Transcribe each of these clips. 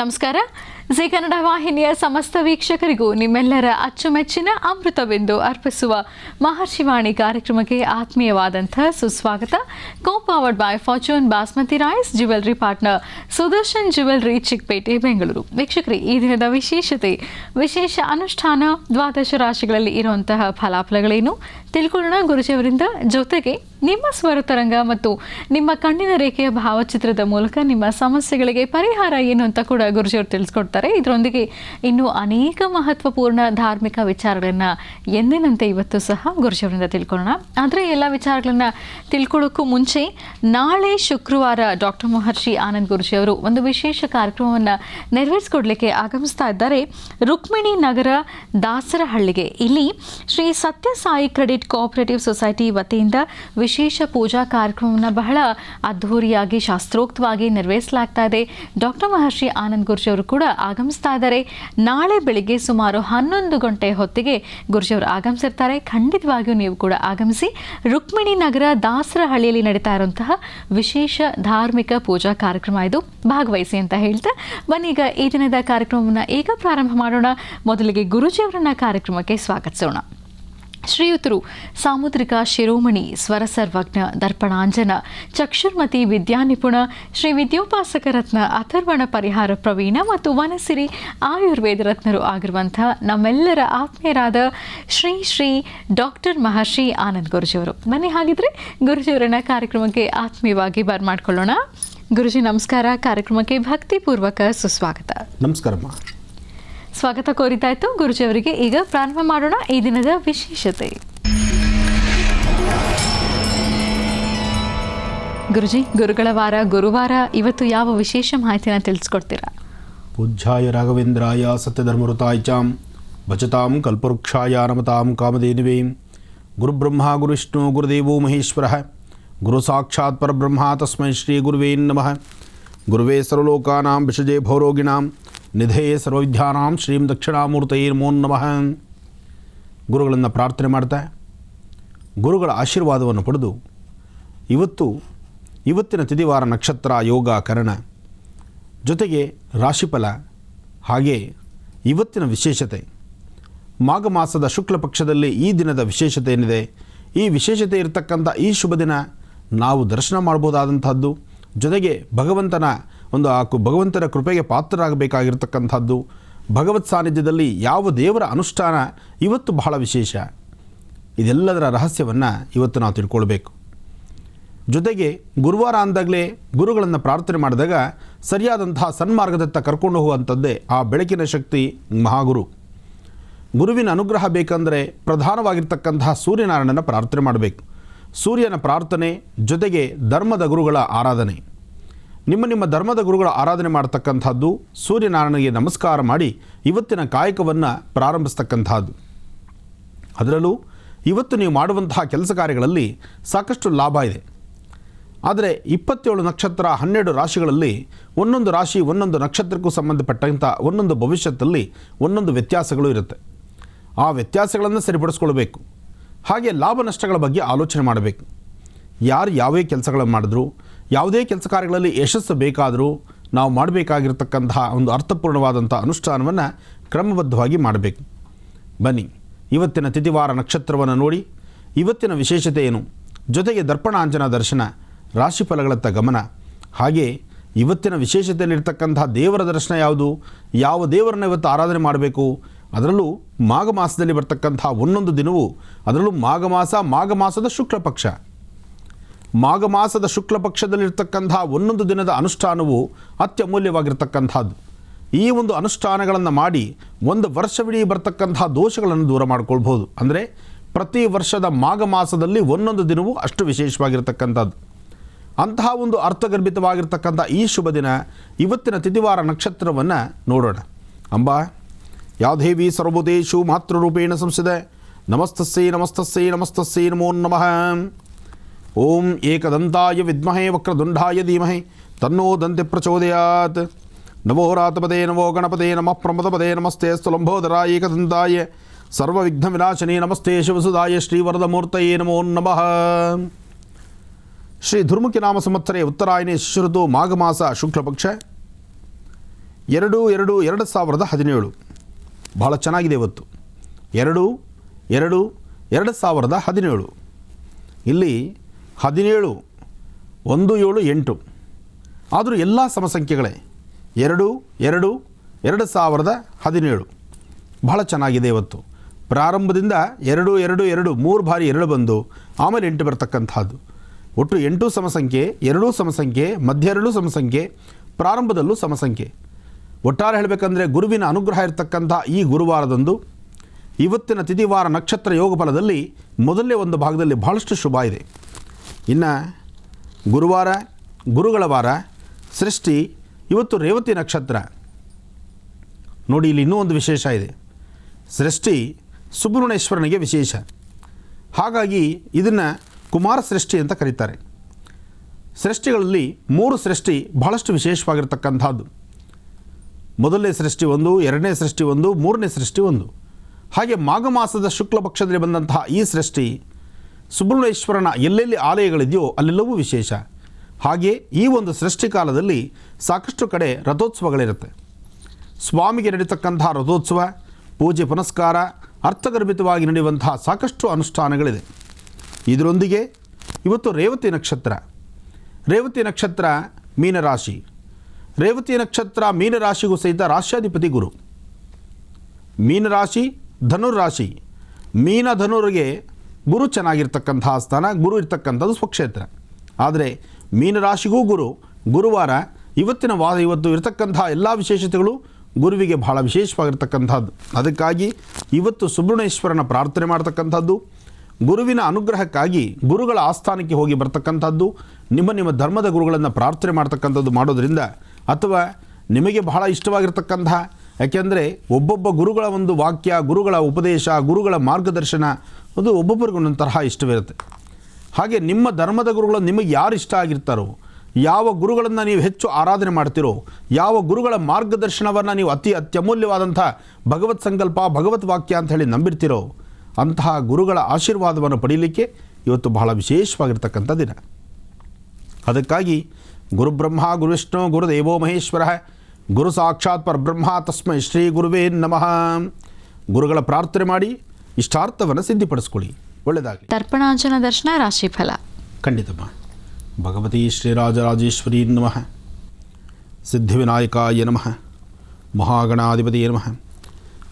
ನಮಸ್ಕಾರ. ಜಿ ಕನ್ನಡ ವಾಹಿನಿಯ ಸಮಸ್ತ ವೀಕ್ಷಕರಿಗೂ ನಿಮ್ಮೆಲ್ಲರ ಅಚ್ಚುಮೆಚ್ಚಿನ ಅಮೃತವೆಂದು ಅರ್ಪಿಸುವ ಮಹರ್ಷಿವಾಣಿ ಕಾರ್ಯಕ್ರಮಕ್ಕೆ ಆತ್ಮೀಯವಾದಂಥ ಸುಸ್ವಾಗತ. Co powered by Fortune basmati rice, jewellery partner Sudarshan jewellery, Chikkapete, Bengaluru. ವೀಕ್ಷಕರೇ, ಈ ದಿನದ ವಿಶೇಷ ಅನುಷ್ಠಾನ, ದ್ವಾದಶ ರಾಶಿಗಳಲ್ಲಿ ಇರುವಂತಹ ಫಲಾಫಲಗಳೇನು ತಿಳ್ಕೊಳ್ಳೋಣ ಗುರುಜಿಯವರಿಂದ. ಜೊತೆಗೆ ನಿಮ್ಮ ಸ್ವರತರಂಗ ಮತ್ತು ನಿಮ್ಮ ಕಣ್ಣಿನ ರೇಖೆಯ ಭಾವಚಿತ್ರದ ಮೂಲಕ ನಿಮ್ಮ ಸಮಸ್ಯೆಗಳಿಗೆ ಪರಿಹಾರ ಏನು ಅಂತ ಕೂಡ ಗುರುಜಿಯವರು ತಿಳಿಸ್ಕೊಡ್ತಾರೆ. ಇದರೊಂದಿಗೆ ಇನ್ನೂ ಅನೇಕ ಮಹತ್ವಪೂರ್ಣ ಧಾರ್ಮಿಕ ವಿಚಾರಗಳನ್ನು ಎಂದಿನಂತೆ ಇವತ್ತು ಸಹ ಗುರುಜಿಯವರಿಂದ ತಿಳ್ಕೊಳ್ಳೋಣ. ಆದರೆ ಎಲ್ಲ ವಿಚಾರಗಳನ್ನು ತಿಳ್ಕೊಳ್ಳೋಕ್ಕೂ ಮುಂಚೆ ನಾಳೆ ಶುಕ್ರವಾರ ಡಾಕ್ಟರ್ ಮಹರ್ಷಿ ಆನಂದ್ ಗುರುಜಿಯವರು ಒಂದು ವಿಶೇಷ ಕಾರ್ಯಕ್ರಮವನ್ನು ನೆರವೇರಿಸಿಕೊಡ್ಲಿಕ್ಕೆ ಆಗಮಿಸ್ತಾ ಇದ್ದಾರೆ. ರುಕ್ಮಿಣಿ ನಗರ ದಾಸರಹಳ್ಳಿಗೆ. ಇಲ್ಲಿ Shri Sathya Sai credit cooperative society ವತಿಯಿಂದ ವಿಶೇಷ ಪೂಜಾ ಕಾರ್ಯಕ್ರಮವನ್ನು ಬಹಳ ಅದ್ಧೂರಿಯಾಗಿ ಶಾಸ್ತ್ರೋಕ್ತವಾಗಿ ನೆರವೇರಿಸಲಾಗ್ತಾ ಇದೆ. ಡಾಕ್ಟರ್ ಮಹರ್ಷಿ ಆನಂದ್ ಗುರುಜಿಯವರು ಕೂಡ ಆಗಮಿಸ್ತಾ ಇದ್ದಾರೆ. ನಾಳೆ ಬೆಳಿಗ್ಗೆ ಸುಮಾರು 11 ಗಂಟೆ ಹೊತ್ತಿಗೆ ಗುರುಜಿಯವರು ಆಗಮಿಸಿರ್ತಾರೆ. ಖಂಡಿತವಾಗಿಯೂ ನೀವು ಕೂಡ ಆಗಮಿಸಿ ರುಕ್ಮಿಣಿ ನಗರ ದಾಸರಹಳ್ಳಿಯಲ್ಲಿ ನಡೀತಾ ಇರುವಂತಹ ವಿಶೇಷ ಧಾರ್ಮಿಕ ಪೂಜಾ ಕಾರ್ಯಕ್ರಮ ಇದು, ಭಾಗವಹಿಸಿ ಅಂತ ಹೇಳ್ತಾ ಬನ್ನೀಗ ಈ ದಿನದ ಕಾರ್ಯಕ್ರಮವನ್ನು ಈಗ ಪ್ರಾರಂಭ ಮಾಡೋಣ. ಮೊದಲಿಗೆ ಗುರುಜಿಯವರನ್ನ ಕಾರ್ಯಕ್ರಮಕ್ಕೆ ಸ್ವಾಗತಿಸೋಣ. ಶ್ರೀಯುತರು ಸಾಮುದ್ರಿಕ ಶಿರೋಮಣಿ, ಸ್ವರ ಸರ್ವಜ್ಞ, ದರ್ಪಣಾಂಜನ, ಚಕ್ಷುರ್ಮತಿ, ವಿದ್ಯಾನಿಪುಣ, ಶ್ರೀ ವಿದ್ಯೋಪಾಸಕ ರತ್ನ, ಅಥರ್ವಣ ಪರಿಹಾರ ಪ್ರವೀಣ ಮತ್ತು ವನಸಿರಿ ಆಯುರ್ವೇದ ರತ್ನರು ಆಗಿರುವಂಥ ನಮ್ಮೆಲ್ಲರ ಆತ್ಮೀಯರಾದ ಶ್ರೀ ಡಾಕ್ಟರ್ ಮಹರ್ಷಿ ಆನಂದ್ ಗುರುಜಿಯವರು. ಬನ್ನಿ ಹಾಗಿದ್ರೆ ಗುರುಜಿಯವರನ್ನ ಕಾರ್ಯಕ್ರಮಕ್ಕೆ ಆತ್ಮೀಯವಾಗಿ ಬರ್ಮಾಡ್ಕೊಳ್ಳೋಣ. ಗುರುಜಿ ನಮಸ್ಕಾರ. ಕಾರ್ಯಕ್ರಮಕ್ಕೆ ಭಕ್ತಿಪೂರ್ವಕ ಸುಸ್ವಾಗತ. ನಮಸ್ಕಾರಮ್ಮ. ಸ್ವಾಗತ ಕೋರಿತಾಯ್ತು ಗುರುಜಿಯವರಿಗೆ. ಈಗ ಪ್ರಾರಂಭ ಮಾಡೋಣ ಈ ದಿನದ ವಿಶೇಷತೆ. ಗುರುಜಿ, ಗುರುಗಳ ವಾರ, ಗುರುವಾರ, ಇವತ್ತು ಯಾವ ವಿಶೇಷ ಮಾಹಿತಿನ ತಿಳಿಸ್ಕೊಡ್ತೀರಾ? ಪೂಜ್ಯಾಯ ರಾಘವೇಂದ್ರಾಯ ಸತ್ಯಧರ್ಮಋತಾಯ ಚಾಂ ಭಜತಾಂ ಕಲ್ಪವೃಕ್ಷಾಯ ನಮತಾಂ ಕಾಮಧೇನುವೇ. ಗುರುಬ್ರಹ್ಮ ಗುರುವಿಷ್ಣು ಗುರುದೇವೋ ಮಹೇಶ್ವರಃ, ಗುರು ಸಾಕ್ಷಾತ್ ಪರಬ್ರಹ್ಮ ತಸ್ಮೈ ಶ್ರೀ ಗುರುವೇ ನಮಃ. ಗುರುವೇ ಸರ್ವಲೋಕಾನಾಂ ವಿಷಜೇ ಭವರೋಗಿಣಾಂ ನಿಧೇಯ ಸರ್ವವಿದ್ಯಾನಾಂ ಶ್ರೀಂ ದಕ್ಷಿಣಾಮೂರ್ತಯೇ ನಮೋ ನಮಃ. ಗುರುಗಳನ್ನು ಪ್ರಾರ್ಥನೆ ಮಾಡ್ತಾ ಗುರುಗಳ ಆಶೀರ್ವಾದವನ್ನು ಪಡೆದು ಇವತ್ತಿನ ತಿಥಿವಾರ, ನಕ್ಷತ್ರ, ಯೋಗ, ಕರಣ, ಜೊತೆಗೆ ರಾಶಿಫಲ, ಹಾಗೆ ಇವತ್ತಿನ ವಿಶೇಷತೆ, ಮಾಘ ಮಾಸದ ಶುಕ್ಲ ಪಕ್ಷದಲ್ಲಿ ಈ ದಿನದ ವಿಶೇಷತೆ ಏನಿದೆ, ಈ ವಿಶೇಷತೆ ಇರತಕ್ಕಂಥ ಈ ಶುಭ ದಿನ ನಾವು ದರ್ಶನ ಮಾಡ್ಬೋದಾದಂಥದ್ದು, ಜೊತೆಗೆ ಭಗವಂತನ ಕೃಪೆಗೆ ಪಾತ್ರರಾಗಬೇಕಾಗಿರ್ತಕ್ಕಂಥದ್ದು, ಭಗವತ್ ಸಾನ್ನಿಧ್ಯದಲ್ಲಿ ಯಾವ ದೇವರ ಅನುಷ್ಠಾನ ಇವತ್ತು ಬಹಳ ವಿಶೇಷ, ಇದೆಲ್ಲದರ ರಹಸ್ಯವನ್ನು ಇವತ್ತು ನಾವು ತಿಳ್ಕೊಳ್ಬೇಕು. ಜೊತೆಗೆ ಗುರುವಾರ ಅಂದಾಗಲೇ ಗುರುಗಳನ್ನು ಪ್ರಾರ್ಥನೆ ಮಾಡಿದಾಗ ಸರಿಯಾದಂತಹ ಸನ್ಮಾರ್ಗದತ್ತ ಕರ್ಕೊಂಡು ಹೋಗುವಂಥದ್ದೇ ಆ ಬೆಳಕಿನ ಶಕ್ತಿ ಮಹಾಗುರು. ಗುರುವಿನ ಅನುಗ್ರಹ ಬೇಕಂದರೆ ಪ್ರಧಾನವಾಗಿರ್ತಕ್ಕಂತಹ ಸೂರ್ಯನಾರಾಯಣನ ಪ್ರಾರ್ಥನೆ ಮಾಡಬೇಕು. ಸೂರ್ಯನ ಪ್ರಾರ್ಥನೆ ಜೊತೆಗೆ ಧರ್ಮದ ಗುರುಗಳ ಆರಾಧನೆ. ನಿಮ್ಮ ಧರ್ಮದ ಗುರುಗಳ ಆರಾಧನೆ ಮಾಡತಕ್ಕಂಥದ್ದು, ಸೂರ್ಯನಾರಾಯಣನಿಗೆ ನಮಸ್ಕಾರ ಮಾಡಿ ಇವತ್ತಿನ ಕಾಯಕವನ್ನು ಪ್ರಾರಂಭಿಸ್ತಕ್ಕಂಥದ್ದು. ಅದರಲ್ಲೂ ಇವತ್ತು ನೀವು ಮಾಡುವಂತಹ ಕೆಲಸ ಕಾರ್ಯಗಳಲ್ಲಿ ಸಾಕಷ್ಟು ಲಾಭ ಇದೆ. ಆದರೆ 27 ನಕ್ಷತ್ರ, 12 ರಾಶಿಗಳಲ್ಲಿ ಒಂದೊಂದು ರಾಶಿ ಒಂದೊಂದು ನಕ್ಷತ್ರಕ್ಕೂ ಸಂಬಂಧಪಟ್ಟಂಥ ಒಂದೊಂದು ಭವಿಷ್ಯದಲ್ಲಿ ಒಂದೊಂದು ವ್ಯತ್ಯಾಸಗಳು ಇರುತ್ತೆ. ಆ ವ್ಯತ್ಯಾಸಗಳನ್ನು ಸರಿಪಡಿಸ್ಕೊಳ್ಬೇಕು. ಹಾಗೆ ಲಾಭ ನಷ್ಟಗಳ ಬಗ್ಗೆ ಆಲೋಚನೆ ಮಾಡಬೇಕು. ಯಾರು ಯಾವೇ ಕೆಲಸಗಳನ್ನು ಮಾಡಿದ್ರು, ಯಾವುದೇ ಕೆಲಸ ಕಾರ್ಯಗಳಲ್ಲಿ ಯಶಸ್ಸು ಬೇಕಾದರೂ ನಾವು ಮಾಡಬೇಕಾಗಿರ್ತಕ್ಕಂತಹ ಒಂದು ಅರ್ಥಪೂರ್ಣವಾದಂಥ ಅನುಷ್ಠಾನವನ್ನು ಕ್ರಮಬದ್ಧವಾಗಿ ಮಾಡಬೇಕು. ಬನ್ನಿ ಇವತ್ತಿನ ತಿಥಿವಾರ ನಕ್ಷತ್ರವನ್ನು ನೋಡಿ ಇವತ್ತಿನ ವಿಶೇಷತೆ ಏನು, ಜೊತೆಗೆ ದರ್ಪಣಾಂಜನ ದರ್ಶನ, ರಾಶಿಫಲಗಳತ್ತ ಗಮನ, ಹಾಗೆ ಇವತ್ತಿನ ವಿಶೇಷತೆಯಲ್ಲಿರ್ತಕ್ಕಂತಹ ದೇವರ ದರ್ಶನ ಯಾವುದು, ಯಾವ ದೇವರನ್ನು ಇವತ್ತು ಆರಾಧನೆ ಮಾಡಬೇಕು, ಅದರಲ್ಲೂ ಮಾಘ ಮಾಸದಲ್ಲಿ ಬರ್ತಕ್ಕಂಥ ಒಂದೊಂದು ದಿನವೂ, ಅದರಲ್ಲೂ ಮಾಘ ಮಾಸದ ಶುಕ್ಲ ಪಕ್ಷ, ಮಾಘ ಮಾಸದ ಶುಕ್ಲ ಪಕ್ಷದಲ್ಲಿರ್ತಕ್ಕಂಥ ಒಂದೊಂದು ದಿನದ ಅನುಷ್ಠಾನವು ಅತ್ಯಮೂಲ್ಯವಾಗಿರ್ತಕ್ಕಂಥದ್ದು. ಈ ಒಂದು ಅನುಷ್ಠಾನಗಳನ್ನು ಮಾಡಿ ಒಂದು ವರ್ಷವಿಡೀ ಬರ್ತಕ್ಕಂಥ ದೋಷಗಳನ್ನು ದೂರ ಮಾಡ್ಕೊಳ್ಬೋದು. ಅಂದರೆ ಪ್ರತಿ ವರ್ಷದ ಮಾಘ ಮಾಸದಲ್ಲಿ ಒಂದೊಂದು ದಿನವೂ ಅಷ್ಟು ವಿಶೇಷವಾಗಿರ್ತಕ್ಕಂಥದ್ದು. ಅಂತಹ ಒಂದು ಅರ್ಥಗರ್ಭಿತವಾಗಿರ್ತಕ್ಕಂಥ ಈ ಶುಭ ದಿನ, ಇವತ್ತಿನ ತಿಥಿವಾರ ನಕ್ಷತ್ರವನ್ನು ನೋಡೋಣ. ಅಂಬಾ ಯಾದೇವಿ ಸರ್ವಭೂತೇಷು ಮಾತೃರೂಪೇಣ ಸಂಸ್ಥಿತೆ, ನಮಸ್ತಸ್ಸೈ ನಮೋ ನಮಃ. ಓಂ ಏಕದಂತಾಯ ವಿದ್ಮಹೇ ವಕ್ರದುಂಡಾಯ ಧೀಮಹಿ ತನ್ನೋ ದಂತೆ ಪ್ರಚೋದಯಾತ್. ನಮೋ ರಾತಪದೇ ನಮೋ ಗಣಪದೇ ನಮಃ ಪ್ರಮದಪದೇ ನಮಸ್ತೆ ಸ್ಥುಲಂಬೋದರಾಯ ಏಕದಂತಾಯ ಸರ್ವವಿಘ್ನ ವಿನಾಶನೇ ನಮಸ್ತೆ ಶಿವಸುಧಾಯ ಶ್ರೀವರದಮೂರ್ತಯೇ ನಮೋ ನಮಃ. ಶ್ರೀ ಧುರ್ಮುಖಿ ನಾಮ ಸಂವತ್ಸರೆ ಉತ್ತರಾಯಣಿ ಶುಶ್ರುತು ಮಾಘ ಮಾಸ ಶುಕ್ಲಪಕ್ಷ. 2/2/2017 ಬಹಳ ಚೆನ್ನಾಗಿದೆ ಇವತ್ತು. 2/2/2017 ಇಲ್ಲಿ 17 1 7 8 ಆದರೂ ಎಲ್ಲ ಸಮಸಂಖ್ಯೆಗಳೇ 2/2/2017 ಬಹಳ ಚೆನ್ನಾಗಿದೆ ಇವತ್ತು. ಪ್ರಾರಂಭದಿಂದ 2 3 ಬಾರಿ 2 ಬಂದು ಆಮೇಲೆ 8 ಬರ್ತಕ್ಕಂಥದ್ದು. ಒಟ್ಟು 8 ಸಮಸಂಖ್ಯೆ, 2 ಸಮಸಂಖ್ಯೆ, ಮಧ್ಯ 2 ಸಮಸಂಖ್ಯೆ, ಪ್ರಾರಂಭದಲ್ಲೂ ಸಮಸಂಖ್ಯೆ. ಒಟ್ಟಾರೆ ಹೇಳಬೇಕಂದ್ರೆ ಗುರುವಿನ ಅನುಗ್ರಹ ಇರತಕ್ಕಂಥ ಈ ಗುರುವಾರದಂದು ಇವತ್ತಿನ ತಿಥಿವಾರ ನಕ್ಷತ್ರ ಯೋಗ ಫಲದಲ್ಲಿ ಮೊದಲನೇ ಒಂದು ಭಾಗದಲ್ಲಿ ಬಹಳಷ್ಟು ಶುಭ ಇದೆ. ಇನ್ನು ಗುರುವಾರ, ಗುರುಗಳ ವಾರ, ಸೃಷ್ಟಿ, ಇವತ್ತು ರೇವತಿ ನಕ್ಷತ್ರ. ನೋಡಿ, ಇಲ್ಲಿ ಇನ್ನೂ ಒಂದು ವಿಶೇಷ ಇದೆ. ಸೃಷ್ಟಿ ಸುಬ್ರಹ್ಮಣ್ಯೇಶ್ವರನಿಗೆ ವಿಶೇಷ. ಹಾಗಾಗಿ ಇದನ್ನು ಕುಮಾರ ಸೃಷ್ಟಿ ಅಂತ ಕರೀತಾರೆ. ಸೃಷ್ಟಿಗಳಲ್ಲಿ 3 ಸೃಷ್ಟಿ ಬಹಳಷ್ಟು ವಿಶೇಷವಾಗಿರ್ತಕ್ಕಂಥದ್ದು. ಮೊದಲನೇ ಸೃಷ್ಟಿ 1, ಎರಡನೇ ಸೃಷ್ಟಿ 1, ಮೂರನೇ ಸೃಷ್ಟಿ 1. ಹಾಗೆ ಮಾಘ ಮಾಸದ ಶುಕ್ಲ ಪಕ್ಷದಲ್ಲಿ ಬಂದಂತಹ ಈ ಸೃಷ್ಟಿ ಸುಬ್ರಹ್ಮಣ್ಯೇಶ್ವರನ ಎಲ್ಲೆಲ್ಲಿ ಆಲಯಗಳಿದೆಯೋ ಅಲ್ಲೆಲ್ಲವೂ ವಿಶೇಷ. ಹಾಗೆ ಈ ಒಂದು ಸೃಷ್ಟಿ ಕಾಲದಲ್ಲಿ ಸಾಕಷ್ಟು ಕಡೆ ರಥೋತ್ಸವಗಳಿರುತ್ತೆ. ಸ್ವಾಮಿಗೆ ನಡೀತಕ್ಕಂತಹ ರಥೋತ್ಸವ, ಪೂಜೆ ಪುನಸ್ಕಾರ, ಅರ್ಥಗರ್ಭಿತವಾಗಿ ನಡೆಯುವಂತಹ ಸಾಕಷ್ಟು ಅನುಷ್ಠಾನಗಳಿದೆ. ಇದರೊಂದಿಗೆ ಇವತ್ತು ರೇವತಿ ನಕ್ಷತ್ರ. ರೇವತಿ ನಕ್ಷತ್ರ ಮೀನರಾಶಿ. ರೇವತಿ ನಕ್ಷತ್ರ ಮೀನರಾಶಿಗೂ ಸಹಿತ ರಾಶ್ಯಾಧಿಪತಿ ಗುರು. ಮೀನರಾಶಿ, ಧನುರಾಶಿ. ಮೀನ ಧನುರಿಗೆ ಗುರು ಚೆನ್ನಾಗಿರ್ತಕ್ಕಂತಹ ಸ್ಥಾನ, ಗುರು ಇರ್ತಕ್ಕಂಥದ್ದು ಸ್ವಕ್ಷೇತ್ರ. ಆದರೆ ಮೀನರಾಶಿಗೂ ಗುರುವಾರ ಇವತ್ತು ಇರತಕ್ಕಂಥ ಎಲ್ಲ ವಿಶೇಷತೆಗಳು ಗುರುವಿಗೆ ಬಹಳ ವಿಶೇಷವಾಗಿರ್ತಕ್ಕಂಥದ್ದು. ಅದಕ್ಕಾಗಿ ಇವತ್ತು ಸುಬ್ರಹ್ಮಣ್ಯೇಶ್ವರನ ಪ್ರಾರ್ಥನೆ ಮಾಡ್ತಕ್ಕಂಥದ್ದು, ಗುರುವಿನ ಅನುಗ್ರಹಕ್ಕಾಗಿ ಗುರುಗಳ ಆಸ್ಥಾನಕ್ಕೆ ಹೋಗಿ ಬರ್ತಕ್ಕಂಥದ್ದು, ನಿಮ್ಮ ಧರ್ಮದ ಗುರುಗಳನ್ನು ಪ್ರಾರ್ಥನೆ ಮಾಡ್ತಕ್ಕಂಥದ್ದು ಮಾಡೋದರಿಂದ, ಅಥವಾ ನಿಮಗೆ ಬಹಳ ಇಷ್ಟವಾಗಿರ್ತಕ್ಕಂತಹ, ಯಾಕೆಂದರೆ ಒಬ್ಬೊಬ್ಬ ಗುರುಗಳ ಒಂದು ವಾಕ್ಯ, ಗುರುಗಳ ಉಪದೇಶ, ಗುರುಗಳ ಮಾರ್ಗದರ್ಶನ ಅದು ಒಬ್ಬೊಬ್ಬರಿಗೂ ಒಂದೊಂದು ತರಹ ಇಷ್ಟವಿರುತ್ತೆ. ಹಾಗೆ ನಿಮ್ಮ ಧರ್ಮದ ಗುರುಗಳು ನಿಮಗೆ ಯಾರು ಇಷ್ಟ ಆಗಿರ್ತಾರೋ, ಯಾವ ಗುರುಗಳನ್ನು ನೀವು ಹೆಚ್ಚು ಆರಾಧನೆ ಮಾಡ್ತಿರೋ, ಯಾವ ಗುರುಗಳ ಮಾರ್ಗದರ್ಶನವನ್ನು ನೀವು ಅತ್ಯಮೂಲ್ಯವಾದಂಥ ಭಗವತ್ ಸಂಕಲ್ಪ, ಭಗವತ್ ವಾಕ್ಯ ಅಂತ ಹೇಳಿ ನಂಬಿರ್ತಿರೋ, ಅಂತಹ ಗುರುಗಳ ಆಶೀರ್ವಾದವನ್ನು ಪಡೀಲಿಕ್ಕೆ ಇವತ್ತು ಬಹಳ ವಿಶೇಷವಾಗಿರ್ತಕ್ಕಂಥ ದಿನ. ಅದಕ್ಕಾಗಿ ಗುರುಬ್ರಹ್ಮ ಗುರುವಿಷ್ಣು ಗುರುದೇವೋ ಮಹೇಶ್ವರ ಗುರು ಸಾಕ್ಷಾತ್ ಪರಬ್ರಹ್ಮ ತಸ್ಮೈ ಶ್ರೀ ಗುರುವೇ ನಮಃ. ಗುರುಗಳ ಪ್ರಾರ್ಥನೆ ಮಾಡಿ ಇಷ್ಟಾರ್ಥವನ್ನು ಸಿದ್ಧಿಪಡಿಸ್ಕೊಳ್ಳಿ. ಒಳ್ಳೆಯದಾಗಲಿ. ತರ್ಪಣಾಂಜನ ದರ್ಶನ ರಾಶಿಫಲ. ಖಂಡಿತಮ್ಮ. ಭಗವತಿ ಶ್ರೀರಾಜರಾಜೇಶ್ವರಿ ನಮಃ. ಸಿದ್ಧಿವಿನಾಯಕಾಯ ನಮಃ. ಮಹಾಗಣಾಧಿಪತಿಯೇ ನಮಃ.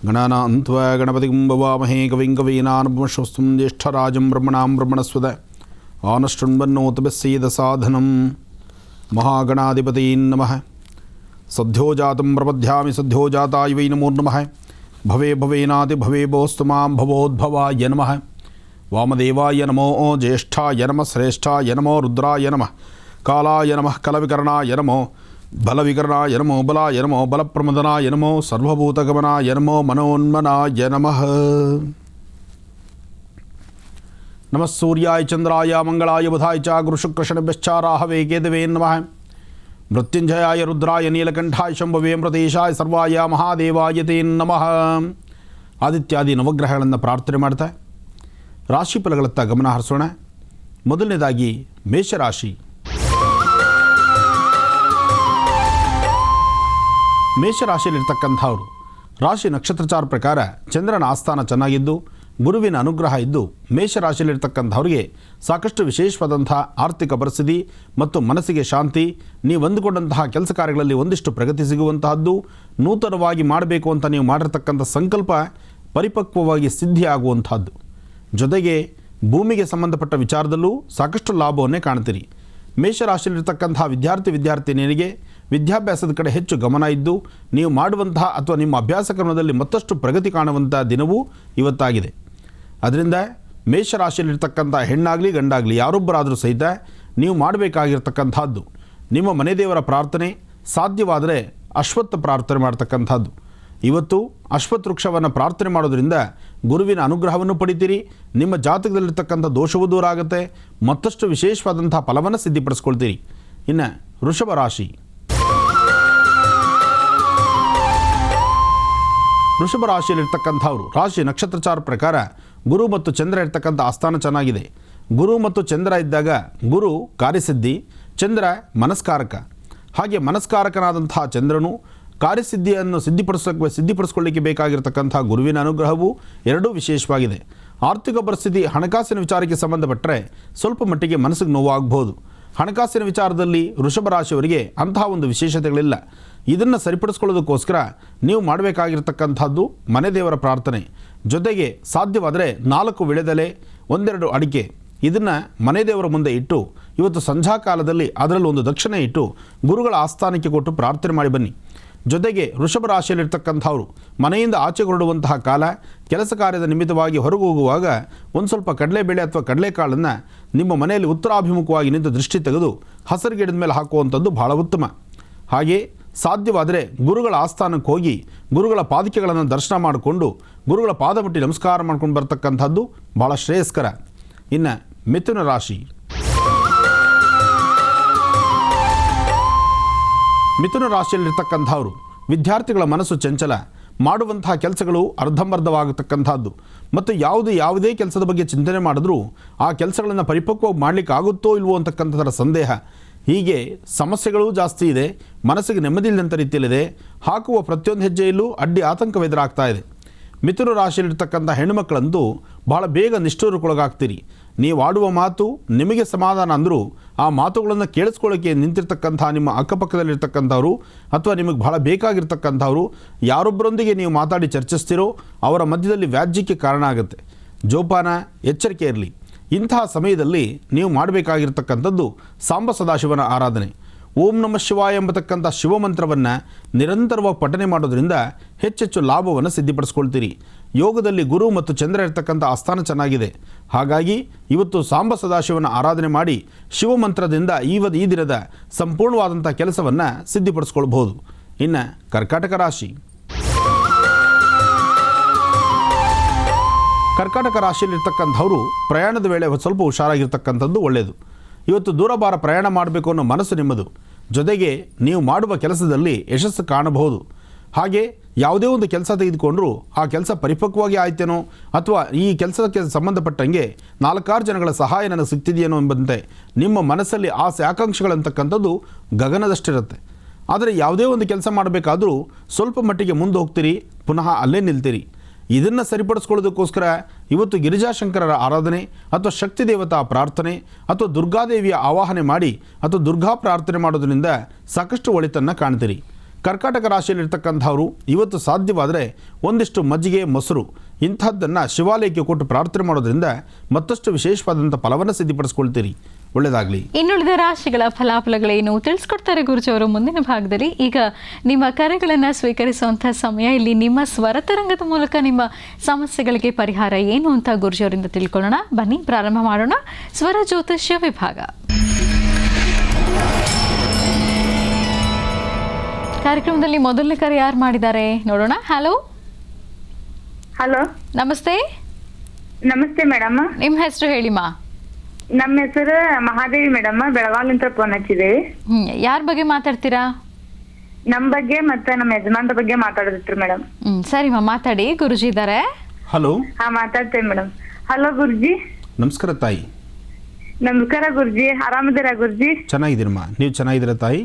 ಗಣಾನಾನ್ತ್ವ ಗಣಪತಿಂ ಭವಾಮಹೇ ಕವಿಂ ಕವೀನಾನುಪಮಶ್ವಸ್ತುಂ ಜ್ಯೇಷ್ಠರಾಜಂ ಬ್ರಹ್ಮಣಾಂ ಬ್ರಹ್ಮಣಸ್ವದ ಆನಷ್ಟುನ್ವನ್ನೋತಪಸ್ಸೇದ ಸಾಧನಂ. ಮಹಾಗಣಾಧಿಪತಿ ನಮಃ. ಸದ್ಯೋಜಾತಂ ಪ್ರಪದ್ಯಾಮಿ ಸದ್ಯೋಜಾತಾಯ ವೈ ನಮೋ ನಮಃ. ಭವೇ ಭವೇನಾತಿ ಭವೇ ಭೋಸ್ತು ಮಾಂ ಭವೋದ್ಭವಾಯ ನಮಃ. ವಾಮದೇವಾಯ ನಮೋ ಜ್ಯೇಷ್ಠಾಯ ನಮಃ ಶ್ರೇಷ್ಠಾಯ ನಮೋ ರುದ್ರಾಯ ನಮಃ. ಕಾಲಾಯ ನಮಃ ಕಲವಿಕರಣಾಯ ನಮೋ ಬಲವಿಕರಣಾಯ ನಮೋ ಬಲಾಯ ನಮೋ ಬಲಪ್ರಮದನಾಯ ನಮೋ ಸರ್ವಭೂತಗಮನಾಯ ನಮೋ ಮನೋನ್ಮನಾಯ ನಮಃ. ನಮಃ ಸೂರ್ಯಾಯ ಚಂದ್ರಾಯ ಮಂಗಳಾಯ ಬುಧಾಯ ಚ ಗುರುಶುಕ್ರಶನಭ್ಯಶ್ಚ ರಾಹವೇ ಕೇತವೇ ನಮಃ. ಮೃತ್ಯುಂಜಯಾಯ ರುದ್ರಾಯ ನೀಲಕಂಠಾಯ ಶಂಭವೇ ಮೃತೇಶಾಯ ಸರ್ವಾಯ ಮಹಾದೇವಾಯ ತೇ ನಮಃ. ಆದಿತ್ಯಾದಿ ನವಗ್ರಹಗಳನ್ನು ಪ್ರಾರ್ಥನೆ ಮಾಡ್ತಾ ರಾಶಿಫಲಗಳತ್ತ ಗಮನ ಹರಿಸೋಣ. ಮೊದಲನೇದಾಗಿ ಮೇಷರಾಶಿ. ಮೇಷರಾಶಿಯಲ್ಲಿರ್ತಕ್ಕಂಥವ್ರು ರಾಶಿ ನಕ್ಷತ್ರಚಾರ ಪ್ರಕಾರ ಚಂದ್ರನ ಆಸ್ಥಾನ ಚೆನ್ನಾಗಿದ್ದು ಗುರುವಿನ ಅನುಗ್ರಹ ಇದ್ದು ಮೇಷರಾಶಿಯಲ್ಲಿರ್ತಕ್ಕಂಥವ್ರಿಗೆ ಸಾಕಷ್ಟು ವಿಶೇಷವಾದಂಥ ಆರ್ಥಿಕ ಪರಿಸ್ಥಿತಿ ಮತ್ತು ಮನಸ್ಸಿಗೆ ಶಾಂತಿ, ನೀವು ಅಂದುಕೊಂಡಂತಹ ಕೆಲಸ ಕಾರ್ಯಗಳಲ್ಲಿ ಒಂದಿಷ್ಟು ಪ್ರಗತಿ ಸಿಗುವಂತಹದ್ದು, ನೂತನವಾಗಿ ಮಾಡಬೇಕು ಅಂತ ನೀವು ಮಾಡಿರ್ತಕ್ಕಂಥ ಸಂಕಲ್ಪ ಪರಿಪಕ್ವವಾಗಿ ಸಿದ್ಧಿಯಾಗುವಂಥದ್ದು. ಜೊತೆಗೆ ಭೂಮಿಗೆ ಸಂಬಂಧಪಟ್ಟ ವಿಚಾರದಲ್ಲೂ ಸಾಕಷ್ಟು ಲಾಭವನ್ನೇ ಕಾಣ್ತೀರಿ. ಮೇಷರಾಶಿಯಲ್ಲಿರ್ತಕ್ಕಂಥ ವಿದ್ಯಾರ್ಥಿನಿಯರಿಗೆ ವಿದ್ಯಾಭ್ಯಾಸದ ಕಡೆ ಹೆಚ್ಚು ಗಮನ ಇದ್ದು ನೀವು ಮಾಡುವಂತಹ ಅಥವಾ ನಿಮ್ಮ ಅಭ್ಯಾಸ ಕ್ರಮದಲ್ಲಿ ಮತ್ತಷ್ಟು ಪ್ರಗತಿ ಕಾಣುವಂಥ ದಿನವೂ ಇವತ್ತಾಗಿದೆ. ಅದರಿಂದ ಮೇಷರಾಶಿಯಲ್ಲಿರ್ತಕ್ಕಂಥ ಹೆಣ್ಣಾಗಲಿ ಗಂಡಾಗಲಿ ಯಾರೊಬ್ಬರಾದರೂ ಸಹಿತ ನೀವು ಮಾಡಬೇಕಾಗಿರ್ತಕ್ಕಂಥದ್ದು ನಿಮ್ಮ ಮನೆ ದೇವರ ಪ್ರಾರ್ಥನೆ, ಸಾಧ್ಯವಾದರೆ ಅಶ್ವತ್ಥ ಪ್ರಾರ್ಥನೆ ಮಾಡ್ತಕ್ಕಂಥದ್ದು. ಇವತ್ತು ಅಶ್ವತ್ಥ ವೃಕ್ಷವನ್ನು ಪ್ರಾರ್ಥನೆ ಮಾಡೋದ್ರಿಂದ ಗುರುವಿನ ಅನುಗ್ರಹವನ್ನು ಪಡಿತೀರಿ. ನಿಮ್ಮ ಜಾತಕದಲ್ಲಿರ್ತಕ್ಕಂಥ ದೋಷವೂ ದೂರ ಆಗುತ್ತೆ, ಮತ್ತಷ್ಟು ವಿಶೇಷವಾದಂಥ ಫಲವನ್ನು ಸಿದ್ಧಿಪಡಿಸ್ಕೊಳ್ತೀರಿ. ಇನ್ನು ವೃಷಭ ರಾಶಿ. ವೃಷಭ ರಾಶಿಯಲ್ಲಿರ್ತಕ್ಕಂಥವ್ರು ರಾಶಿ ನಕ್ಷತ್ರಚಾರ ಪ್ರಕಾರ ಗುರು ಮತ್ತು ಚಂದ್ರ ಇರ್ತಕ್ಕಂಥ ಆಸ್ಥಾನ ಚೆನ್ನಾಗಿದೆ. ಗುರು ಮತ್ತು ಚಂದ್ರ ಇದ್ದಾಗ ಗುರು ಕಾರ್ಯಸಿದ್ಧಿ, ಚಂದ್ರ ಮನಸ್ಕಾರಕ. ಹಾಗೆ ಮನಸ್ಕಾರಕನಾದಂತಹ ಚಂದ್ರನು ಕಾರ್ಯಸಿದ್ಧಿಯನ್ನು ಸಿದ್ಧಿಪಡಿಸ್ಕೊಳ್ಳಿಕ್ಕೆ ಬೇಕಾಗಿರತಕ್ಕಂಥ ಗುರುವಿನ ಅನುಗ್ರಹವು ಎರಡೂ ವಿಶೇಷವಾಗಿದೆ. ಆರ್ಥಿಕ ಪರಿಸ್ಥಿತಿ ಹಣಕಾಸಿನ ವಿಚಾರಕ್ಕೆ ಸಂಬಂಧಪಟ್ಟರೆ ಸ್ವಲ್ಪ ಮಟ್ಟಿಗೆ ಮನಸ್ಸಿಗೆ ನೋವಾಗಬಹುದು. ಹಣಕಾಸಿನ ವಿಚಾರದಲ್ಲಿ ವೃಷಭ ರಾಶಿಯವರಿಗೆ ಅಂತಹ ಒಂದು ವಿಶೇಷತೆಗಳಿಲ್ಲ. ಇದನ್ನು ಸರಿಪಡಿಸ್ಕೊಳ್ಳೋದಕ್ಕೋಸ್ಕರ ನೀವು ಮಾಡಬೇಕಾಗಿರ್ತಕ್ಕಂಥದ್ದು ಮನೆ ದೇವರ ಪ್ರಾರ್ಥನೆ, ಜೊತೆಗೆ ಸಾಧ್ಯವಾದರೆ 4 ವಿಳೆದೆಲೆ 1-2 ಅಡಿಕೆ ಇದನ್ನು ಮನೆ ದೇವರ ಮುಂದೆ ಇಟ್ಟು ಇವತ್ತು ಸಂಧ್ಯಾ ಕಾಲದಲ್ಲಿ ಅದರಲ್ಲಿ ಒಂದು ದಕ್ಷಿಣೆ ಇಟ್ಟು ಗುರುಗಳ ಆಸ್ಥಾನಕ್ಕೆ ಕೊಟ್ಟು ಪ್ರಾರ್ಥನೆ ಮಾಡಿ ಬನ್ನಿ. ಜೊತೆಗೆ ವೃಷಭ ರಾಶಿಯಲ್ಲಿರ್ತಕ್ಕಂಥವ್ರು ಮನೆಯಿಂದ ಆಚೆ ಹೊರಡುವಂತಹ ಕಾಲ, ಕೆಲಸ ಕಾರ್ಯದ ನಿಮಿತ್ತವಾಗಿ ಹೊರಗೆ ಹೋಗುವಾಗ ಒಂದು ಸ್ವಲ್ಪ ಕಡಲೆಬೇಳೆ ಅಥವಾ ಕಡಲೆಕಾಳನ್ನು ನಿಮ್ಮ ಮನೆಯಲ್ಲಿ ಉತ್ತರಾಭಿಮುಖವಾಗಿ ನಿಂತು ದೃಷ್ಟಿ ತೆಗೆದು ಹಸಿರು ಗಿಡದ ಮೇಲೆ ಹಾಕುವಂಥದ್ದು ಬಹಳ ಉತ್ತಮ. ಹಾಗೆ ಸಾಧ್ಯವಾದರೆ ಗುರುಗಳ ಆಸ್ಥಾನಕ್ಕೆ ಹೋಗಿ ಗುರುಗಳ ಪಾದಕೆಗಳನ್ನು ದರ್ಶನ ಮಾಡಿಕೊಂಡು ಗುರುಗಳ ಪಾದ ಮುಟ್ಟಿ ನಮಸ್ಕಾರ ಮಾಡ್ಕೊಂಡು ಬರ್ತಕ್ಕಂಥದ್ದು ಭಾಳ ಶ್ರೇಯಸ್ಕರ. ಇನ್ನು ಮಿಥುನ ರಾಶಿ. ಮಿಥುನ ರಾಶಿಯಲ್ಲಿರ್ತಕ್ಕಂಥವ್ರು ವಿದ್ಯಾರ್ಥಿಗಳ ಮನಸ್ಸು ಚಂಚಲ, ಮಾಡುವಂತಹ ಕೆಲಸಗಳು ಅರ್ಧಂಬರ್ಧವಾಗತಕ್ಕಂಥದ್ದು ಮತ್ತು ಯಾವುದೇ ಕೆಲಸದ ಬಗ್ಗೆ ಚಿಂತನೆ ಮಾಡಿದ್ರೂ ಆ ಕೆಲಸಗಳನ್ನು ಪರಿಪಕ್ವವಾಗಿ ಮಾಡಲಿಕ್ಕೆ ಆಗುತ್ತೋ ಇಲ್ವೋ ಅಂತಕ್ಕಂಥದ್ರ ಸಂದೇಹ. ಹೀಗೆ ಸಮಸ್ಯೆಗಳೂ ಜಾಸ್ತಿ ಇದೆ, ಮನಸ್ಸಿಗೆ ನೆಮ್ಮದಿ ಇಲ್ಲದಂಥ ರೀತಿಯಲ್ಲಿದೆ. ಹಾಕುವ ಪ್ರತಿಯೊಂದು ಹೆಜ್ಜೆಯಲ್ಲೂ ಅಡ್ಡಿ ಆತಂಕವೆದುರಾಗ್ತಾ ಇದೆ. ಮಿಥುನ ರಾಶಿಯಲ್ಲಿರ್ತಕ್ಕಂಥ ಹೆಣ್ಣುಮಕ್ಕಳಂತೂ ಬಹಳ ಬೇಗ ನಿಷ್ಠೂರಕ್ಕೊಳಗಾಗ್ತೀರಿ. ನೀವು ಆಡುವ ಮಾತು ನಿಮಗೆ ಸಮಾಧಾನ ಅಂದರೂ ಆ ಮಾತುಗಳನ್ನು ಕೇಳಿಸ್ಕೊಳ್ಳೋಕ್ಕೆ ನಿಂತಿರ್ತಕ್ಕಂಥ ನಿಮ್ಮ ಅಕ್ಕಪಕ್ಕದಲ್ಲಿರ್ತಕ್ಕಂಥವ್ರು ಅಥವಾ ನಿಮಗೆ ಬಹಳ ಬೇಕಾಗಿರ್ತಕ್ಕಂಥವ್ರು ಯಾರೊಬ್ಬರೊಂದಿಗೆ ನೀವು ಮಾತಾಡಿ ಚರ್ಚಿಸ್ತೀರೋ ಅವರ ಮಧ್ಯದಲ್ಲಿ ವ್ಯಾಜ್ಯಕ್ಕೆ ಕಾರಣ ಆಗುತ್ತೆ. ಜೋಪಾನ, ಎಚ್ಚರಿಕೆ ಇರಲಿ. ಇಂತಹ ಸಮಯದಲ್ಲಿ ನೀವು ಮಾಡಬೇಕಾಗಿರ್ತಕ್ಕಂಥದ್ದು ಸಾಂಬ ಸದಾಶಿವನ ಆರಾಧನೆ. ಓಂ ನಮಃ ಶಿವಾಯ ಎಂಬತಕ್ಕಂಥ ಶಿವಮಂತ್ರವನ್ನು ನಿರಂತರವಾಗಿ ಪಠನೆ ಮಾಡೋದ್ರಿಂದ ಹೆಚ್ಚೆಚ್ಚು ಲಾಭವನ್ನು ಸಿದ್ಧಿಪಡಿಸ್ಕೊಳ್ತೀರಿ. ಯೋಗದಲ್ಲಿ ಗುರು ಮತ್ತು ಚಂದ್ರ ಇರ್ತಕ್ಕಂಥ ಆಸ್ಥಾನ ಚೆನ್ನಾಗಿದೆ. ಹಾಗಾಗಿ ಇವತ್ತು ಸಾಂಬ ಸದಾಶಿವನ ಆರಾಧನೆ ಮಾಡಿ ಶಿವಮಂತ್ರದಿಂದ ಈ ದಿನದ ಸಂಪೂರ್ಣವಾದಂಥ ಕೆಲಸವನ್ನು ಸಿದ್ಧಿಪಡಿಸ್ಕೊಳ್ಬಹುದು. ಇನ್ನು ಕರ್ಕಾಟಕ ರಾಶಿ. ಕರ್ಕಾಟಕ ರಾಶಿಯಲ್ಲಿರ್ತಕ್ಕಂಥವರು ಪ್ರಯಾಣದ ವೇಳೆ ಸ್ವಲ್ಪ ಹುಷಾರಾಗಿರ್ತಕ್ಕಂಥದ್ದು ಒಳ್ಳೆಯದು. ಇವತ್ತು ದೂರಭಾರ ಪ್ರಯಾಣ ಮಾಡಬೇಕು ಅನ್ನೋ ಮನಸ್ಸು ನಿಮ್ಮದು. ಜೊತೆಗೆ ನೀವು ಮಾಡುವ ಕೆಲಸದಲ್ಲಿ ಯಶಸ್ಸು ಕಾಣಬಹುದು. ಹಾಗೆ ಯಾವುದೇ ಒಂದು ಕೆಲಸ ತೆಗೆದುಕೊಂಡ್ರೂ ಆ ಕೆಲಸ ಪರಿಪಕ್ವವಾಗಿ ಆಯ್ತೇನೋ ಅಥವಾ ಈ ಕೆಲಸಕ್ಕೆ ಸಂಬಂಧಪಟ್ಟಂಗೆ 4-6 ಜನಗಳ ಸಹಾಯ ನನಗೆ ಸಿಗ್ತಿದೆಯೇನೋ ಎಂಬಂತೆ ನಿಮ್ಮ ಮನಸ್ಸಲ್ಲಿ ಆಸೆ ಆಕಾಂಕ್ಷೆಗಳಂತಕ್ಕಂಥದ್ದು ಗಗನದಷ್ಟಿರುತ್ತೆ. ಆದರೆ ಯಾವುದೇ ಒಂದು ಕೆಲಸ ಮಾಡಬೇಕಾದರೂ ಸ್ವಲ್ಪ ಮಟ್ಟಿಗೆ ಮುಂದೆ ಹೋಗ್ತೀರಿ, ಪುನಃ ಅಲ್ಲೇ ನಿಲ್ತೀರಿ. ಇದನ್ನು ಸರಿಪಡಿಸ್ಕೊಳ್ಳೋದಕ್ಕೋಸ್ಕರ ಇವತ್ತು ಗಿರಿಜಾಶಂಕರರ ಆರಾಧನೆ ಅಥವಾ ಶಕ್ತಿ ದೇವತಾ ಪ್ರಾರ್ಥನೆ ಅಥವಾ ದುರ್ಗಾದೇವಿಯ ಆವಾಹನೆ ಮಾಡಿ ಅಥವಾ ದುರ್ಗಾ ಪ್ರಾರ್ಥನೆ ಮಾಡೋದ್ರಿಂದ ಸಾಕಷ್ಟು ಒಳಿತನ್ನು ಕಾಣ್ತೀರಿ. ಕರ್ಕಾಟಕ ರಾಶಿಯಲ್ಲಿರ್ತಕ್ಕಂಥವ್ರು ಇವತ್ತು ಸಾಧ್ಯವಾದರೆ ಒಂದಿಷ್ಟು ಮಜ್ಜಿಗೆ, ಮೊಸರು ಇಂಥದ್ದನ್ನು ಶಿವಾಲಯಕ್ಕೆ ಕೊಟ್ಟು ಪ್ರಾರ್ಥನೆ ಮಾಡೋದ್ರಿಂದ ಮತ್ತಷ್ಟು ವಿಶೇಷವಾದಂಥ ಫಲವನ್ನು ಸಿದ್ಧಿಪಡಿಸ್ಕೊಳ್ತೀರಿ. ಒಳ್ಳೆಯದಾಗಲಿ. ಇನ್ನುಳಿದ ರಾಶಿಗಳ ಫಲಾಫಲಗಳೇನು ತಿಳಿಸ್ಕೊಡ್ತಾರೆ ಗುರುಜಿಯವರು ಮುಂದಿನ ಭಾಗದಲ್ಲಿ. ಈಗ ನಿಮ್ಮ ಕರೆಗಳನ್ನು ಸ್ವೀಕರಿಸುವಂಥ ಸಮಯ. ಇಲ್ಲಿ ನಿಮ್ಮ ಸ್ವರತರಂಗದ ಮೂಲಕ ನಿಮ್ಮ ಸಮಸ್ಯೆಗಳಿಗೆ ಪರಿಹಾರ ಏನು ಅಂತ ಗುರುಜಿಯವರಿಂದ ತಿಳ್ಕೊಳ್ಳೋಣ. ಬನ್ನಿ ಪ್ರಾರಂಭ ಮಾಡೋಣ. ಸ್ವರ ಜ್ಯೋತಿಷ್ಯ ವಿಭಾಗ ಕಾರ್ಯಕ್ರಮದಲ್ಲಿ ಮೊದಲನೇ ಕರೆ ಯಾರು ಮಾಡಿದ್ದಾರೆ ನೋಡೋಣ. ಹಲೋ. ಹಲೋ, ನಮಸ್ತೆ. ನಮಸ್ತೆ ಮೇಡಮ್. ನಿಮ್ಮ ಹೆಸರು ಹೇಳಿಮಾ. ನಮ್ಮ ಹೆಸರು ಮಹಾದೇವಿ ಮೇಡಮ್. ಬೆಳಗಾವಿಲಿಂದ ಫೋನ್ ಹಚ್ಚಿದೇವಿ. ಯಾರ ಬಗ್ಗೆ ಮಾತಾಡ್ತೀರಾ? ನಮ್ ಬಗ್ಗೆ ಮತ್ತೆ ನಮ್ಮ ಯಜಮಾನ್ರ ಬಗ್ಗೆ ಮಾತಾಡೋದಿತ್ರಿ ಮೇಡಮ್. ಸರಿಮಾ, ಮಾತಾಡಿ. ಗುರುಜಿ ಇದ್ದಾರೆ. ಹಲೋ. ಹಾ, ಮಾತಾಡ್ತೇವೆ ಮೇಡಮ್. ಹಲೋ ಗುರುಜಿ. ನಮಸ್ಕಾರ ತಾಯಿ. ನಮಸ್ಕಾರ ಗುರುಜಿ. ಆರಾಮದಿರಾ ಗುರುಜಿ? ಚೆನ್ನಾಗಿದ್ದೀರಮ್ಮ, ನೀವು ಚೆನ್ನಾಗಿದ್ದೀರಾ ತಾಯಿ?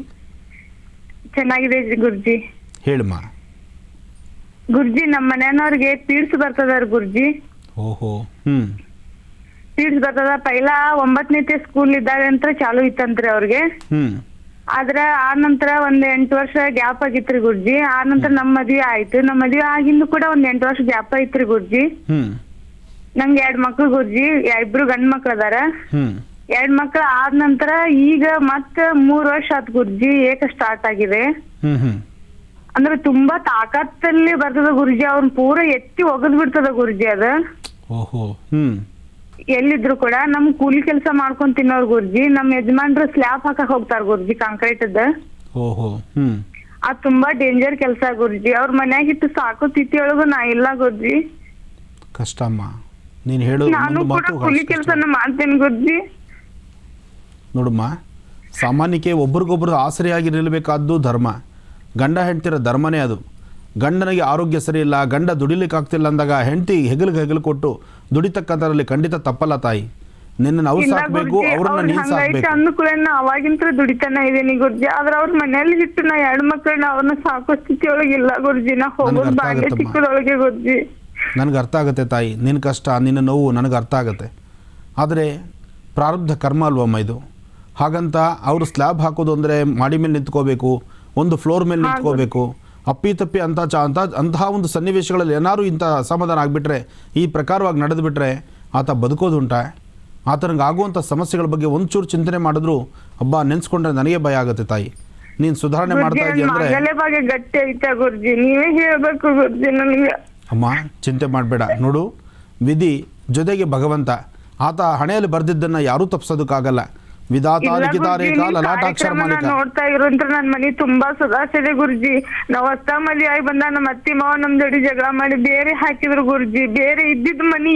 ಚೆನ್ನಾಗಿದೆ ಗುರುಜಿ. ಹೇಳಮ್ಮ. ಗುರುಜಿ, ನಮ್ಮ ಮನೆಯವ್ರಿಗೆ ಪೀಡ್ಸ್ ಬರ್ತದ ಗುರುಜಿ. ಓಹೋ. ಪೀಡ್ಸ್ ಬರ್ತದ. ಪೈಲ 9ನೇ ಸ್ಕೂಲ್ ಇದ್ದಾಗ ಅಂತ ಚಾಲು ಇತ್ತಂತ್ರಿ ಅವ್ರಿಗೆ. ಆದ್ರ ಆ ನಂತರ ಒಂದ್ 8 ವರ್ಷ ಗ್ಯಾಪ್ ಆಗಿತ್ರಿ ಗುರುಜಿ. ಆ ನಂತರ ನಮ್ ಮದ್ವಿ ಆಯ್ತು. ನಮ್ ಮದ್ವಿ ಆಗಿಂದು ಕೂಡ ಒಂದ್ 8 ವರ್ಷ ಗ್ಯಾಪ್ ಐತ್ರಿ ಗುರುಜಿ. ನಂಗೆ 2 ಮಕ್ಳು ಗುರುಜಿ. 2 ಗಂಡ್ ಮಕ್ಳು ಅದಾರ. 2 ಮಕ್ಳು ಆದ ನಂತರ ಈಗ ಮತ್ತ 3 ವರ್ಷ ಆತ್ ಗುರುಜಿ. ಏಕ ಸ್ಟಾರ್ಟ್ ಆಗಿದೆ. ಅಂದ್ರೆ ತುಂಬಾ ತಾಕತ್ತಲ್ಲಿ ಬರ್ತದ ಗುರುಜಿ. ಅವ್ರನ್ನ ಪೂರ ಎತ್ತಿ ಒಗದ್ ಬಿಡ್ತದ ಗುರುಜಿ ಅದ. ಎಲ್ಲಿದ್ರು ಕೂಡ ನಮ್ ಕೂಲಿ ಕೆಲಸ ಮಾಡ್ಕೊಂಡ್ ತಿನ್ನೋರ್ ಗುರುಜಿ. ನಮ್ ಯಜಮಾನ್ರು ಸ್ಲ್ಯಾಬ್ ಹಾಕಕ್ ಹೋಗ್ತಾರ ಗುರುಜಿ, ಕಾಂಕ್ರೀಟ್ ಅದ. ಅದ್ ತುಂಬಾ ಡೇಂಜರ್ ಕೆಲಸ ಗುರುಜಿ. ಅವ್ರ ಮನ್ಯಾಗ ಇಟ್ಟು ಸಾಕು ತಿಥಿ ಒಳಗು ನಾ ಇಲ್ಲ ಗುರುಜಿ. ಕಷ್ಟಮ್ಮ ನೀನ್ ಹೇಳೋದು. ನಾನು ಕೂಡ ಕೂಲಿ ಕೆಲಸನ ಮಾಡ್ತೇನೆ ಗುರುಜಿ. ನೋಡಮ್ಮ, ಸಾಮಾನ್ಯಕ್ಕೆ ಒಬ್ರಿಗೊಬ್ರು ಆಸರೆಯಾಗಿ ನಿಲ್ಲಬೇಕಾದ್ದು ಧರ್ಮ. ಗಂಡ ಹೆಂಡ್ತಿರ ಧರ್ಮನೇ ಅದು. ಗಂಡನಿಗೆ ಆರೋಗ್ಯ ಸರಿ ಇಲ್ಲ, ಗಂಡ ದುಡಿಲಿಕ್ಕೆ ಆಗ್ತಿಲ್ಲ ಅಂದಾಗ ಹೆಂಡತಿ ಹೆಗಲಿಗೆ ಹೆಗಲು ಕೊಟ್ಟು ದುಡಿತಕ್ಕಂಥದ್ರಲ್ಲಿ ಖಂಡಿತ ತಪ್ಪಲ್ಲ ತಾಯಿ. ನಿನ್ನನ್ನು ಅವ್ರು ಸಾಕಬೇಕು, ಅವ್ರನ್ನ ನೀನು ಸಾಕಬೇಕು. ಅನುಕೂಲನ ಅವಾಗಿಂತ ದುಡಿತಾನ ಇದೀನಿ ಗುರುಜಿ. ಆದ್ರೆ ಅವ್ರ ಮನೇಲಿ ಇಟ್ಟು ನಾ 2 ಮಕ್ಕಳನ್ನ ಅವ್ರನ್ನ ಸಾಕೋ ಸ್ಥಿತಿ ಒಳಗೆ ಇಲ್ಲ ಗುರುಜಿ. ನಾ ಹೋಗೋದು ಬಾಂಡೆ ಚಿಕ್ಕದೊಳಗೆ ಗುರುಜಿ. ನನಗೆ ಅರ್ಥ ಆಗುತ್ತೆ ತಾಯಿ, ನಿನ್ನ ಕಷ್ಟ, ನಿನ್ನ ನೋವು ನನಗೆ ಅರ್ಥ ಆಗುತ್ತೆ. ಆದರೆ ಪ್ರಾರಬ್ಧ ಕರ್ಮ ಅಲ್ವಮ್ಮ ಇದು. ಹಾಗಂತ ಅವರು ಸ್ಲ್ಯಾಬ್ ಹಾಕೋದು ಅಂದರೆ ಮಾಡಿ ಮೇಲೆ ನಿಂತ್ಕೋಬೇಕು, ಒಂದು ಫ್ಲೋರ್ ಮೇಲೆ ನಿಂತ್ಕೋಬೇಕು, ಅಪ್ಪಿತಪ್ಪಿ ಅಂತಹ ಒಂದು ಸನ್ನಿವೇಶಗಳಲ್ಲಿ ಏನಾದ್ರು ಇಂಥ ಅಸಮಾಧಾನ ಆಗಿಬಿಟ್ರೆ, ಈ ಪ್ರಕಾರವಾಗಿ ನಡೆದುಬಿಟ್ರೆ ಆತ ಬದುಕೋದುಂಟಾ? ಆತನಿಗೆ ಆಗುವಂಥ ಸಮಸ್ಯೆಗಳ ಬಗ್ಗೆ ಒಂಚೂರು ಚಿಂತನೆ ಮಾಡಿದ್ರು ಹಬ್ಬ ನೆನೆಸ್ಕೊಂಡ್ರೆ ನನಗೆ ಭಯ ಆಗುತ್ತೆ ತಾಯಿ. ನೀನು ಸುಧಾರಣೆ ಮಾಡ್ತಾ ಇದೆಯಾ ಅಂದರೆ ಗಟ್ಟಿ ಐತೆ ಗುರುಜಿ, ನೀವೇ ಹೇಳ್ಬೇಕು ಗುರುಜಿ ನನಗೆ. ಅಮ್ಮ ಚಿಂತೆ ಮಾಡಬೇಡ. ನೋಡು, ವಿಧಿ ಜೊತೆಗೆ ಭಗವಂತ, ಆತ ಹಣೆಯಲ್ಲಿ ಬರೆದಿದ್ದನ್ನು ಯಾರೂ ತಪ್ಪಿಸೋದಕ್ಕಾಗಲ್ಲ. ವಿಧಾತ ಲಿಖಿತ ರೇಖಾ ಲಲಾಟಾಕ್ಷರ ಮಾಲಿಕ. ನೋಡ್ತಾ ಇರೋಂತ ನನ್ ಮನಿ ತುಂಬಾ ಸುಧಾರಿಸಿದೆ ಗುರುಜಿ. ನಾವ್ ಹೊಸ ಮಲಿ ಆಗಿ ಬಂದ ನಮ್ಮ ಅತ್ತಿ ಮಾವ ನಮ್ ಜೋಡಿ ಜಗಳ ಮಾಡಿ ಬೇರೆ ಹಾಕಿದ್ರು ಗುರುಜಿ. ಬೇರೆ ಇದ್ದಿದ್ ಮನಿ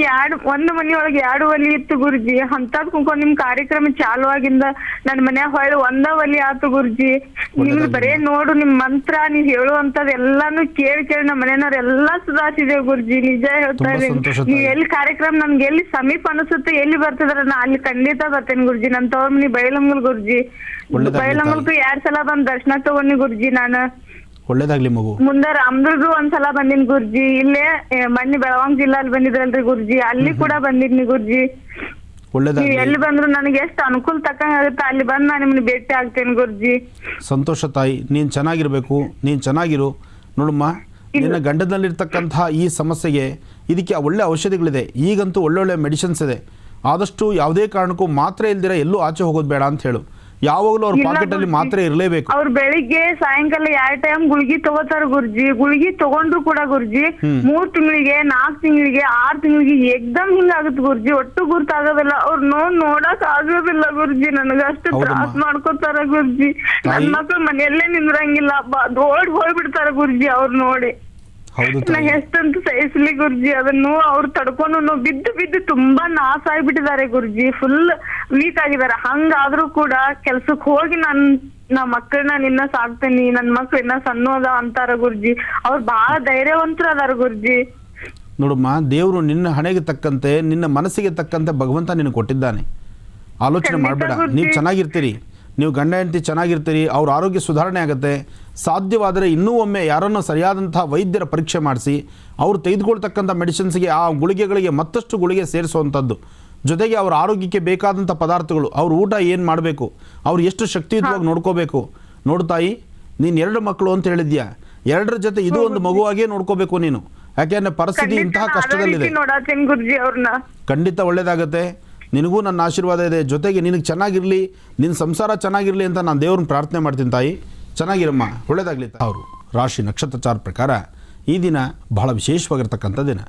ಒಂದು ಮನಿ ಒಳಗೆ 2 ಒಲಿ ಇತ್ತು ಗುರುಜಿ. ಅಂತದ್ ಕುಂಕೊಂಡ್ ನಿಮ್ ಕಾರ್ಯಕ್ರಮ ಚಾಲು ಆಗಿಂದ ನನ್ ಮನ್ಯಾಗ ಹೊಳ್ಳಿ ಒಂದ ಒಲಿ ಆತು ಗುರುಜಿ. ನಿಮ್ದು ಬರೇ ನೋಡು ನಿಮ್ ಮಂತ್ರ ನೀವ್ ಹೇಳುವಂತದ್ ಎಲ್ಲಾನು ಕೇಳಿ ನಮ್ಮ ಮನೆಯವ್ರೆಲ್ಲಾ ಸುಧಾರಿಸಿದೆ ಗುರುಜಿ. ನಿಜ ಹೇಳ್ತಾ ಇದ್ದೀನಿ. ನೀವ್ ಎಲ್ಲಿ ಕಾರ್ಯಕ್ರಮ ನನ್ಗೆ ಎಲ್ಲಿ ಸಮೀಪ ಅನಿಸುತ್ತೆ, ಎಲ್ಲಿ ಬರ್ತಿದ್ರ ನಾ ಅಲ್ಲಿ ಖಂಡಿತ ಬರ್ತೇನೆ ಗುರುಜಿ. ನನ್ ತವ್ರ ಬೈಲಂಗಲ್ ಗುರುಜಿ. ಬೈಲಂಗಲ್ಕು 2 ಸಲ ಬಂದ್ ದರ್ಶನ ತಗೊಂಡಿ ಗುರುಜಿ. ನಾನು ಒಳ್ಳೇದಾಗ್ಲಿ ಮಗು. ಮುಂದ ರಾಮದುರ್ಗ 1 ಸಲ ಬಂದಿನಿ ಗುರುಜಿ. ಇಲ್ಲೇ ಮೊನ್ನೆ ಬೆಳಗಾವಿ ಜಿಲ್ಲೆಯಲ್ಲಿ ಬಂದಿದ್ರಲ್ರಿ ಗುರುಜಿ, ಅಲ್ಲಿ ಕೂಡ ಬಂದಿದ್ನಿ ಗುರುಜಿ. ನೀವ್ ಎಲ್ಲಿ ಬಂದ್ರು ನನಗೆ ಎಷ್ಟು ಅನುಕೂಲ ತಕ್ಕಂಗ ಆಗುತ್ತೆ ಅಲ್ಲಿ ಬಂದ್ ನಾನು ನಿಮ್ನ ಭೇಟಿ ಆಗ್ತೇನೆ ಗುರುಜಿ. ಸಂತೋಷ ತಾಯಿ, ನೀನ್ ಚೆನ್ನಾಗಿರ್ಬೇಕು, ನೀನ್ ಚೆನ್ನಾಗಿರು. ನೋಡಮ್ಮ, ನಿನ್ನ ಗಂಡದಲ್ಲಿರ್ತಕ್ಕಂತಹ ಈ ಸಮಸ್ಯೆಗೆ ಇದಕ್ಕೆ ಒಳ್ಳೆ ಔಷಧಿಗಳಿದೆ. ಈಗಂತೂ ಒಳ್ಳೊಳ್ಳೆ ಮೆಡಿಸಿನ್ಸ್ ಇದೆ. ಆದಷ್ಟು ಯಾವುದೇ ಕಾರಣಕ್ಕೂ ಮಾತ್ರೆ ಇಲ್ದಿರ ಎಲ್ಲೂ ಆಚೆ ಹೋಗೋದು ಬೇಡ ಅಂತ ಹೇಳು. ಯಾವಾಗಲೂ ಅವ್ರ ಪಾಕೆಟ್ ಅಲ್ಲಿ ಮಾತ್ರೆ ಇರಲೇಬೇಕು. ಅವ್ರು ಬೆಳಿಗ್ಗೆ ಸಾಯಂಕಾಲ 2 ಟೈಮ್ ಗುಳಿಗಿ ತಗೋತಾರ ಗುರುಜಿ. ಗುಳಿಗಿ ತಗೊಂಡ್ರು ಕೂಡ ಗುರುಜಿ 3 ತಿಂಗಳಿಗೆ 4 ತಿಂಗಳಿಗೆ 6 ತಿಂಗಳಿಗೆ ಏಕ್ದಮ್ ಹಿಂಗಾಗುತ್ತೆ ಗುರುಜಿ. ಒಟ್ಟು ಗುರ್ತಾಗೋದಿಲ್ಲ. ಅವ್ರ ನೋಡಕ್ ಆಗೋದಿಲ್ಲ ಗುರುಜಿ. ನನಗ ಅಷ್ಟು ತ್ರಾಸ ಮಾಡ್ಕೋತಾರ ಗುರುಜಿ. ನನ್ ಮಕ್ಳು ಮನೆಯಲ್ಲೇ ನಿಂದ್ರಂಗಿಲ್ಲ, ಹೋಗ್ಬಿಡ್ತಾರ ಗುರುಜಿ ಅವ್ರು ನೋಡಿ. ನಾ ಎಷ್ಟಂತ ಸಹಿಸ್ಲಿ ಗುರುಜಿ. ಅದನ್ನು ಅವ್ರು ತಡ್ಕೊಂಡು ಬಿದ್ದು ತುಂಬಾ ನಾಶ ಆಗ್ಬಿಟ್ಟಿದ್ದಾರೆ ಗುರುಜಿ. ಫುಲ್ ವೀಕ್ ಆಗಿದ್ದಾರೆ. ಹಂಗಾದ್ರೂ ಕೂಡ ಕೆಲ್ಸಕ್ ಹೋಗಿ ನಾ ಮಕ್ಕಳನ್ನ ನಿನ್ನ ಸಾಕ್ತೇನಿ, ನನ್ ಮಕ್ಳು ಇನ್ನ ಸಣ್ಣದ ಅಂತಾರ ಗುರುಜಿ. ಅವ್ರು ಬಹಳ ಧೈರ್ಯವಂತರ ಅದಾರ ಗುರುಜಿ. ನೋಡಮ್ಮ, ದೇವರು ನಿನ್ನ ಹಣೆಗೆ ತಕ್ಕಂತೆ, ನಿನ್ನ ಮನಸ್ಸಿಗೆ ತಕ್ಕಂತೆ ಭಗವಂತ ನಿನಗೆ ಕೊಟ್ಟಿದ್ದಾನೆ. ಆಲೋಚನೆ ಮಾಡಬೇಡ. ನೀವು ಚೆನ್ನಾಗಿರ್ತೀರಿ, ನೀವು ಗಂಡ ಹೆಂಡತಿ ಚೆನ್ನಾಗಿರ್ತೀರಿ, ಅವ್ರ ಆರೋಗ್ಯ ಸುಧಾರಣೆ ಆಗುತ್ತೆ. ಸಾಧ್ಯವಾದರೆ ಇನ್ನೂ ಒಮ್ಮೆ ಯಾರನ್ನು ಸರಿಯಾದಂಥ ವೈದ್ಯರ ಪರೀಕ್ಷೆ ಮಾಡಿಸಿ ಅವರು ತೆಗೆದುಕೊಳ್ತಕ್ಕಂಥ ಮೆಡಿಸಿನ್ಸ್ಗೆ ಆ ಗುಳಿಗೆಗಳಿಗೆ ಮತ್ತಷ್ಟು ಗುಳಿಗೆ ಸೇರಿಸುವಂಥದ್ದು. ಜೊತೆಗೆ ಅವರ ಆರೋಗ್ಯಕ್ಕೆ ಬೇಕಾದಂಥ ಪದಾರ್ಥಗಳು, ಅವ್ರ ಊಟ ಏನು ಮಾಡಬೇಕು, ಅವ್ರು ಎಷ್ಟು ಶಕ್ತಿಯುತವಾಗಿ ನೋಡ್ಕೋಬೇಕು. ನೋಡ್ತಾಯಿ, ನೀನು 2 ಮಕ್ಕಳು ಅಂತ ಹೇಳಿದ್ಯಾ, 2ರ ಜೊತೆ ಇದು ಒಂದು ಮಗುವಾಗೇ ನೋಡ್ಕೋಬೇಕು ನೀನು. ಯಾಕೆಂದರೆ ಪರಿಸ್ಥಿತಿ ಇಂತಹ ಕಷ್ಟದಲ್ಲಿದೆ. ಖಂಡಿತ ಒಳ್ಳೇದಾಗತ್ತೆ. ನಿನಗೂ ನನ್ನ ಆಶೀರ್ವಾದ ಇದೆ. ಜೊತೆಗೆ ನಿನಗೆ ಚೆನ್ನಾಗಿರಲಿ, ನಿನ್ನ ಸಂಸಾರ ಚೆನ್ನಾಗಿರಲಿ ಅಂತ ನಾನು ದೇವ್ರನ್ನ ಪ್ರಾರ್ಥನೆ ಮಾಡ್ತೀನಿ ತಾಯಿ. ಚೆನ್ನಾಗಿರಮ್ಮ, ಒಳ್ಳೇದಾಗಲಿ. ಅವರು ರಾಶಿ ನಕ್ಷತ್ರಚಾರ ಪ್ರಕಾರ ಈ ದಿನ ಬಹಳ ವಿಶೇಷವಾಗಿರ್ತಕ್ಕಂಥ ದಿನ.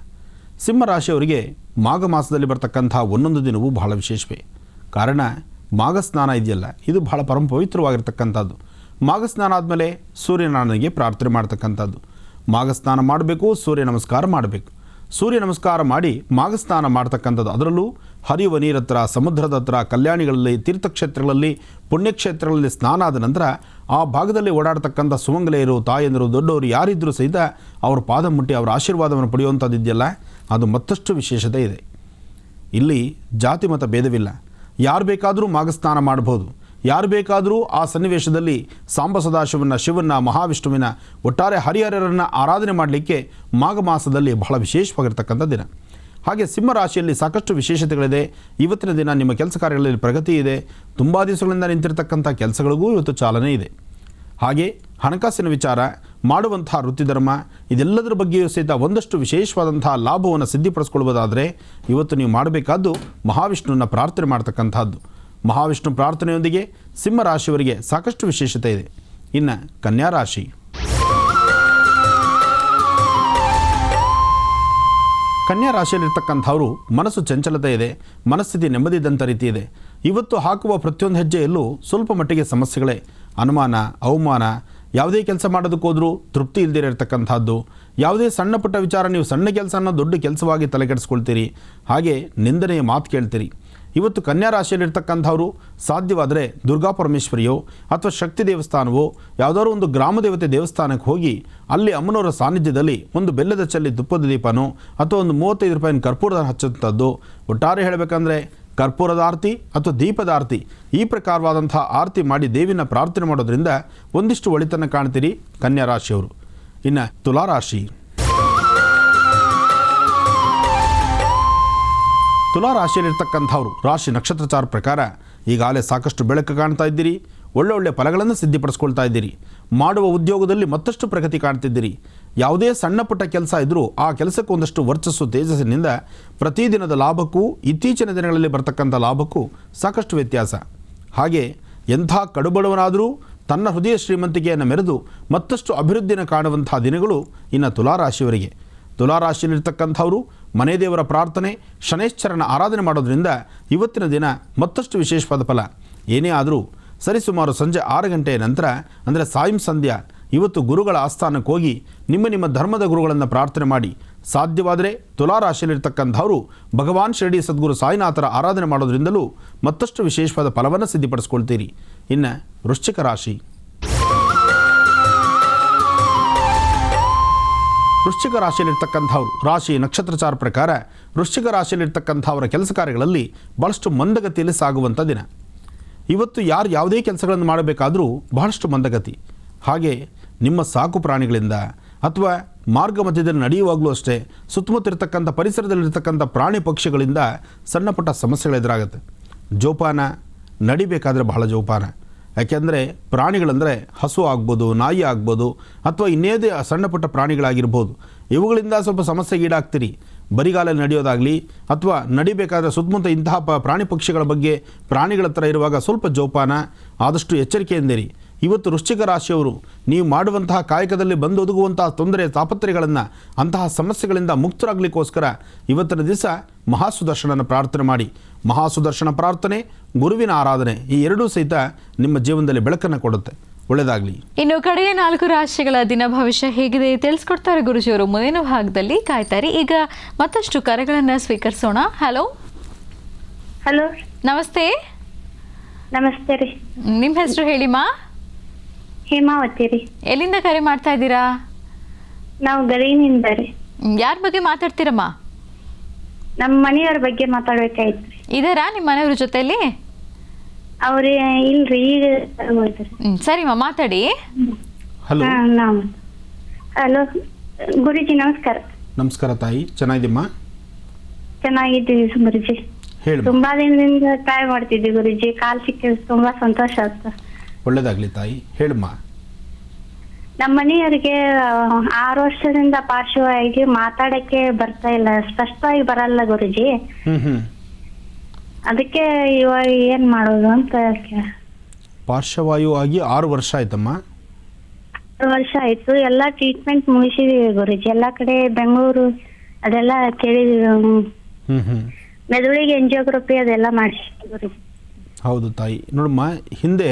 ಸಿಂಹ ರಾಶಿಯವರಿಗೆ ಮಾಘ ಮಾಸದಲ್ಲಿ ಬರ್ತಕ್ಕಂಥ ಒಂದೊಂದು ದಿನವೂ ಬಹಳ ವಿಶೇಷವೇ. ಕಾರಣ ಮಾಘ ಸ್ನಾನ ಇದೆಯಲ್ಲ, ಇದು ಬಹಳ ಪರಮ ಪವಿತ್ರವಾಗಿರ್ತಕ್ಕಂಥದ್ದು. ಮಾಘ ಸ್ನಾನ ಆದಮೇಲೆ ಸೂರ್ಯನಾರಾಯಣನಿಗೆ ಪ್ರಾರ್ಥನೆ ಮಾಡ್ತಕ್ಕಂಥದ್ದು. ಮಾಘ ಸ್ನಾನ ಮಾಡಬೇಕು, ಸೂರ್ಯ ನಮಸ್ಕಾರ ಮಾಡಬೇಕು. ಸೂರ್ಯ ನಮಸ್ಕಾರ ಮಾಡಿ ಮಾಘ ಸ್ನಾನ ಮಾಡ್ತಕ್ಕಂಥದ್ದು. ಅದರಲ್ಲೂ ಹರಿಯುವ ನೀರ ಹತ್ರ, ಸಮುದ್ರದ ಹತ್ರ, ಕಲ್ಯಾಣಿಗಳಲ್ಲಿ, ತೀರ್ಥಕ್ಷೇತ್ರಗಳಲ್ಲಿ, ಪುಣ್ಯಕ್ಷೇತ್ರಗಳಲ್ಲಿ ಸ್ನಾನ ಆದ ನಂತರ ಆ ಭಾಗದಲ್ಲಿ ಓಡಾಡ್ತಕ್ಕಂಥ ಸುಮಂಗಲೆಯರು, ತಾಯಂದಿರು, ದೊಡ್ಡವರು ಯಾರಿದ್ದರೂ ಸಹಿತ ಅವ್ರ ಪಾದ ಮುಟ್ಟಿ ಅವರ ಆಶೀರ್ವಾದವನ್ನು ಪಡೆಯುವಂಥದ್ದು ಇದೆಯಲ್ಲ, ಅದು ಮತ್ತಷ್ಟು ವಿಶೇಷತೆ ಇದೆ. ಇಲ್ಲಿ ಜಾತಿ ಮತ ಭೇದವಿಲ್ಲ. ಯಾರು ಬೇಕಾದರೂ ಮಾಘ ಸ್ನಾನ ಮಾಡ್ಬೋದು. ಯಾರು ಬೇಕಾದರೂ ಆ ಸನ್ನಿವೇಶದಲ್ಲಿ ಸಾಂಬ ಸದಾಶಿವನ, ಶಿವನ, ಮಹಾವಿಷ್ಣುವಿನ, ಒಟ್ಟಾರೆ ಹರಿಹರರನ್ನು ಆರಾಧನೆ ಮಾಡಲಿಕ್ಕೆ ಮಾಘ ಮಾಸದಲ್ಲಿ ಬಹಳ ವಿಶೇಷವಾಗಿರ್ತಕ್ಕಂಥ ದಿನ. ಹಾಗೆ ಸಿಂಹರಾಶಿಯಲ್ಲಿ ಸಾಕಷ್ಟು ವಿಶೇಷತೆಗಳಿದೆ. ಇವತ್ತಿನ ದಿನ ನಿಮ್ಮ ಕೆಲಸ ಕಾರ್ಯಗಳಲ್ಲಿ ಪ್ರಗತಿ ಇದೆ. ತುಂಬ ದಿವಸಗಳಿಂದ ನಿಂತಿರತಕ್ಕಂಥ ಕೆಲಸಗಳಿಗೂ ಇವತ್ತು ಚಾಲನೆ ಇದೆ. ಹಾಗೆ ಹಣಕಾಸಿನ ವಿಚಾರ, ಮಾಡುವಂಥ ವೃತ್ತಿಧರ್ಮ, ಇದೆಲ್ಲದರ ಬಗ್ಗೆಯೂ ಸಹಿತ ಒಂದಷ್ಟು ವಿಶೇಷವಾದಂಥ ಲಾಭವನ್ನು ಸಿದ್ಧಿಪಡಿಸ್ಕೊಳ್ಬೋದಾದರೆ ಇವತ್ತು ನೀವು ಮಾಡಬೇಕಾದ್ದು ಮಹಾವಿಷ್ಣುವನ್ನ ಪ್ರಾರ್ಥನೆ ಮಾಡ್ತಕ್ಕಂಥದ್ದು. ಮಹಾವಿಷ್ಣು ಪ್ರಾರ್ಥನೆಯೊಂದಿಗೆ ಸಿಂಹರಾಶಿಯವರಿಗೆ ಸಾಕಷ್ಟು ವಿಶೇಷತೆ ಇದೆ. ಇನ್ನು ಕನ್ಯಾ ರಾಶಿ. ಕನ್ಯಾ ರಾಶಿಯಲ್ಲಿರ್ತಕ್ಕಂಥವರು ಮನಸ್ಸು ಚಂಚಲತೆ ಇದೆ, ಮನಸ್ಥಿತಿ ನೆಮ್ಮದಿದ್ದಂಥ ರೀತಿ ಇದೆ. ಇವತ್ತು ಹಾಕುವ ಪ್ರತಿಯೊಂದು ಹೆಜ್ಜೆಯಲ್ಲೂ ಸ್ವಲ್ಪ ಮಟ್ಟಿಗೆ ಸಮಸ್ಯೆಗಳೇ. ಅನುಮಾನ, ಅವಮಾನ, ಯಾವುದೇ ಕೆಲಸ ಮಾಡೋದಕ್ಕೋದ್ರೂ ತೃಪ್ತಿ ಇಲ್ಲದೇ ಇರತಕ್ಕಂಥದ್ದು. ಯಾವುದೇ ಸಣ್ಣ ಪುಟ್ಟ ವಿಚಾರ, ನೀವು ಸಣ್ಣ ಕೆಲಸನ ದೊಡ್ಡ ಕೆಲಸವಾಗಿ ತಲೆಕೆಡಿಸ್ಕೊಳ್ತೀರಿ. ಹಾಗೆ ನಿಂದನೆಯ ಮಾತು ಕೇಳ್ತೀರಿ. ಇವತ್ತು ಕನ್ಯಾ ರಾಶಿಯಲ್ಲಿರ್ತಕ್ಕಂಥವರು ಸಾಧ್ಯವಾದರೆ ದುರ್ಗಾ ಪರಮೇಶ್ವರಿಯೋ ಅಥವಾ ಶಕ್ತಿ ದೇವಸ್ಥಾನವೋ ಯಾವುದಾದ್ರು ಒಂದು ಗ್ರಾಮ ದೇವತೆ ದೇವಸ್ಥಾನಕ್ಕೆ ಹೋಗಿ ಅಲ್ಲಿ ಅಮ್ಮನವರ ಸಾನ್ನಿಧ್ಯದಲ್ಲಿ ಒಂದು ಬೆಲ್ಲದ ಚಲ್ಲಿ ತುಪ್ಪದ ದೀಪನೋ ಅಥವಾ ಒಂದು 35 ರೂಪಾಯಿನ ಕರ್ಪೂರದ ಹಚ್ಚುವಂಥದ್ದು. ಒಟ್ಟಾರೆ ಹೇಳಬೇಕಂದ್ರೆ ಕರ್ಪೂರದ ಆರತಿ ಅಥವಾ ದೀಪದ ಆರತಿ ಈ ಪ್ರಕಾರವಾದಂಥ ಆರತಿ ಮಾಡಿ ದೇವಿನ ಪ್ರಾರ್ಥನೆ ಮಾಡೋದ್ರಿಂದ ಒಂದಿಷ್ಟು ಒಳಿತನ್ನು ಕಾಣ್ತೀರಿ ಕನ್ಯಾ ರಾಶಿಯವರು. ಇನ್ನು ತುಲಾರಾಶಿ. ತುಲಾರಾಶಿಯಲ್ಲಿರ್ತಕ್ಕಂಥವ್ರು ರಾಶಿ ನಕ್ಷತ್ರಚಾರ ಪ್ರಕಾರ ಈಗಾಗಲೇ ಸಾಕಷ್ಟು ಬೆಳಕು ಕಾಣ್ತಾ ಇದ್ದೀರಿ, ಒಳ್ಳೊಳ್ಳೆ ಫಲಗಳನ್ನು ಸಿದ್ಧಿಪಡಿಸ್ಕೊಳ್ತಾ ಇದ್ದೀರಿ, ಮಾಡುವ ಉದ್ಯೋಗದಲ್ಲಿ ಮತ್ತಷ್ಟು ಪ್ರಗತಿ ಕಾಣ್ತಿದ್ದೀರಿ. ಯಾವುದೇ ಸಣ್ಣ ಪುಟ್ಟ ಕೆಲಸ ಇದ್ದರೂ ಆ ಕೆಲಸಕ್ಕೆ ಒಂದಷ್ಟು ವರ್ಚಸ್ಸು ತೇಜಸ್ಸಿನಿಂದ ಪ್ರತಿದಿನದ ಲಾಭಕ್ಕೂ ಇತ್ತೀಚಿನ ದಿನಗಳಲ್ಲಿ ಬರ್ತಕ್ಕಂಥ ಲಾಭಕ್ಕೂ ಸಾಕಷ್ಟು ವ್ಯತ್ಯಾಸ. ಹಾಗೆ ಎಂಥ ಕಡುಬಡವನಾದರೂ ತನ್ನ ಹೃದಯ ಶ್ರೀಮಂತಿಕೆಯನ್ನು ಮೆರೆದು ಮತ್ತಷ್ಟು ಅಭಿವೃದ್ಧಿನ ಕಾಣುವಂಥ ದಿನಗಳು ಇನ್ನು ತುಲಾರಾಶಿಯವರಿಗೆ. ತುಲಾರಾಶಿಯಲ್ಲಿರ್ತಕ್ಕಂಥವರು ಮನೆ ದೇವರ ಪ್ರಾರ್ಥನೆ, ಶನೈಶ್ಚರನ ಆರಾಧನೆ ಮಾಡೋದ್ರಿಂದ ಇವತ್ತಿನ ದಿನ ಮತ್ತಷ್ಟು ವಿಶೇಷವಾದ ಫಲ. ಏನೇ ಆದರೂ ಸರಿಸುಮಾರು ಸಂಜೆ 6 ಗಂಟೆಯ ನಂತರ ಅಂದರೆ ಸಾಯಂ ಸಂಧ್ಯಾ ಇವತ್ತು ಗುರುಗಳ ಆಸ್ಥಾನಕ್ಕೆ ಹೋಗಿ ನಿಮ್ಮ ಧರ್ಮದ ಗುರುಗಳನ್ನು ಪ್ರಾರ್ಥನೆ ಮಾಡಿ. ಸಾಧ್ಯವಾದರೆ ತುಲಾರಾಶಿಯಲ್ಲಿರ್ತಕ್ಕಂಥವರು ಭಗವಾನ್ ಶಿರಡಿ ಸದ್ಗುರು ಸಾಯಿನಾಥರ ಆರಾಧನೆ ಮಾಡೋದ್ರಿಂದಲೂ ಮತ್ತಷ್ಟು ವಿಶೇಷವಾದ ಫಲವನ್ನು ಸಿದ್ಧಿಪಡಿಸ್ಕೊಳ್ತೀರಿ. ಇನ್ನು ವೃಶ್ಚಿಕ ರಾಶಿ. ವೃಶ್ಚಿಕ ರಾಶಿಯಲ್ಲಿರ್ತಕ್ಕಂಥವ್ರು ರಾಶಿ ನಕ್ಷತ್ರಚಾರ ಪ್ರಕಾರ ವೃಶ್ಚಿಕ ರಾಶಿಯಲ್ಲಿರ್ತಕ್ಕಂಥವರ ಕೆಲಸ ಕಾರ್ಯಗಳಲ್ಲಿ ಭಾಳಷ್ಟು ಮಂದಗತಿಯಲ್ಲಿ ಸಾಗುವಂಥ ದಿನ. ಇವತ್ತು ಯಾರು ಯಾವುದೇ ಕೆಲಸಗಳನ್ನು ಮಾಡಬೇಕಾದರೂ ಬಹಳಷ್ಟು ಮಂದಗತಿ. ಹಾಗೆ ನಿಮ್ಮ ಸಾಕು ಪ್ರಾಣಿಗಳಿಂದ ಅಥವಾ ಮಾರ್ಗ ಮಧ್ಯದಲ್ಲಿ ನಡೆಯುವಾಗಲೂ ಅಷ್ಟೇ ಸುತ್ತಮುತ್ತ ಪರಿಸರದಲ್ಲಿರ್ತಕ್ಕಂಥ ಪ್ರಾಣಿ ಪಕ್ಷಿಗಳಿಂದ ಸಣ್ಣ ಪುಟ್ಟ ಸಮಸ್ಯೆಗಳು ಎದುರಾಗುತ್ತೆ. ಜೋಪಾನ, ನಡಿಬೇಕಾದ್ರೆ ಬಹಳ ಜೋಪಾನ. ಯಾಕೆಂದರೆ ಪ್ರಾಣಿಗಳಂದರೆ ಹಸು ಆಗ್ಬೋದು, ನಾಯಿ ಆಗ್ಬೋದು ಅಥವಾ ಇನ್ನೇದೇ ಸಣ್ಣ ಪುಟ್ಟ ಪ್ರಾಣಿಗಳಾಗಿರ್ಬೋದು, ಇವುಗಳಿಂದ ಸ್ವಲ್ಪ ಸಮಸ್ಯೆಗೀಡಾಗ್ತೀರಿ. ಬರಿಗಾಲಲ್ಲಿ ನಡೆಯೋದಾಗಲಿ ಅಥವಾ ನಡಿಬೇಕಾದ್ರೆ ಸುತ್ತಮುತ್ತ ಇಂತಹ ಪ್ರಾಣಿ ಪಕ್ಷಿಗಳ ಬಗ್ಗೆ ಪ್ರಾಣಿಗಳ ಹತ್ರ ಇರುವಾಗ ಸ್ವಲ್ಪ ಜೋಪಾನ, ಆದಷ್ಟು ಎಚ್ಚರಿಕೆಯಿಂದಿರಿ. ಇವತ್ತು ವೃಶ್ಚಿಕ ರಾಶಿಯವರು ನೀವು ಮಾಡುವಂತಹ ಕಾಯಕದಲ್ಲಿ ಬಂದೊದಗುವಂತಹ ತೊಂದರೆ ತಾಪತ್ರೆಗಳನ್ನು ಅಂತಹ ಸಮಸ್ಯೆಗಳಿಂದ ಮುಕ್ತರಾಗಲಿಕ್ಕೋಸ್ಕರ ಇವತ್ತಿನ ದಿವಸ ಮಹಾಸುದರ್ಶನನ ಪ್ರಾರ್ಥನೆ ಮಾಡಿ. ಮಹಾಸುದರ್ಶನ ಪ್ರಾರ್ಥನೆ, ಗುರುವಿನ ಆರಾಧನೆ ಈ ಎರಡೂ ಸಹಿತ ನಿಮ್ಮ ಜೀವನದಲ್ಲಿ ಬೆಳಕನ್ನು ಕೊಡುತ್ತೆ. ಒಳ್ಳೆಯದಾಗಲಿ. ಇನ್ನು ಕಡೆಯ 4 ರಾಶಿಗಳ ದಿನ ಭವಿಷ್ಯ ಹೇಗಿದೆ ತಿಳಿಸ್ಕೊಡ್ತಾರೆ ಗುರುಜಿಯವರು ಮುಂದಿನ ಭಾಗದಲ್ಲಿ. ಕಾಯ್ತಾರೆ. ಈಗ ಮತ್ತಷ್ಟು ಕರೆಗಳನ್ನು ಸ್ವೀಕರಿಸೋಣ. ಹಲೋ ಹಲೋ, ನಮಸ್ತೆ. ನಮಸ್ತೆ ರೀ. ನಿಮ್ಮ ಹೆಸರು ಹೇಳಿಮ್ಮ? ಹೇಮಾವತಿ ರೀ. ಎಲ್ಲಿಂದ ಕರೆ ಮಾಡ್ತಾ ಇದ್ದೀರಾ? ನಾವು ಗದಗಿನಿಂದ ರೀ. ಯಾರ ಬಗ್ಗೆ ಮಾತಾಡ್ತೀರಮ್ಮ? ನಮ್ಮ ಮನೆಯವ್ರ ಬಗ್ಗೆ ಮಾತಾಡ್ಬೇಕಾಯ್ತು. ಇದಾರಾ ನಿಮ್ಮ ಮನೆಯವ್ರ ಜೊತೆಲಿ? ಅವ್ರ ಇಲ್ರಿ, ಈಗ ಹೋದ್ರಿ. ಸರಿಮ್ಮ, ಮಾತಾಡಿ. ಹಲೋ. ಹಲೋ ಗುರುಜಿ, ನಮಸ್ಕಾರ. ನಮಸ್ಕಾರ ತಾಯಿ, ಚೆನ್ನಾಗಿದ್ದೀಮ್ಮ? ಚೆನ್ನಾಗಿದ್ದೀವಿ ಗುರುಜಿ. ಹೇಳಿ. ತುಂಬಾ ದಿನದಿಂದ ಟ್ರೈ ಮಾಡ್ತಿದ್ವಿ ಗುರುಜಿ, ಕಾಲ್ ಸಿಕ್ಕಿದ್ ತುಂಬಾ ಸಂತೋಷ ಆಯ್ತು. ಒಳ್ಳೆಯದಾಗಲಿ ತಾಯಿ, ಹೇಳಮ್ಮ. ನಮ್ಮ ಮನೆಯವ್ರಿಗೆ 6 ವರ್ಷದಿಂದ ಪಾರ್ಶ್ವವಾಗಿ ಮಾತಾಡಕ್ಕೆ ಬರ್ತಾ ಇಲ್ಲ, ಸ್ಪಷ್ಟವಾಗಿ ಬರಲ್ಲ ಗುರುಜಿ. ಅದಕ್ಕೆ ಇವಾಗ ಏನ್ ಮಾಡೋದು ಅಂತ. ಪಾರ್ಶ್ವವಾಯು ಆಗಿ 6 ವರ್ಷ ಆಯ್ತಮ್ಮ? 6 ವರ್ಷ ಆಯ್ತು. ಎಲ್ಲಾ ಟ್ರೀಟ್ಮೆಂಟ್ ಮುಗಿಸಿದೀವಿ ಗುರುಜಿ. ಎಲ್ಲಾ ಕಡೆ ಬೆಂಗಳೂರು ಅದೆಲ್ಲ ಕೇಳಿದೀವಿ. ಮೆದುಳಿಗೆ ಎಂಜಿಯೋಗ್ರಫಿ ಅದೆಲ್ಲ ಮಾಡಿಸಿದ್ವಿ ಗುರುಜಿ. ಹೌದು ತಾಯಿ. ನೋಡಮ್ಮ, ಹಿಂದೆ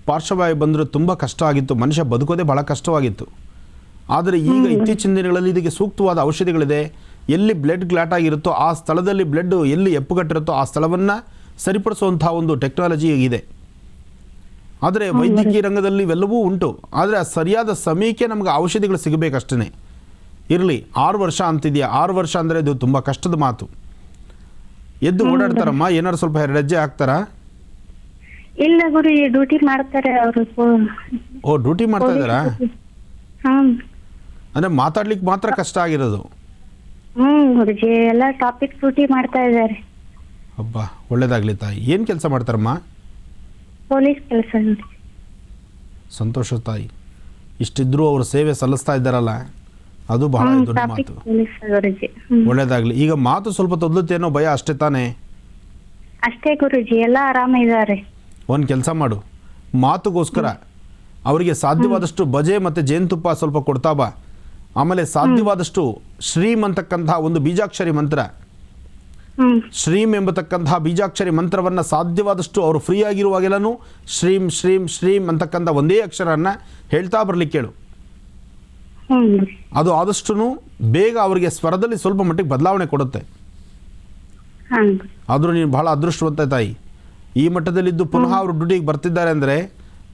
ಪಾರ್ಶ್ವವಾಯು ಬಂದರೂ ತುಂಬ ಕಷ್ಟ ಆಗಿತ್ತು, ಮನುಷ್ಯ ಬದುಕೋದೇ ಬಹಳ ಕಷ್ಟವಾಗಿತ್ತು. ಆದರೆ ಈಗ ಇತ್ತೀಚಿನ ದಿನಗಳಲ್ಲಿ ಇದಕ್ಕೆ ಸೂಕ್ತವಾದ ಔಷಧಿಗಳಿದೆ. ಎಲ್ಲಿ ಬ್ಲಡ್ ಕ್ಲಾಟ್ ಆಗಿರುತ್ತೋ ಆ ಸ್ಥಳದಲ್ಲಿ ಬ್ಲಡ್ ಎಲ್ಲಿ ಎಪ್ಪುಗಟ್ಟಿರುತ್ತೋ ಆ ಸ್ಥಳವನ್ನು ಸರಿಪಡಿಸುವಂಥ ಒಂದು ಟೆಕ್ನಾಲಜಿ ಇದೆ. ಆದರೆ ವೈದ್ಯಕೀಯ ರಂಗದಲ್ಲಿ ಇವೆಲ್ಲವೂ ಉಂಟು. ಆದರೆ ಆ ಸರಿಯಾದ ಸಮಯಕ್ಕೆ ನಮಗೆ ಔಷಧಿಗಳು ಸಿಗಬೇಕಷ್ಟೇ. ಇರಲಿ, 6 ವರ್ಷ ಅಂತಿದೆಯಾ? 6 ವರ್ಷ ಅಂದರೆ ಇದು ತುಂಬ ಕಷ್ಟದ ಮಾತು. ಎದ್ದು ಓಡಾಡ್ತಾರಮ್ಮ? ಏನಾದ್ರು ಸ್ವಲ್ಪ ಹೆಜ್ಜೆ ಹಾಕ್ತಾರಾ? ಇಲ್ಲ ಗುರು, ಡ್ಯೂಟಿ ಮಾಡ್ತಾರೆ ಅವರು. ಓ, ಡ್ಯೂಟಿ ಮಾಡ್ತಾ ಇದ್ದಾರಾ? ಹ್ಮ್. ಅಂದರೆ ಮಾತಾಡ್ಲಿಕ್ಕೆ ಮಾತ್ರ ಕಷ್ಟ ಆಗಿರೋದು? ಗುರುಜಿ, ಎಲ್ಲ ಟಾಪಿಕ್ ಡ್ಯೂಟಿ ಮಾಡ್ತಾ ಇದ್ದಾರೆ. ಹಬ್ಬ, ಒಳ್ಳೇದಾಗ್ಲಿ ತಾಯಿ. ಏನು ಕೆಲಸ ಮಾಡ್ತಾರಮ್ಮ? ಪೊಲೀಸ್ ಕೆಲಸ. ಸಂತೋಷ ತಾಯಿ. ಇಷ್ಟಿದ್ರೂ ಅವ್ರ ಸೇವೆ ಸಲ್ಲಿಸ್ತಾ ಇದ್ದಾರಲ್ಲ, ಅದು ಬಹಳ ದೊಡ್ಡ ಮಾತು. ಒಳ್ಳೇದಾಗ್ಲಿ. ಈಗ ಮಾತು ಸ್ವಲ್ಪ ತೊದಲುತ್ತೇನೋ ಭಯ, ಅಷ್ಟೇ ತಾನೇ? ಅಷ್ಟೇ ಗುರುಜಿ, ಎಲ್ಲ ಆರಾಮ ಇದ್ದಾರೆ. ಒಂದು ಕೆಲಸ ಮಾಡು, ಮಾತುಗೋಸ್ಕರ ಅವರಿಗೆ ಸಾಧ್ಯವಾದಷ್ಟು ಬಜೆ ಮತ್ತು ಜೇನುತುಪ್ಪ ಸ್ವಲ್ಪ ಕೊಡ್ತಾ ಬಾ. ಆಮೇಲೆ ಸಾಧ್ಯವಾದಷ್ಟು ಶ್ರೀಮ್ ಅಂತಕ್ಕಂಥ ಒಂದು ಬೀಜಾಕ್ಷರಿ ಮಂತ್ರ, ಶ್ರೀಮ್ ಎಂಬತಕ್ಕಂತಹ ಬೀಜಾಕ್ಷರಿ ಮಂತ್ರವನ್ನು ಸಾಧ್ಯವಾದಷ್ಟು ಅವರು ಫ್ರೀ ಆಗಿರುವಾಗೆಲ್ಲನೂ ಶ್ರೀಮ್ ಶ್ರೀಮ್ ಶ್ರೀಮ್ ಅಂತಕ್ಕಂಥ ಒಂದೇ ಅಕ್ಷರವನ್ನು ಹೇಳ್ತಾ ಬರಲಿಕ್ಕೆ ಕೇಳು. ಅದು ಆದಷ್ಟು ಬೇಗ ಅವರಿಗೆ ಸ್ವರದಲ್ಲಿ ಸ್ವಲ್ಪ ಮಟ್ಟಿಗೆ ಬದಲಾವಣೆ ಕೊಡುತ್ತೆ. ಆದರೂ ನೀನು ಬಹಳ ಅದೃಷ್ಟವಂತ ತಾಯಿ. ಈ ಮಟ್ಟದಲ್ಲಿದ್ದು ಪುನಃ ಅವರು ಡ್ಯೂಟಿಗೆ ಬರ್ತಿದ್ದಾರೆ ಅಂದರೆ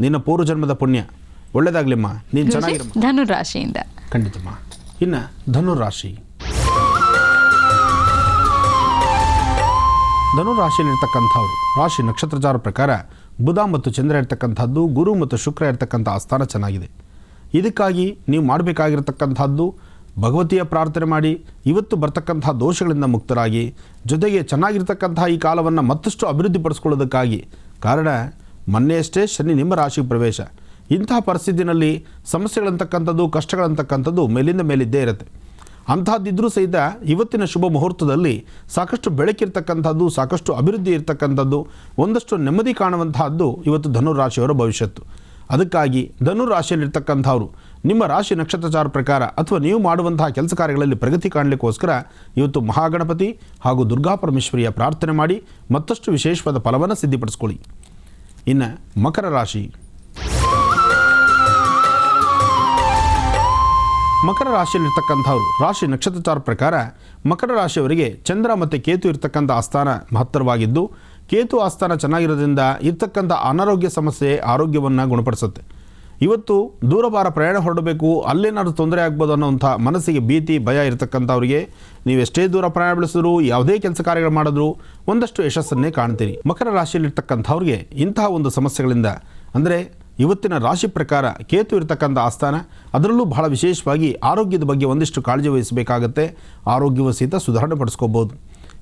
ನಿನ್ನ ಪೂರ್ವ ಜನ್ಮದ ಪುಣ್ಯ. ಒಳ್ಳೇದಾಗ್ಲಿಮ್ಮ, ನೀನು ಚೆನ್ನಾಗಿರಮ್ಮ. ಧನುರಾಶಿಯಿಂದ. ಖಂಡಿತಮ್ಮ. ಇನ್ನು ಧನುರಾಶಿ. ಧನು ರಾಶಿಯಲ್ಲಿರ್ತಕ್ಕಂಥವ್ರು ರಾಶಿ ನಕ್ಷತ್ರಚಾರ ಪ್ರಕಾರ ಬುಧ ಮತ್ತು ಚಂದ್ರ ಇರ್ತಕ್ಕಂಥದ್ದು, ಗುರು ಮತ್ತು ಶುಕ್ರ ಇರ್ತಕ್ಕಂಥ ಆಸ್ಥಾನ ಚೆನ್ನಾಗಿದೆ. ಇದಕ್ಕಾಗಿ ನೀವು ಮಾಡಬೇಕಾಗಿರ್ತಕ್ಕಂಥದ್ದು ಭಗವತಿಯ ಪ್ರಾರ್ಥನೆ ಮಾಡಿ ಇವತ್ತು ಬರ್ತಕ್ಕಂಥ ದೋಷಗಳಿಂದ ಮುಕ್ತರಾಗಿ, ಜೊತೆಗೆ ಚೆನ್ನಾಗಿರ್ತಕ್ಕಂಥ ಈ ಕಾಲವನ್ನು ಮತ್ತಷ್ಟು ಅಭಿವೃದ್ಧಿಪಡಿಸ್ಕೊಳ್ಳೋದಕ್ಕಾಗಿ. ಕಾರಣ ಮೊನ್ನೆಯಷ್ಟೇ ಶನಿ ನಿಮ್ಮ ರಾಶಿಗೆ ಪ್ರವೇಶ. ಇಂತಹ ಪರಿಸ್ಥಿತಿನಲ್ಲಿ ಸಮಸ್ಯೆಗಳಂತಕ್ಕಂಥದ್ದು, ಕಷ್ಟಗಳಂತಕ್ಕಂಥದ್ದು ಮೇಲಿಂದ ಮೇಲಿದ್ದೇ ಇರುತ್ತೆ. ಅಂಥದ್ದಿದ್ರೂ ಸಹಿತ ಇವತ್ತಿನ ಶುಭ ಮುಹೂರ್ತದಲ್ಲಿ ಸಾಕಷ್ಟು ಬೆಳಕಿರ್ತಕ್ಕಂಥದ್ದು, ಸಾಕಷ್ಟು ಅಭಿವೃದ್ಧಿ ಇರ್ತಕ್ಕಂಥದ್ದು, ಒಂದಷ್ಟು ನೆಮ್ಮದಿ ಕಾಣುವಂತಹದ್ದು ಇವತ್ತು ಧನುರಾಶಿಯವರ ಭವಿಷ್ಯತ್ತು. ಅದಕ್ಕಾಗಿ ಧನುರಾಶಿಯಲ್ಲಿರ್ತಕ್ಕಂಥವ್ರು ನಿಮ್ಮ ರಾಶಿ ನಕ್ಷತ್ರಚಾರ ಪ್ರಕಾರ ಅಥವಾ ನೀವು ಮಾಡುವಂತಹ ಕೆಲಸ ಕಾರ್ಯಗಳಲ್ಲಿ ಪ್ರಗತಿ ಕಾಣಲಿಕ್ಕೋಸ್ಕರ ಇವತ್ತು ಮಹಾಗಣಪತಿ ಹಾಗೂ ದುರ್ಗಾ ಪರಮೇಶ್ವರಿಯ ಪ್ರಾರ್ಥನೆ ಮಾಡಿ ಮತ್ತಷ್ಟು ವಿಶೇಷವಾದ ಫಲವನ್ನು ಸಿದ್ಧಿಪಡಿಸ್ಕೊಳ್ಳಿ. ಇನ್ನು ಮಕರ ರಾಶಿ. ಮಕರ ರಾಶಿಯಲ್ಲಿರ್ತಕ್ಕಂಥವ್ರು ರಾಶಿ ನಕ್ಷತ್ರಚಾರ ಪ್ರಕಾರ ಮಕರ ರಾಶಿಯವರಿಗೆ ಚಂದ್ರ ಮತ್ತು ಕೇತು ಇರ್ತಕ್ಕಂಥ ಆಸ್ಥಾನ ಮಹತ್ತರವಾಗಿದ್ದು, ಕೇತು ಆಸ್ಥಾನ ಚೆನ್ನಾಗಿರೋದ್ರಿಂದ ಇರ್ತಕ್ಕಂಥ ಅನಾರೋಗ್ಯ ಸಮಸ್ಯೆ ಆರೋಗ್ಯವನ್ನು ಗುಣಪಡಿಸುತ್ತೆ. ಇವತ್ತು ದೂರಭಾರ ಪ್ರಯಾಣ ಹೊರಡಬೇಕು, ಅಲ್ಲೇನಾದರೂ ತೊಂದರೆ ಆಗ್ಬೋದು ಅನ್ನೋಂಥ ಮನಸ್ಸಿಗೆ ಭೀತಿ ಭಯ ಇರತಕ್ಕಂಥವ್ರಿಗೆ ನೀವೆಷ್ಟೇ ದೂರ ಪ್ರಯಾಣ ಬೆಳೆಸಿದ್ರು, ಯಾವುದೇ ಕೆಲಸ ಕಾರ್ಯಗಳು ಮಾಡಿದ್ರು ಒಂದಷ್ಟು ಯಶಸ್ಸನ್ನೇ ಕಾಣ್ತೀರಿ. ಮಕರ ರಾಶಿಯಲ್ಲಿರ್ತಕ್ಕಂಥವ್ರಿಗೆ ಇಂತಹ ಒಂದು ಸಮಸ್ಯೆಗಳಿಂದ, ಅಂದರೆ ಇವತ್ತಿನ ರಾಶಿ ಪ್ರಕಾರ ಕೇತು ಇರ್ತಕ್ಕಂಥ ಆಸ್ಥಾನ, ಅದರಲ್ಲೂ ಬಹಳ ವಿಶೇಷವಾಗಿ ಆರೋಗ್ಯದ ಬಗ್ಗೆ ಒಂದಿಷ್ಟು ಕಾಳಜಿ ವಹಿಸಬೇಕಾಗತ್ತೆ. ಆರೋಗ್ಯವ ಸಹಿತ ಸುಧಾರಣೆ ಪಡಿಸ್ಕೋಬೋದು.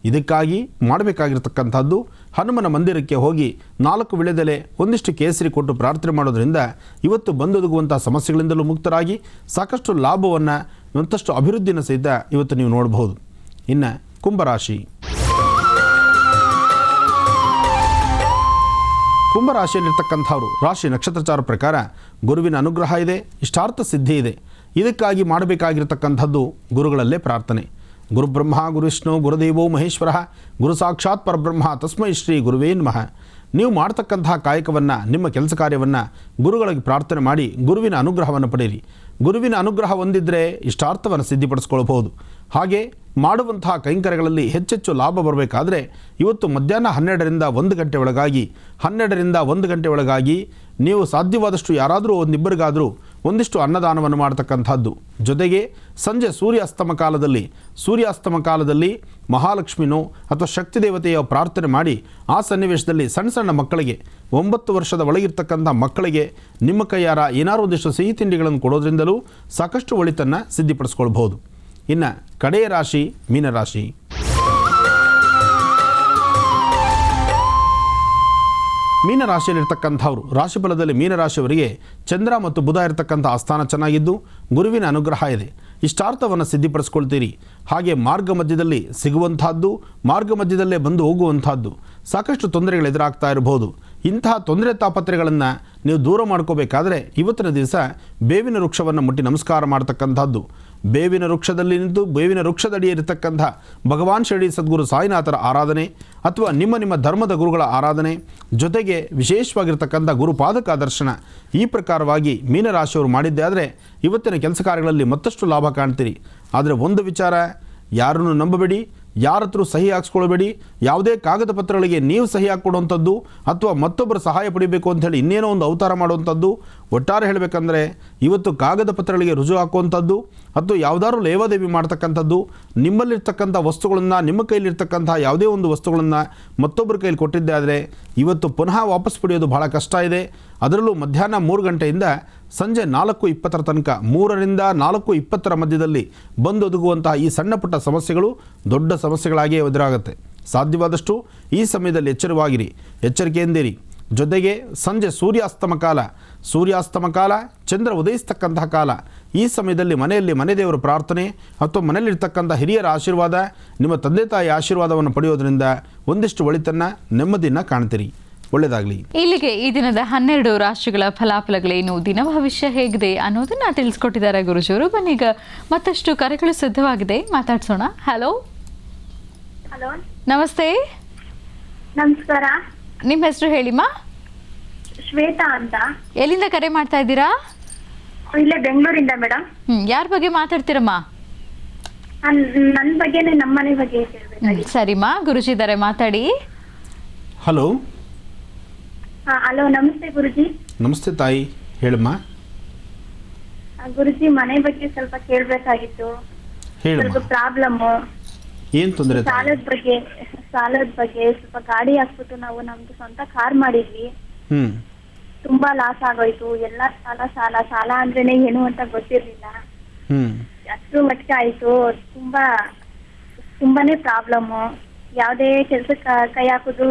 ಇದಕ್ಕಾಗಿ ಮಾಡಬೇಕಾಗಿರ್ತಕ್ಕಂಥದ್ದು ಹನುಮನ ಮಂದಿರಕ್ಕೆ ಹೋಗಿ 4 ವಿಳೆದೆಲೆ ಒಂದಿಷ್ಟು ಕೇಸರಿ ಕೊಟ್ಟು ಪ್ರಾರ್ಥನೆ ಮಾಡೋದ್ರಿಂದ ಇವತ್ತು ಬಂದೊದಗುವಂಥ ಸಮಸ್ಯೆಗಳಿಂದಲೂ ಮುಕ್ತರಾಗಿ ಸಾಕಷ್ಟು ಲಾಭವನ್ನು, ಮತ್ತಷ್ಟು ಅಭಿವೃದ್ಧಿನ ಸಹಿತ ಇವತ್ತು ನೀವು ನೋಡಬಹುದು. ಇನ್ನು ಕುಂಭರಾಶಿ. ಕುಂಭರಾಶಿಯಲ್ಲಿರ್ತಕ್ಕಂಥವ್ರು ರಾಶಿ ನಕ್ಷತ್ರಚಾರ ಪ್ರಕಾರ ಗುರುವಿನ ಅನುಗ್ರಹ ಇದೆ, ಇಷ್ಟಾರ್ಥ ಸಿದ್ಧಿ ಇದೆ. ಇದಕ್ಕಾಗಿ ಮಾಡಬೇಕಾಗಿರ್ತಕ್ಕಂಥದ್ದು ಗುರುಗಳಲ್ಲೇ ಪ್ರಾರ್ಥನೆ. ಗುರುಬ್ರಹ್ಮ ಗುರುವಿಷ್ಣು ಗುರುದೇವೋ ಮಹೇಶ್ವರ ಗುರು ಸಾಕ್ಷಾತ್ ಪರಬ್ರಹ್ಮ ತಸ್ಮೈ ಶ್ರೀ ಗುರುವೇ ನಮಃ. ನೀವು ಮಾಡ್ತಕ್ಕಂತಹ ಕಾಯಕವನ್ನು, ನಿಮ್ಮ ಕೆಲಸ ಕಾರ್ಯವನ್ನು ಗುರುಗಳಿಗೆ ಪ್ರಾರ್ಥನೆ ಮಾಡಿ ಗುರುವಿನ ಅನುಗ್ರಹವನ್ನು ಪಡೆಯಿರಿ. ಗುರುವಿನ ಅನುಗ್ರಹ ಹೊಂದಿದ್ದರೆ ಇಷ್ಟಾರ್ಥವನ್ನು ಸಿದ್ಧಿಪಡಿಸ್ಕೊಳ್ಬಹುದು. ಹಾಗೆ ಮಾಡುವಂತಹ ಕೈಂಕರ್ಯಗಳಲ್ಲಿ ಹೆಚ್ಚೆಚ್ಚು ಲಾಭ ಬರಬೇಕಾದ್ರೆ ಇವತ್ತು ಮಧ್ಯಾಹ್ನ 12ರಿಂದ 1 ಗಂಟೆ ಒಳಗಾಗಿ, 12ರಿಂದ 1 ಗಂಟೆ ಒಳಗಾಗಿ ನೀವು ಸಾಧ್ಯವಾದಷ್ಟು ಯಾರಾದರೂ ಒಂದಿಬ್ಬರಿಗಾದರೂ ಒಂದಿಷ್ಟು ಅನ್ನದಾನವನ್ನು ಮಾಡ್ತಕ್ಕಂಥದ್ದು. ಜೊತೆಗೆ ಸಂಜೆ ಸೂರ್ಯಾಸ್ತಮ ಕಾಲದಲ್ಲಿ ಮಹಾಲಕ್ಷ್ಮಿನೋ ಅಥವಾ ಶಕ್ತಿ ದೇವತೆಯ ಪ್ರಾರ್ಥನೆ ಮಾಡಿ ಆ ಸನ್ನಿವೇಶದಲ್ಲಿ ಸಣ್ಣ ಸಣ್ಣ ಮಕ್ಕಳಿಗೆ, 9 ವರ್ಷದ ಒಳಗಿರ್ತಕ್ಕಂಥ ಮಕ್ಕಳಿಗೆ ನಿಮ್ಮ ಕೈಯಾರ ಏನಾರು ಒಂದಿಷ್ಟು ಸಿಹಿ ತಿಂಡಿಗಳನ್ನು ಕೊಡೋದ್ರಿಂದಲೂ ಸಾಕಷ್ಟು ಒಳಿತನ್ನು ಸಿದ್ಧಿಪಡಿಸ್ಕೊಳ್ಬಹುದು. ಇನ್ನು ಕಡೆಯ ರಾಶಿ ಮೀನರಾಶಿ. ಮೀನರಾಶಿಯಲ್ಲಿರ್ತಕ್ಕಂಥವ್ರು ರಾಶಿಫಲದಲ್ಲಿ ಮೀನರಾಶಿಯವರಿಗೆ ಚಂದ್ರ ಮತ್ತು ಬುಧ ಇರತಕ್ಕಂಥ ಆಸ್ಥಾನ ಚೆನ್ನಾಗಿದ್ದು ಗುರುವಿನ ಅನುಗ್ರಹ ಇದೆ, ಇಷ್ಟಾರ್ಥವನ್ನು ಸಿದ್ಧಿಪಡಿಸ್ಕೊಳ್ತೀರಿ. ಹಾಗೆ ಮಾರ್ಗ ಮಧ್ಯದಲ್ಲಿ ಸಿಗುವಂತಹದ್ದು, ಮಾರ್ಗ ಮಧ್ಯದಲ್ಲೇ ಬಂದು ಹೋಗುವಂತಹದ್ದು, ಸಾಕಷ್ಟು ತೊಂದರೆಗಳು ಎದುರಾಗ್ತಾ ಇರಬಹುದು. ಇಂತಹ ತೊಂದರೆ ತಾಪತ್ರೆಗಳನ್ನು ನೀವು ದೂರ ಮಾಡ್ಕೋಬೇಕಾದ್ರೆ ಇವತ್ತಿನ ದಿವಸ ಬೇವಿನ ವೃಕ್ಷವನ್ನು ಮುಟ್ಟಿ ನಮಸ್ಕಾರ ಮಾಡ್ತಕ್ಕಂಥದ್ದು. ಬೇವಿನ ವೃಕ್ಷದಲ್ಲಿ ನಿಂತು ಬೇವಿನ ವೃಕ್ಷದಡಿ ಇರತಕ್ಕಂಥ ಭಗವಾನ್ ಶಿರಡಿ ಸದ್ಗುರು ಸಾಯಿನಾಥರ ಆರಾಧನೆ ಅಥವಾ ನಿಮ್ಮ ಧರ್ಮದ ಗುರುಗಳ ಆರಾಧನೆ, ಜೊತೆಗೆ ವಿಶೇಷವಾಗಿರ್ತಕ್ಕಂಥ ಗುರುಪಾದಕ ದರ್ಶನ, ಈ ಪ್ರಕಾರವಾಗಿ ಮೀನರಾಶಿಯವರು ಮಾಡಿದ್ದೇ ಆದರೆ ಇವತ್ತಿನ ಕೆಲಸ ಕಾರ್ಯಗಳಲ್ಲಿ ಮತ್ತಷ್ಟು ಲಾಭ ಕಾಣ್ತೀರಿ. ಆದರೆ ಒಂದು ವಿಚಾರ, ಯಾರನ್ನು ನಂಬಬೇಡಿ, ಯಾರ ಹತ್ರ ಸಹಿ ಹಾಕ್ಸ್ಕೊಳ್ಬೇಡಿ. ಯಾವುದೇ ಕಾಗದ ಪತ್ರಗಳಿಗೆ ನೀವು ಸಹಿ ಹಾಕ್ಕೊಡುವಂಥದ್ದು ಅಥವಾ ಮತ್ತೊಬ್ಬರ ಸಹಾಯ ಪಡಿಬೇಕು ಅಂಥೇಳಿ ಇನ್ನೇನೋ ಒಂದು ಅವತಾರ ಮಾಡುವಂಥದ್ದು, ಒಟ್ಟಾರೆ ಹೇಳಬೇಕಂದ್ರೆ ಇವತ್ತು ಕಾಗದ ಪತ್ರಗಳಿಗೆ ರುಜು ಹಾಕುವಂಥದ್ದು ಅಥವಾ ಯಾವುದಾದ್ರೂ ಲೇವಾದೇವಿ ಮಾಡ್ತಕ್ಕಂಥದ್ದು, ನಿಮ್ಮಲ್ಲಿರ್ತಕ್ಕಂಥ ವಸ್ತುಗಳನ್ನು, ನಿಮ್ಮ ಕೈಲಿರ್ತಕ್ಕಂಥ ಯಾವುದೇ ಒಂದು ವಸ್ತುಗಳನ್ನು ಮತ್ತೊಬ್ಬರ ಕೈಲಿ ಕೊಟ್ಟಿದ್ದೆ ಆದರೆ ಇವತ್ತು ಪುನಃ ವಾಪಸ್ ಪಡೆಯೋದು ಬಹಳ ಕಷ್ಟ ಇದೆ. ಅದರಲ್ಲೂ ಮಧ್ಯಾಹ್ನ 3 ಗಂಟೆಯಿಂದ ಸಂಜೆ 4:20 ತನಕ, 3ರಿಂದ 4:20 ಮಧ್ಯದಲ್ಲಿ ಬಂದೊದಗುವಂತಹ ಈ ಸಣ್ಣ ಪುಟ್ಟ ಸಮಸ್ಯೆಗಳು ದೊಡ್ಡ ಸಮಸ್ಯೆಗಳಾಗಿಯೇ ಎದುರಾಗುತ್ತೆ. ಸಾಧ್ಯವಾದಷ್ಟು ಈ ಸಮಯದಲ್ಲಿ ಎಚ್ಚರಿಕೆಯಿಂದಿರಿ. ಜೊತೆಗೆ ಸಂಜೆ ಸೂರ್ಯಾಸ್ತಮ ಕಾಲ, ಚಂದ್ರ ಉದಯಿಸ್ತಕ್ಕಂತಹ ಕಾಲ, ಈ ಸಮಯದಲ್ಲಿ ಮನೆಯಲ್ಲಿ ಮನೆ ದೇವರ ಪ್ರಾರ್ಥನೆ ಅಥವಾ ಮನೆಯಲ್ಲಿರ್ತಕ್ಕಂಥ ಹಿರಿಯರ ಆಶೀರ್ವಾದ, ನಿಮ್ಮ ತಂದೆ ತಾಯಿ ಆಶೀರ್ವಾದವನ್ನು ಪಡೆಯೋದ್ರಿಂದ ಒಂದಿಷ್ಟು ಒಳಿತನ್ನು, ನೆಮ್ಮದಿಯನ್ನು ಕಾಣ್ತೀರಿ. ಒಳ್ಳೆಯದಾಗಲಿ. ಇಲ್ಲಿಗೆ ಈ ದಿನದ 12 ರಾಶಿಗಳ ಫಲಾಫಲಗಳೇನು, ದಿನ ಭವಿಷ್ಯ ಹೇಗಿದೆ ಅನ್ನೋದನ್ನ ತಿಳಿಸ್ಕೊಟ್ಟಿದ್ದಾರೆ ಗುರುಜಿಯವರು. ಬನ್ನೀಗ ಮತ್ತಷ್ಟು ಕರೆಗಳು ಸಿದ್ಧವಾಗಿದೆ, ಮಾತಾಡ್ಸೋಣ. ಹಲೋ ನಮಸ್ತೆ. ನಮಸ್ಕಾರ. ನಿಮ್ಮ ಹೆಸರು ಹೇಳಿಮ್ಮ? ಶ್ವೇತಾ ಅಂತ. ಎಲ್ಲಿಂದ ಕರೆ ಮಾಡ್ತಾ ಇದ್ದೀರಾ? ಇಲ್ಲೇ ಬೆಂಗಳೂರಿಂದ ಮೇಡಮ್. ಯಾರ ಬಗ್ಗೆ ಮಾತಾಡ್ತೀರಮ್ಮ? ನನ್ನ ಬಗ್ಗೆನೇ, ನಮ್ಮನೆ ಬಗ್ಗೆ ಹೇಳ್ಬೇಕಾಗಿತ್ತು. ಸರಿಮ್ಮ, ಗುರುಜಿ ಇದ್ದಾರೆ, ಮಾತಾಡಿ. ಹಲೋ. ಹಲೋ, ನಮಸ್ತೆ ಗುರುಜಿ. ನಮಸ್ತೆ ತಾಯಿ, ಹೇಳಮ್ಮ. ಗುರುಜಿ, ಮನೆ ಬಗ್ಗೆ ಸ್ವಲ್ಪ ಕೇಳಬೇಕಾಗಿತ್ತು. ಹೇಳಮ್ಮ. ಸ್ವಲ್ಪ ಪ್ರಾಬ್ಲಮ್. ಏನು ತೊಂದರೆ ತಾಯಿ? ಸಾಲದ ಬಗ್ಗೆ ಸ್ವಲ್ಪ ಗಾಡಿ ಹಾಕ್ಬಿಟ್ಟು ನಾವು ನಮ್ದು ಸ್ವಂತ ಕಾರ್ ಮಾಡಿದ್ವಿ. ಹ್ಞೂ ತುಂಬಾ ಲಾಸ್ ಆಗೋಯ್ತು. ಎಲ್ಲ ಸಾಲ ಅಂದ್ರೇನೆ ಏನು ಅಂತ ಗೊತ್ತಿರ್ಲಿಲ್ಲ. ಹ್ಞೂ ಅಷ್ಟು ಮಟ್ಟಿಗೆ ಆಯ್ತು. ತುಂಬಾನೇ ಪ್ರಾಬ್ಲಮ್ಮು. ಯಾವ್ದೇ ಕೆಲ್ಸಕ್ಕೆ ಕೈ ಹಾಕಿದ್ರು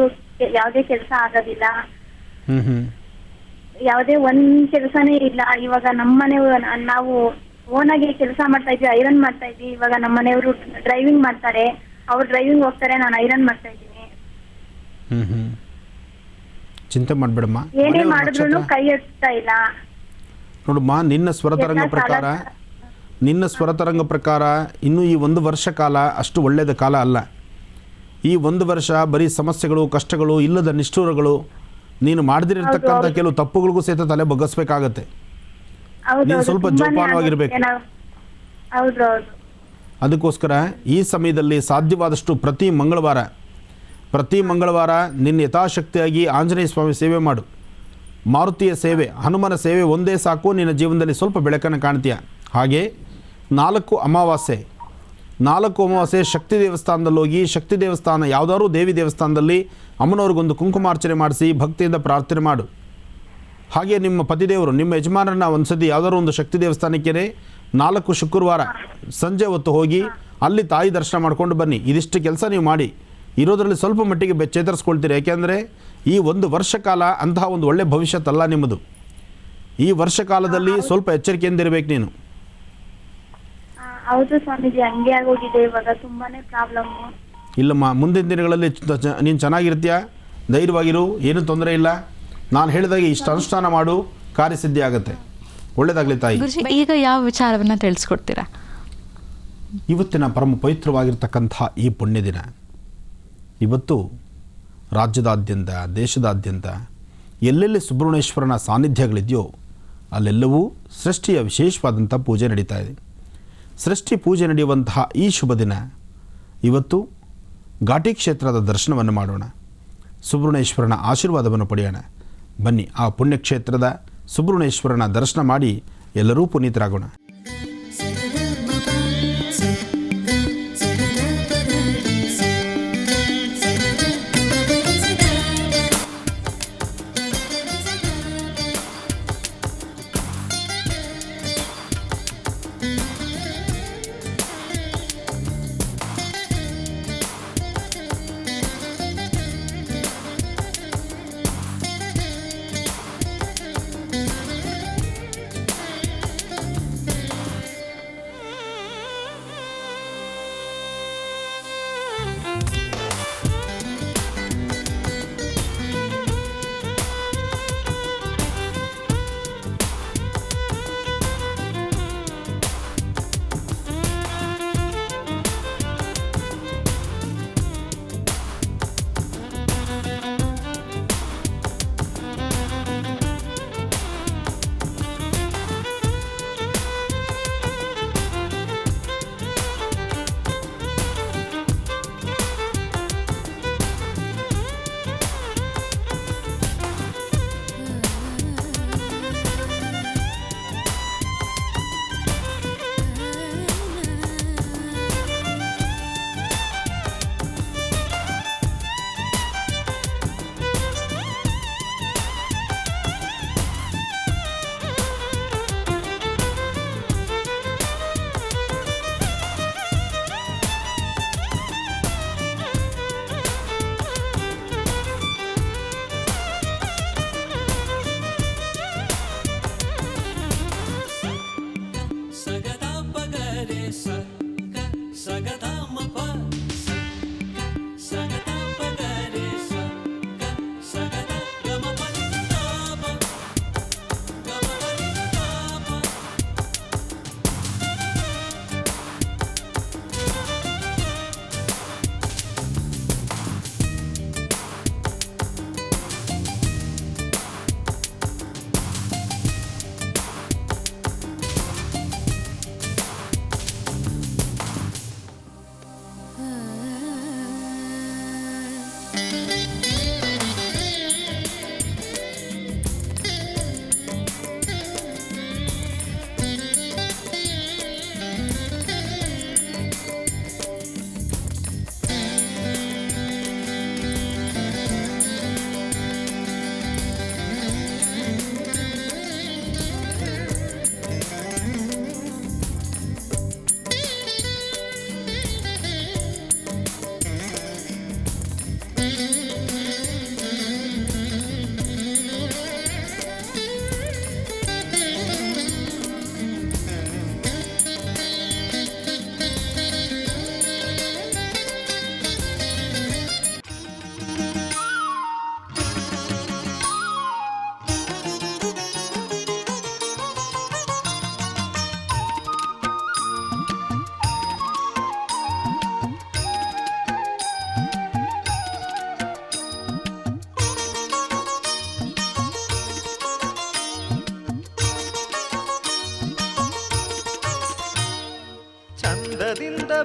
ಯಾವ್ದೇ ಕೆಲಸ ಆಗೋದಿಲ್ಲ. ಹ್ಞೂ ಹ್ಞೂ ಯಾವ್ದೇ ಒಂದ್ ಕೆಲಸನೇ ಇಲ್ಲ. ಇವಾಗ ನಮ್ಮನೆ ನಾವು ಓನಾಗಿ ಕೆಲಸ ಮಾಡ್ತಾ ಇದ್ವಿ, ಐರನ್ ಮಾಡ್ತಾ ಇದ್ವಿ. ಇವಾಗ ನಮ್ಮನೆಯವರು ಡ್ರೈವಿಂಗ್ ಮಾಡ್ತಾರೆ, ಅವ್ರು ಡ್ರೈವಿಂಗ್ ಹೋಗ್ತಾರೆ, ನಾನು ಐರನ್ ಮಾಡ್ತಾ ಇದ್ದೀನಿ. ಹ್ಞೂ ಹ್ಞೂ ಚಿಂತೆ ಮಾಡಬೇಡಮ್ಮ. ಏನೇ ಮಾಡಿದ್ರು ಕೈ ಎತ್ತಾ ಇಲ್ಲ. ನೋಡಮ್ಮ, ನಿನ್ನ ಸ್ವರತರಂಗ ಪ್ರಕಾರ ಇನ್ನೂ ಈ 1 ವರ್ಷ ಕಾಲ ಅಷ್ಟು ಒಳ್ಳೆಯದ ಕಾಲ ಅಲ್ಲ. ಈ 1 ವರ್ಷ ಬರೀ ಸಮಸ್ಯೆಗಳು, ಕಷ್ಟಗಳು, ಇಲ್ಲದ ನಿಷ್ಠೂರಗಳು, ನೀನು ಮಾಡದಿರತಕ್ಕಂಥ ಕೆಲವು ತಪ್ಪುಗಳಿಗೂ ಸಹಿತ ತಲೆ ಬಗ್ಗಿಸ್ಬೇಕಾಗತ್ತೆ. ನೀನು ಸ್ವಲ್ಪ ಜೋಪಾನವಾಗಿರ್ಬೇಕು. ಅದಕ್ಕೋಸ್ಕರ ಈ ಸಮಯದಲ್ಲಿ ಸಾಧ್ಯವಾದಷ್ಟು ಪ್ರತಿ ಮಂಗಳವಾರ ನಿನ್ನ ಯಥಾಶಕ್ತಿಯಾಗಿ ಆಂಜನೇಯ ಸ್ವಾಮಿ ಸೇವೆ ಮಾಡು. ಮಾರುತಿಯ ಸೇವೆ, ಹನುಮನ ಸೇವೆ ಒಂದೇ ಸಾಕು. ನಿನ್ನ ಜೀವನದಲ್ಲಿ ಸ್ವಲ್ಪ ಬೆಳಕನ್ನು ಕಾಣ್ತೀಯ. ಹಾಗೆ 4 ಅಮಾವಾಸ್ಯೆ ಶಕ್ತಿ ದೇವಸ್ಥಾನದಲ್ಲಿ ಹೋಗಿ, ಶಕ್ತಿ ದೇವಸ್ಥಾನ ಯಾವುದಾದ್ರೂ ದೇವಿ ದೇವಸ್ಥಾನದಲ್ಲಿ ಅಮ್ಮನವ್ರಿಗೊಂದು ಕುಂಕುಮಾರ್ಚನೆ ಮಾಡಿಸಿ ಭಕ್ತಿಯಿಂದ ಪ್ರಾರ್ಥನೆ ಮಾಡು. ಹಾಗೆ ನಿಮ್ಮ ಪತಿದೇವರು, ನಿಮ್ಮ ಯಜಮಾನರನ್ನ ಒಂದ್ಸತಿ ಯಾವುದಾದ್ರು ಒಂದು ಶಕ್ತಿ ದೇವಸ್ಥಾನಕ್ಕೆ 4 ಶುಕ್ರವಾರ ಸಂಜೆ ಹೊತ್ತು ಹೋಗಿ ಅಲ್ಲಿ ತಾಯಿ ದರ್ಶನ ಮಾಡ್ಕೊಂಡು ಬನ್ನಿ. ಇದಿಷ್ಟು ಕೆಲಸ ನೀವು ಮಾಡಿ ಇರೋದರಲ್ಲಿ ಸ್ವಲ್ಪ ಮಟ್ಟಿಗೆ ಚೇತರಿಸ್ಕೊಳ್ತೀರಿ. ಯಾಕೆಂದರೆ ಈ 1 ವರ್ಷ ಕಾಲ ಅಂತಹ ಒಂದು ಒಳ್ಳೆ ಭವಿಷ್ಯತ್ತಲ್ಲ ನಿಮ್ಮದು. ಈ ವರ್ಷ ಕಾಲದಲ್ಲಿ ಸ್ವಲ್ಪ ಎಚ್ಚರಿಕೆಯಿಂದಿರಬೇಕು ನೀನು. ಹೌದು ಸ್ವಾಮೀಜಿ, ಹಂಗೆ ಆಗೋಗಿದೆ. ಇವಾಗ ತುಂಬಾನೇ ಪ್ರಾಬ್ಲಮ್. ಇಲ್ಲಮ್ಮ, ಮುಂದಿನ ದಿನಗಳಲ್ಲಿ ನೀನು ಚೆನ್ನಾಗಿರ್ತೀಯ, ಧೈರ್ಯವಾಗಿರು, ಏನೂ ತೊಂದರೆ ಇಲ್ಲ. ನಾನು ಹೇಳಿದಾಗೆ ಇಷ್ಟು ಅನುಷ್ಠಾನ ಮಾಡು, ಕಾರ್ಯಸಿದ್ಧಿ ಆಗುತ್ತೆ. ಒಳ್ಳೆಯದಾಗಲಿ ತಾಯಿ. ಗುರುಜಿ, ಈಗ ಯಾವ ವಿಚಾರವನ್ನು ತಿಳಿಸ್ಕೊಡ್ತೀರಾ? ಇವತ್ತಿನ ಪರಮ ಪವಿತ್ರವಾಗಿರ್ತಕ್ಕಂಥ ಈ ಪುಣ್ಯ ದಿನ, ಇವತ್ತು ರಾಜ್ಯದಾದ್ಯಂತ, ದೇಶದಾದ್ಯಂತ ಎಲ್ಲೆಲ್ಲಿ ಸುಬ್ರಹ್ಮಣ್ಯೇಶ್ವರನ ಸಾನ್ನಿಧ್ಯಗಳಿದೆಯೋ ಅಲ್ಲೆಲ್ಲವೂ ಸೃಷ್ಟಿಯ ವಿಶೇಷವಾದಂಥ ಪೂಜೆ ನಡೀತಾ ಇದೆ. ಸೃಷ್ಟಿ ಪೂಜೆ ನಡೆಯುವಂತಹ ಈ ಶುಭ ದಿನ ಇವತ್ತು ಘಾಟಿ ಕ್ಷೇತ್ರದ ದರ್ಶನವನ್ನು ಮಾಡೋಣ, ಸುಬ್ರಹ್ಮಣ್ಯೇಶ್ವರನ ಆಶೀರ್ವಾದವನ್ನು ಪಡೆಯೋಣ. ಬನ್ನಿ, ಆ ಪುಣ್ಯಕ್ಷೇತ್ರದ ಸುಬ್ರಹ್ಮಣ್ಯೇಶ್ವರನ ದರ್ಶನ ಮಾಡಿ ಎಲ್ಲರೂ ಪುನೀತರಾಗೋಣ.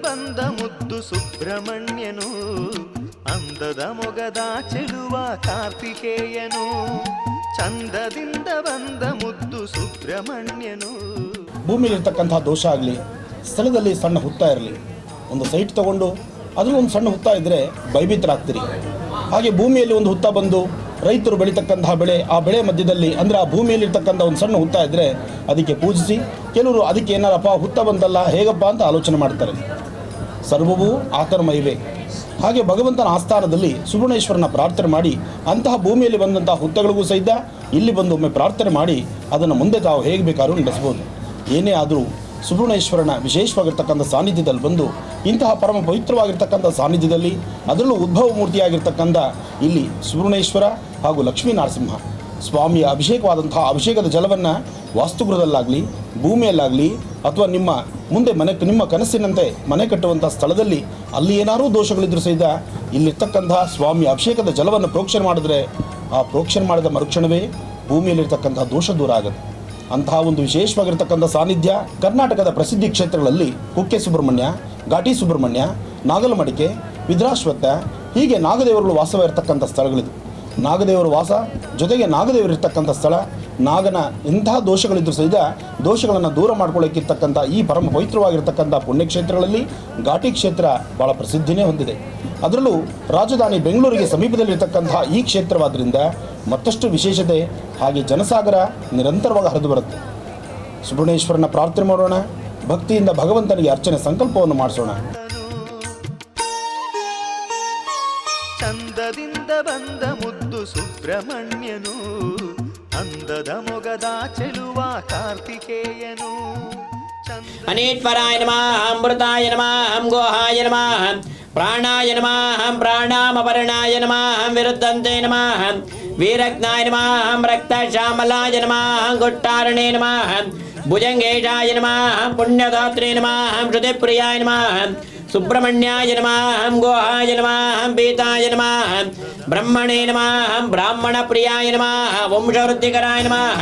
ಬಂದ ಮುದ್ದು ಸುಬ್ರಹ್ಮಣ್ಯನು, ಅಂದದ ಮೊಗದ ಚೆಲುವ ಕಾರ್ತಿಕೇಯನು, ಚಂದದಿಂದ ಬಂದ ಮುದ್ದು ಸುಬ್ರಹ್ಮಣ್ಯನು. ಭೂಮಿಯಲ್ಲಿರ್ತಕ್ಕಂಥ ದೋಷ ಆಗಲಿ, ಸ್ಥಳದಲ್ಲಿ ಸಣ್ಣ ಹುತ್ತ ಇರಲಿ, ಒಂದು ಸೈಟ್ ತಗೊಂಡು ಅದರಲ್ಲಿ ಒಂದು ಸಣ್ಣ ಹುತ್ತ ಇದ್ದರೆ ಭಯಭೀತರಾಗ್ತೀರಿ. ಹಾಗೆ ಭೂಮಿಯಲ್ಲಿ ಒಂದು ಹುತ್ತ ಬಂದು ರೈತರು ಬೆಳೀತಕ್ಕಂತಹ ಬೆಳೆ, ಆ ಬೆಳೆ ಮಧ್ಯದಲ್ಲಿ ಅಂದರೆ ಆ ಭೂಮಿಯಲ್ಲಿರ್ತಕ್ಕಂಥ ಒಂದು ಸಣ್ಣ ಹುತ್ತ ಇದ್ದರೆ ಅದಕ್ಕೆ ಪೂಜಿಸಿ, ಕೆಲವರು ಅದಕ್ಕೆ ಏನಾರಪ್ಪ ಹುತ್ತ ಬಂತಲ್ಲ ಹೇಗಪ್ಪ ಅಂತ ಆಲೋಚನೆ ಮಾಡ್ತಾರೆ. ಸರ್ವವೂ ಆತನಮಯವೇ. ಹಾಗೆ ಭಗವಂತನ ಆಸ್ಥಾನದಲ್ಲಿ ಸುಬ್ರಹ್ಮಣ್ಯೇಶ್ವರನ ಪ್ರಾರ್ಥನೆ ಮಾಡಿ ಅಂತಹ ಭೂಮಿಯಲ್ಲಿ ಬಂದಂತಹ ಹುತ್ತಗಳಿಗೂ ಸಹಿತ ಇಲ್ಲಿ ಬಂದು ಒಮ್ಮೆ ಪ್ರಾರ್ಥನೆ ಮಾಡಿ ಅದನ್ನು ಮುಂದೆ ತಾವು ಹೇಗೆ ಬೇಕಾದ್ರೂ ನಡೆಸ್ಬೋದು. ಏನೇ ಆದರೂ ಸುಬ್ರಹ್ಮಣ್ಯೇಶ್ವರನ ವಿಶೇಷವಾಗಿರ್ತಕ್ಕಂಥ ಸಾನ್ನಿಧ್ಯದಲ್ಲಿ ಬಂದು ಇಂತಹ ಪರಮ ಪವಿತ್ರವಾಗಿರ್ತಕ್ಕಂಥ ಸಾನ್ನಿಧ್ಯದಲ್ಲಿ ಅದರಲ್ಲೂ ಉದ್ಭವ ಮೂರ್ತಿಯಾಗಿರ್ತಕ್ಕಂಥ ಇಲ್ಲಿ ಸುಬ್ರಹ್ಮಣ್ಯೇಶ್ವರ ಹಾಗೂ ಲಕ್ಷ್ಮೀ ನರಸಿಂಹ ಸ್ವಾಮಿಯ ಅಭಿಷೇಕವಾದಂತಹ ಅಭಿಷೇಕದ ಜಲವನ್ನು ವಾಸ್ತುಗೃಹದಲ್ಲಾಗಲಿ, ಭೂಮಿಯಲ್ಲಾಗಲಿ ಅಥವಾ ನಿಮ್ಮ ಮುಂದೆ ನಿಮ್ಮ ಕನಸಿನಂತೆ ಮನೆ ಕಟ್ಟುವಂಥ ಸ್ಥಳದಲ್ಲಿ ಅಲ್ಲಿ ಏನಾದರೂ ದೋಷಗಳಿದ್ರೂ ಸಹಿತ ಇಲ್ಲಿರ್ತಕ್ಕಂತಹ ಸ್ವಾಮಿಯ ಅಭಿಷೇಕದ ಜಲವನ್ನು ಪ್ರೋಕ್ಷಣೆ ಮಾಡಿದ್ರೆ ಆ ಪ್ರೋಕ್ಷಣೆ ಮಾಡಿದ ಮರುಕ್ಷಣವೇ ಭೂಮಿಯಲ್ಲಿರ್ತಕ್ಕಂಥ ದೋಷ ದೂರ ಆಗುತ್ತೆ. ಅಂತಹ ಒಂದು ವಿಶೇಷವಾಗಿರ್ತಕ್ಕಂಥ ಸಾನ್ನಿಧ್ಯ ಕರ್ನಾಟಕದ ಪ್ರಸಿದ್ಧಿ ಕ್ಷೇತ್ರಗಳಲ್ಲಿ ಕುಕ್ಕೆ ಸುಬ್ರಹ್ಮಣ್ಯ, ಘಾಟಿ ಸುಬ್ರಹ್ಮಣ್ಯ, ನಾಗಲಮಡಿಕೆ, ವಿದ್ರಾಶ್ವತ್ಥ ಹೀಗೆ ನಾಗದೇವರುಗಳು ವಾಸವಿರತಕ್ಕಂಥ ಸ್ಥಳಗಳಿದು. ನಾಗದೇವರ ವಾಸ ಜೊತೆಗೆ ನಾಗದೇವರಿರ್ತಕ್ಕಂಥ ಸ್ಥಳ, ನಾಗನ ಇಂತಹ ದೋಷಗಳಿದ್ದರೂ ಸಹಿತ ದೋಷಗಳನ್ನು ದೂರ ಮಾಡ್ಕೊಳ್ಳೋಕ್ಕಿರ್ತಕ್ಕಂಥ ಈ ಪರಮ ಪವಿತ್ರವಾಗಿರ್ತಕ್ಕಂಥ ಪುಣ್ಯಕ್ಷೇತ್ರಗಳಲ್ಲಿ ಘಾಟಿ ಕ್ಷೇತ್ರ ಭಾಳ ಪ್ರಸಿದ್ಧಿನೇ ಹೊಂದಿದೆ. ಅದರಲ್ಲೂ ರಾಜಧಾನಿ ಬೆಂಗಳೂರಿಗೆ ಸಮೀಪದಲ್ಲಿರ್ತಕ್ಕಂಥ ಈ ಕ್ಷೇತ್ರವಾದ್ದರಿಂದ ಮತ್ತಷ್ಟು ವಿಶೇಷತೆ ಹಾಗೆ ಜನಸಾಗರ ನಿರಂತರವಾಗಿ ಹರಿದು ಬರುತ್ತೆ. ಸುಬ್ರಹ್ಮಣ್ಯೇಶ್ವರನ ಪ್ರಾರ್ಥನೆ ಮಾಡೋಣ, ಭಕ್ತಿಯಿಂದ ಭಗವಂತನಿಗೆ ಅರ್ಚನೆ ಸಂಕಲ್ಪವನ್ನು ಮಾಡಿಸೋಣ. ಚಂದದಿಂದ ಬಂದ ಮುದ್ದು ಸುಬ್ರಹ್ಮಣ್ಯನು, ಅಂದದ ಮೊಗದ ಚೆಲುವ ಕಾರ್ತಿಕೇಯನು. ಅನೇಶ್ವರಾಯ ನಮಃ, ಅಮೃತಾಯ ನಮಃ, ಗೋಹಾಯ ನಮಃ, ಪ್ರಾಣಾಯ ನಮಃ, ಪ್ರಾಣಾಮಪರ್ಣಾಯ ನಮಃ, ವಿರುದ್ಧಂತೆ ನಮಃ, ವೀರಜ್ಞಾಯ ನಮಃ, ರಕ್ತಶ್ಯಾಮಲಾಯ ನಮಃ, ಗುಟ್ಟಾರಣೇ ನಮಃ, ಭುಜಂಗೇಶಾಯ ನಮಃ, ಪುಣ್ಯದಾತ್ರೆ ನಮಃ, ಶ್ರುತಿಪ್ರಿಯಾಯ ನಮಃ, ಸುಬ್ರಹ್ಮಣ್ಯಾಯ ನಮಃ, ಗೋಹಾಯ ನಮಃ, ಪೀತಾಯ ನಮಃ, ಬ್ರಹ್ಮಣೇ ನಮಃ, ಬ್ರಾಹ್ಮಣ ಪ್ರಿಯಾಯ ನಮಃ, ವಂಶವೃದ್ಧಿಕರಾಯ ನಮಃ,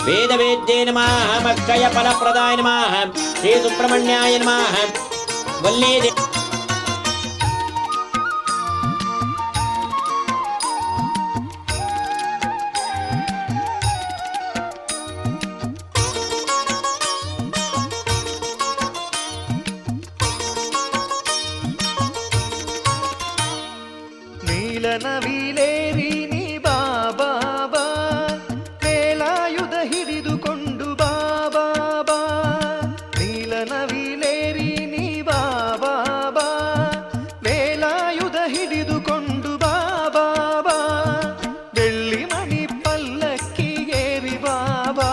ವೇದವೇದ್ಯೇ ನಮಃ, ಅಕ್ಷಯ ಫಲಪ್ರದಾಯ ನಮಃ, ಶ್ರೀ ಸುಬ್ರಹ್ಮಣ್ಯಾಯ ನಮಃ. ವಲ್ಲೇ ನವಿಲೇರಿ ನೀ ಬಾಬಾ ಬಾ, ವೇಲಾಯುಧ ಹಿಡಿದುಕೊಂಡು ಬಾಬಾ ಬಾ. ನೀಲ ನವಿಲೇರಿ ನೀ ಬಾಬಾ ಬಾ, ವೇಲಾಯುಧ ಹಿಡಿದುಕೊಂಡು ಬಾಬಾ ಬಾ. ಬೆಳ್ಳಿ ಮಣಿ ಪಲ್ಲಕ್ಕಿ ಏರಿ ಬಾಬಾ,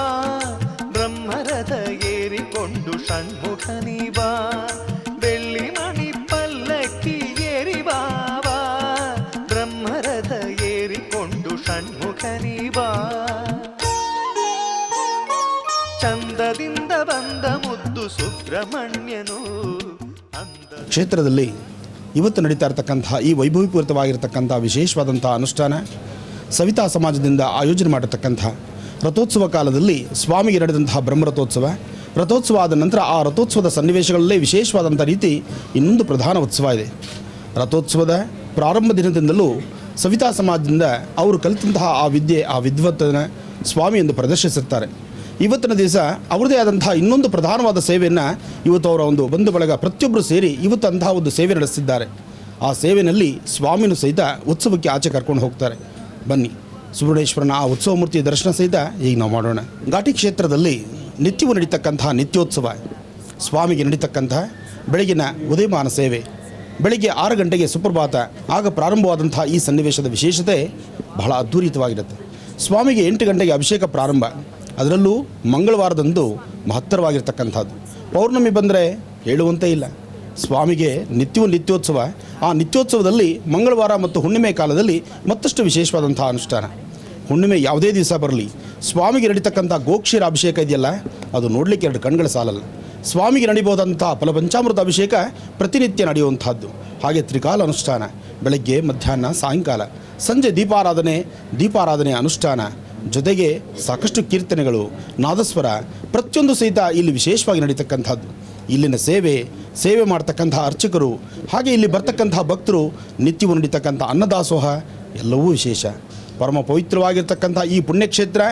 ಬ್ರಹ್ಮರಥ ಏರಿಕೊಂಡು ಷಣ್ಮುಖನಿ ಬಾ. ಬೆಳ್ಳಿ ಮಣಿ ಪಲ್ಲಕ್ಕಿ ಏರಿ ಬಾಬಾ, ಬ್ರಹ್ಮರಥ ಏರಿಕೊಂಡು ಷಣ್ಮುಖನಿ ಬಾ. ಚಂದದಿಂದ ಬಂದ ಮುದ್ದು ಸುಬ್ರಹ್ಮಣ್ಯನು. ಕ್ಷೇತ್ರದಲ್ಲಿ ಇವತ್ತು ನಡೀತಾ ಇರತಕ್ಕಂತಹ ಈ ವೈಭವೀಪೂರಿತವಾಗಿರ್ತಕ್ಕಂಥ ವಿಶೇಷವಾದಂಥ ಅನುಷ್ಠಾನ ಸವಿತಾ ಸಮಾಜದಿಂದ ಆಯೋಜನೆ ಮಾಡಿರ್ತಕ್ಕಂಥ ರಥೋತ್ಸವ ಕಾಲದಲ್ಲಿ ಸ್ವಾಮಿಗೆ ನಡೆದಂತಹ ಬ್ರಹ್ಮರಥೋತ್ಸವ, ರಥೋತ್ಸವ ಆದ ನಂತರ ಆ ರಥೋತ್ಸವದ ಸನ್ನಿವೇಶಗಳಲ್ಲೇ ವಿಶೇಷವಾದಂಥ ರೀತಿ ಇನ್ನೊಂದು ಪ್ರಧಾನ ಉತ್ಸವ ಇದೆ. ರಥೋತ್ಸವದ ಪ್ರಾರಂಭ ದಿನದಿಂದಲೂ ಸವಿತಾ ಸಮಾಜದಿಂದ ಅವರು ಕಲಿತಂತಹ ಆ ವಿದ್ಯೆ, ಆ ವಿದ್ವತ್ತನ್ನು ಸ್ವಾಮಿ ಎಂದು ಪ್ರದರ್ಶಿಸುತ್ತಾರೆ. ಇವತ್ತಿನ ದಿವಸ ಅವರದೇ ಆದಂತಹ ಇನ್ನೊಂದು ಪ್ರಧಾನವಾದ ಸೇವೆಯನ್ನು ಇವತ್ತು ಅವರ ಒಂದು ಬಂಧು ಬಳಗ ಪ್ರತಿಯೊಬ್ಬರು ಸೇರಿ ಇವತ್ತು ಅಂತಹ ಒಂದು ಸೇವೆ ನಡೆಸಿದ್ದಾರೆ. ಆ ಸೇವೆಯಲ್ಲಿ ಸ್ವಾಮಿನೂ ಸಹಿತ ಉತ್ಸವಕ್ಕೆ ಆಚೆ ಕರ್ಕೊಂಡು ಹೋಗ್ತಾರೆ. ಬನ್ನಿ ಸುಬ್ರಹ್ಮಣ್ಯೇಶ್ವರನ ಆ ಉತ್ಸವ ಮೂರ್ತಿಯ ದರ್ಶನ ಸಹಿತ ಈಗ ನಾವು ಮಾಡೋಣ. ಘಾಟಿ ಕ್ಷೇತ್ರದಲ್ಲಿ ನಿತ್ಯವೂ ನಡೀತಕ್ಕಂತಹ ನಿತ್ಯೋತ್ಸವ, ಸ್ವಾಮಿಗೆ ನಡೀತಕ್ಕಂತಹ ಬೆಳಗಿನ ಉದಯಮಾನ ಸೇವೆ, ಬೆಳಿಗ್ಗೆ 6 ಗಂಟೆಗೆ ಸುಪ್ರಭಾತ ಆಗ ಪ್ರಾರಂಭವಾದಂಥ ಈ ಸನ್ನಿವೇಶದ ವಿಶೇಷತೆ ಬಹಳ ಅದ್ಭುತವಾಗಿರುತ್ತೆ. ಸ್ವಾಮಿಗೆ 8 ಗಂಟೆಗೆ ಅಭಿಷೇಕ ಪ್ರಾರಂಭ, ಅದರಲ್ಲೂ ಮಂಗಳವಾರದಂದು ಮಹತ್ತರವಾಗಿರ್ತಕ್ಕಂಥದ್ದು. ಪೌರ್ಣಮಿ ಬಂದರೆ ಹೇಳುವಂತೆ ಇಲ್ಲ. ಸ್ವಾಮಿಗೆ ನಿತ್ಯವೂ ನಿತ್ಯೋತ್ಸವ. ಆ ನಿತ್ಯೋತ್ಸವದಲ್ಲಿ ಮಂಗಳವಾರ ಮತ್ತು ಹುಣ್ಣಿಮೆ ಕಾಲದಲ್ಲಿ ಮತ್ತಷ್ಟು ವಿಶೇಷವಾದಂಥ ಅನುಷ್ಠಾನ. ಹುಣ್ಣಿಮೆ ಯಾವುದೇ ದಿವಸ ಬರಲಿ, ಸ್ವಾಮಿಗೆ ನಡೀತಕ್ಕಂಥ ಗೋಕ್ಷೀರ ಅಭಿಷೇಕ ಇದೆಯಲ್ಲ, ಅದು ನೋಡಲಿಕ್ಕೆ 2 ಕಣ್ಗಳ ಸಾಲಲ್ಲ. ಸ್ವಾಮಿಗೆ ನಡೀಬೋದಂಥ ಫಲಪಂಚಾಮೃತ ಅಭಿಷೇಕ ಪ್ರತಿನಿತ್ಯ ನಡೆಯುವಂಥದ್ದು. ಹಾಗೆ ತ್ರಿಕಾಲ ಅನುಷ್ಠಾನ, ಬೆಳಗ್ಗೆ, ಮಧ್ಯಾಹ್ನ, ಸಾಯಂಕಾಲ, ಸಂಜೆ ದೀಪಾರಾಧನೆ ಅನುಷ್ಠಾನ, ಜೊತೆಗೆ ಸಾಕಷ್ಟು ಕೀರ್ತನೆಗಳು, ನಾದಸ್ವರ ಪ್ರತಿಯೊಂದು ಸಹಿತ ಇಲ್ಲಿ ವಿಶೇಷವಾಗಿ ನಡೀತಕ್ಕಂಥದ್ದು. ಇಲ್ಲಿನ ಸೇವೆ ಸೇವೆ ಮಾಡ್ತಕ್ಕಂಥ ಅರ್ಚಕರು, ಹಾಗೆ ಇಲ್ಲಿ ಬರ್ತಕ್ಕಂಥ ಭಕ್ತರು ನಿತ್ಯವೂ ನಡೀತಕ್ಕಂಥ ಅನ್ನದಾಸೋಹ ಎಲ್ಲವೂ ವಿಶೇಷ. ಪರಮ ಪವಿತ್ರವಾಗಿರ್ತಕ್ಕಂಥ ಈ ಪುಣ್ಯಕ್ಷೇತ್ರ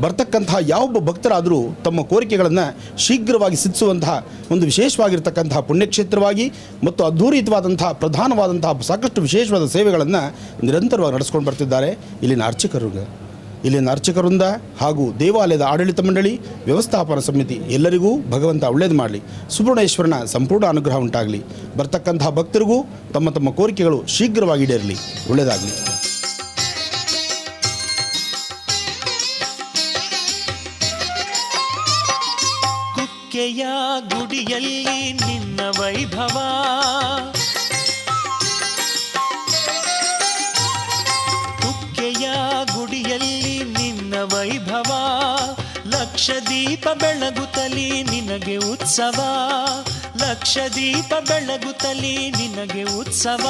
ಬರ್ತಕ್ಕಂಥ ಯಾವೊಬ್ಬ ಭಕ್ತರಾದರೂ ತಮ್ಮ ಕೋರಿಕೆಗಳನ್ನು ಶೀಘ್ರವಾಗಿ ಸಿದ್ಧಿಸುವಂತಹ ಒಂದು ವಿಶೇಷವಾಗಿರ್ತಕ್ಕಂತಹ ಪುಣ್ಯಕ್ಷೇತ್ರವಾಗಿ ಮತ್ತು ಅದ್ಭುತವಾದಂಥ ಪ್ರಧಾನವಾದಂತಹ ಸಾಕಷ್ಟು ವಿಶೇಷವಾದ ಸೇವೆಗಳನ್ನು ನಿರಂತರವಾಗಿ ನಡೆಸ್ಕೊಂಡು ಬರ್ತಿದ್ದಾರೆ ಇಲ್ಲಿನ ಅರ್ಚಕರಿಂದ ಹಾಗೂ ದೇವಾಲಯದ ಆಡಳಿತ ಮಂಡಳಿ, ವ್ಯವಸ್ಥಾಪನಾ ಸಮಿತಿ ಎಲ್ಲರಿಗೂ ಭಗವಂತ ಒಳ್ಳೇದು ಮಾಡಲಿ. ಸುಬ್ರಹ್ಮಣ್ಯೇಶ್ವರನ ಸಂಪೂರ್ಣ ಅನುಗ್ರಹ ಉಂಟಾಗಲಿ. ಬರ್ತಕ್ಕಂತಹ ಭಕ್ತರಿಗೂ ತಮ್ಮ ತಮ್ಮ ಕೋರಿಕೆಗಳು ಶೀಘ್ರವಾಗಿ ಈಡೇರಲಿ. ಒಳ್ಳೆಯದಾಗಲಿ. ಕುಕ್ಕೆಯ ಗುಡಿಯಲ್ಲಿ ನಿನ್ನ ವೈಭವ, ಕುಕ್ಕೆಯ ಗುಡಿಯಲ್ಲಿ ನಿನ್ನ ವೈಭವ, ಲಕ್ಷ ದೀಪ ಬೆಳಗುತ್ತಲಿ ನಿನಗೆ ಉತ್ಸವ, ಲಕ್ಷ ದೀಪ ಬೆಳಗುತ್ತಲಿ ನಿನಗೆ ಉತ್ಸವ.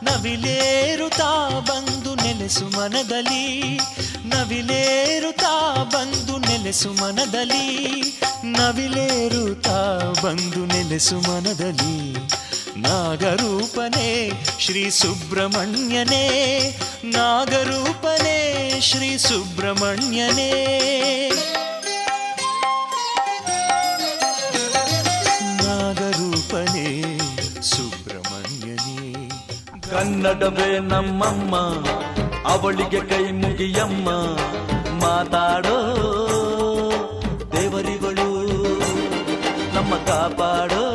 ನವಿಲೇರುತ್ತಾ ಬಂದು ನೆಲೆಸು ಮನದಲ್ಲಿ, ನವಿಲೇರುತ್ತಾ ಬಂದು ನೆಲೆಸು ಮನದಲ್ಲಿ, ನವಿಲೇರುತ್ತಾ ಬಂದು ನೆಲೆಸು ಮನದಲ್ಲಿ. ನಾಗರೂಪನೇ ಶ್ರೀ ಸುಬ್ರಹ್ಮಣ್ಯನೇ, ನಾಗರೂಪನೇ ಶ್ರೀ ಸುಬ್ರಹ್ಮಣ್ಯನೇ. ನಾಗರೂಪನೇ ಸುಬ್ರಹ್ಮಣ್ಯನೇ. ಕನ್ನಡವೇ ನಮ್ಮಮ್ಮ, ಅವಳಿಗೆ ಕೈ ಮುಗಿಯಮ್ಮ, ಮಾತಾಡೋ ದೇವರಿಗಳು, ನಮ್ಮ ಕಾಪಾಡೋ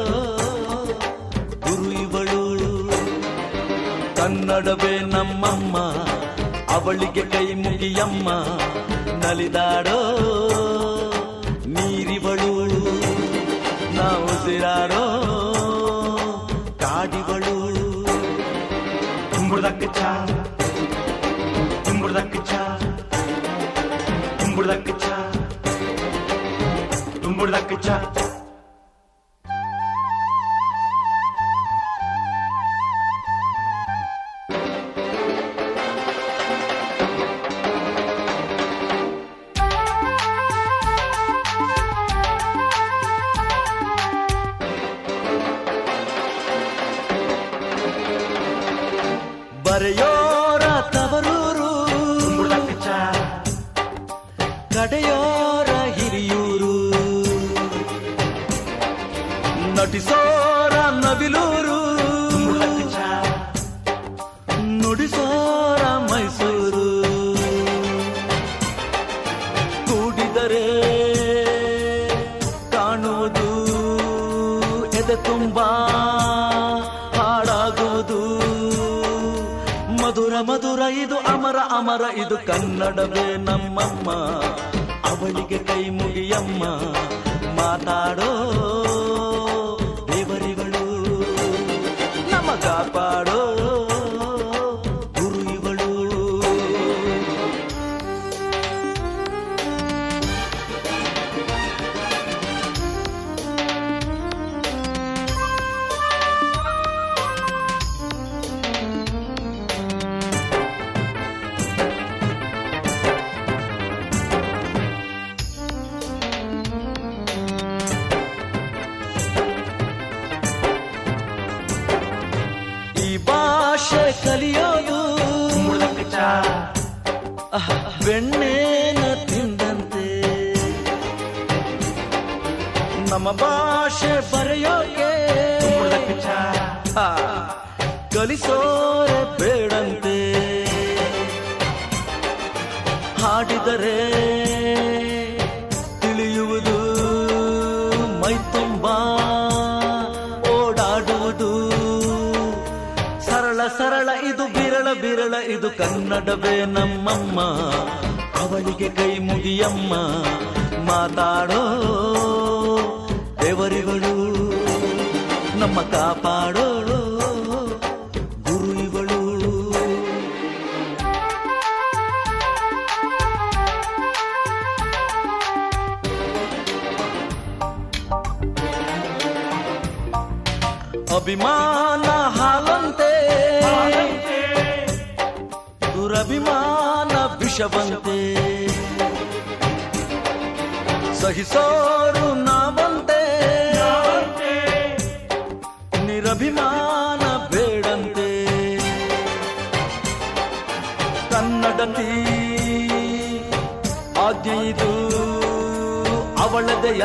ಗುರು ಇವಳು. ಕನ್ನಡವೇ ನಮ್ಮಮ್ಮ, ಅವಳಿಗೆ ಕೈ ಮುಗಿಯಮ್ಮ, ನಲಿದಾಡೋ ನೀರಿವಳು, ನಾವು ಉಸಿರಾಡೋ ಕಾಡಿವಳು. ತುಂಬುದಕ್ಕ ತುಂಬುದಕ್ಕ ತುಂಬುದಕ್ಕ ತುಂಬುದಕ್ಕ. ಬರೆಯೋರ ತವರೂರು, ಕಡೆಯೋರ ಹಿರಿಯೂರು, ನಟಿಸೋರ ನವಿಲೂರು, ನುಡಿಸೋರ ಮೈಸೂರು. ಕೂಡಿದರೆ ಕಾಣುವುದು ಎದೆ ತುಂಬಾ ಹಾಡಾಗುವುದು. ಮಧುರ ಮಧುರ ಇದು ಅಮರ ಅಮರ ಇದು ಕನ್ನಡವೇ ನಮ್ಮಮ್ಮ, ಅವಳಿಗೆ ಕೈ ಮುಗಿಯಮ್ಮ, ಮಾತಾಡೋ ದೇವರಿಗಳು, ನಮ್ಮ ಕಾಪಾಡೋ ಗುರು ಇವಳು. ಭಾಷೆ ಕಲಿಯೋದು ಬೆಣ್ಣೆನ ತಿಂದಂತೆ, ನಮ್ಮ ಭಾಷೆ ಬರೆಯೋಕೆ ಕಲಿಸೋರೆ ಬೇಡಂತೆ. ಹಾಡಿದರೆ ತಿಳಿಯುವುದು ಮೈ ತುಂಬಾ ಓಡಾಡುವುದು. ಸರಳ ಸರಳ ಇದು ಬಿರಳ ಬಿರಳ ಇದು ಕನ್ನಡವೇ ನಮ್ಮಮ್ಮ, ಅವಳಿಗೆ ಕೈ ಮುಗಿಯಮ್ಮ, ಮಾತಾಡೋ ದೇವರಿಗಳು, ನಮ್ಮ ಕಾಪಾಡೋ ಗುರು ಇವಳು. ಅಭಿಮಾನ ಹಾಲಂತೆ, ದುರಭಿಮಾನ ವಿಷವಂತೆ, ಸಹಿಸೋರು ನಾವಂತೆ, ಕನ್ನಡತಿ ಆಜ್ಞೆ ಇದು ಅವಳದೆಯ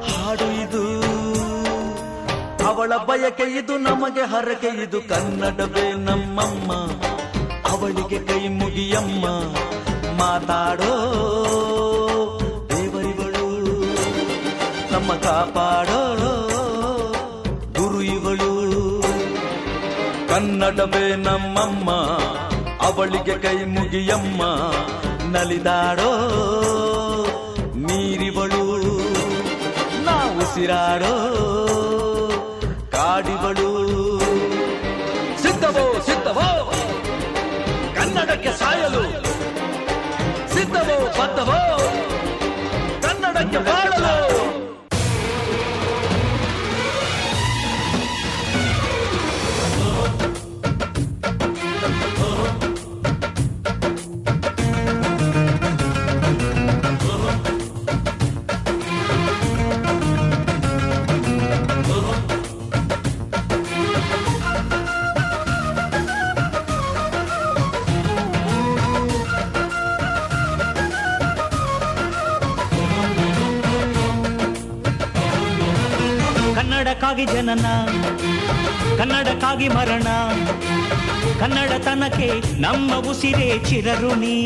ಹಾಡು ಇದು ಅವಳ ಬಯಕೆ ಇದು ನಮಗೆ ಹರಕೆ ಇದು ಕನ್ನಡವೇ ನಮ್ಮಮ್ಮ ಅವಳಿಗೆ ಕೈ ಮುಗಿಯಮ್ಮ ಮಾತಾಡೋ ದೇವರಿಗಳು ನಮ್ಮ ಕಾಪಾಡೋ ಗುರು ಇವಳು ಕನ್ನಡವೇ ನಮ್ಮಮ್ಮ ಅವಳಿಗೆ ಕೈ ಮುಗಿಯಮ್ಮ ನಲಿದಾಡೋ ನೀರಿವಳು ನಾವು ಉಸಿರಾಡೋ ಕಾಡಿವಳು ಸಿದ್ಧವೋ ಸಿದ್ಧವೋ ಕನ್ನಡಕ್ಕೆ ಸಾಯಲು ಸಿದ್ಧವೋ ಬದ್ಧವೋ ಕನ್ನಡಕ್ಕೆ ಬಾಳಲು ಕನ್ನಡಕ್ಕಾಗಿ ಜನನ ಕನ್ನಡಕ್ಕಾಗಿ ಮರಣ ಕನ್ನಡತನಕ್ಕೆ ನಮ್ಮ ಉಸಿರೇ ಚಿರಋಣಿ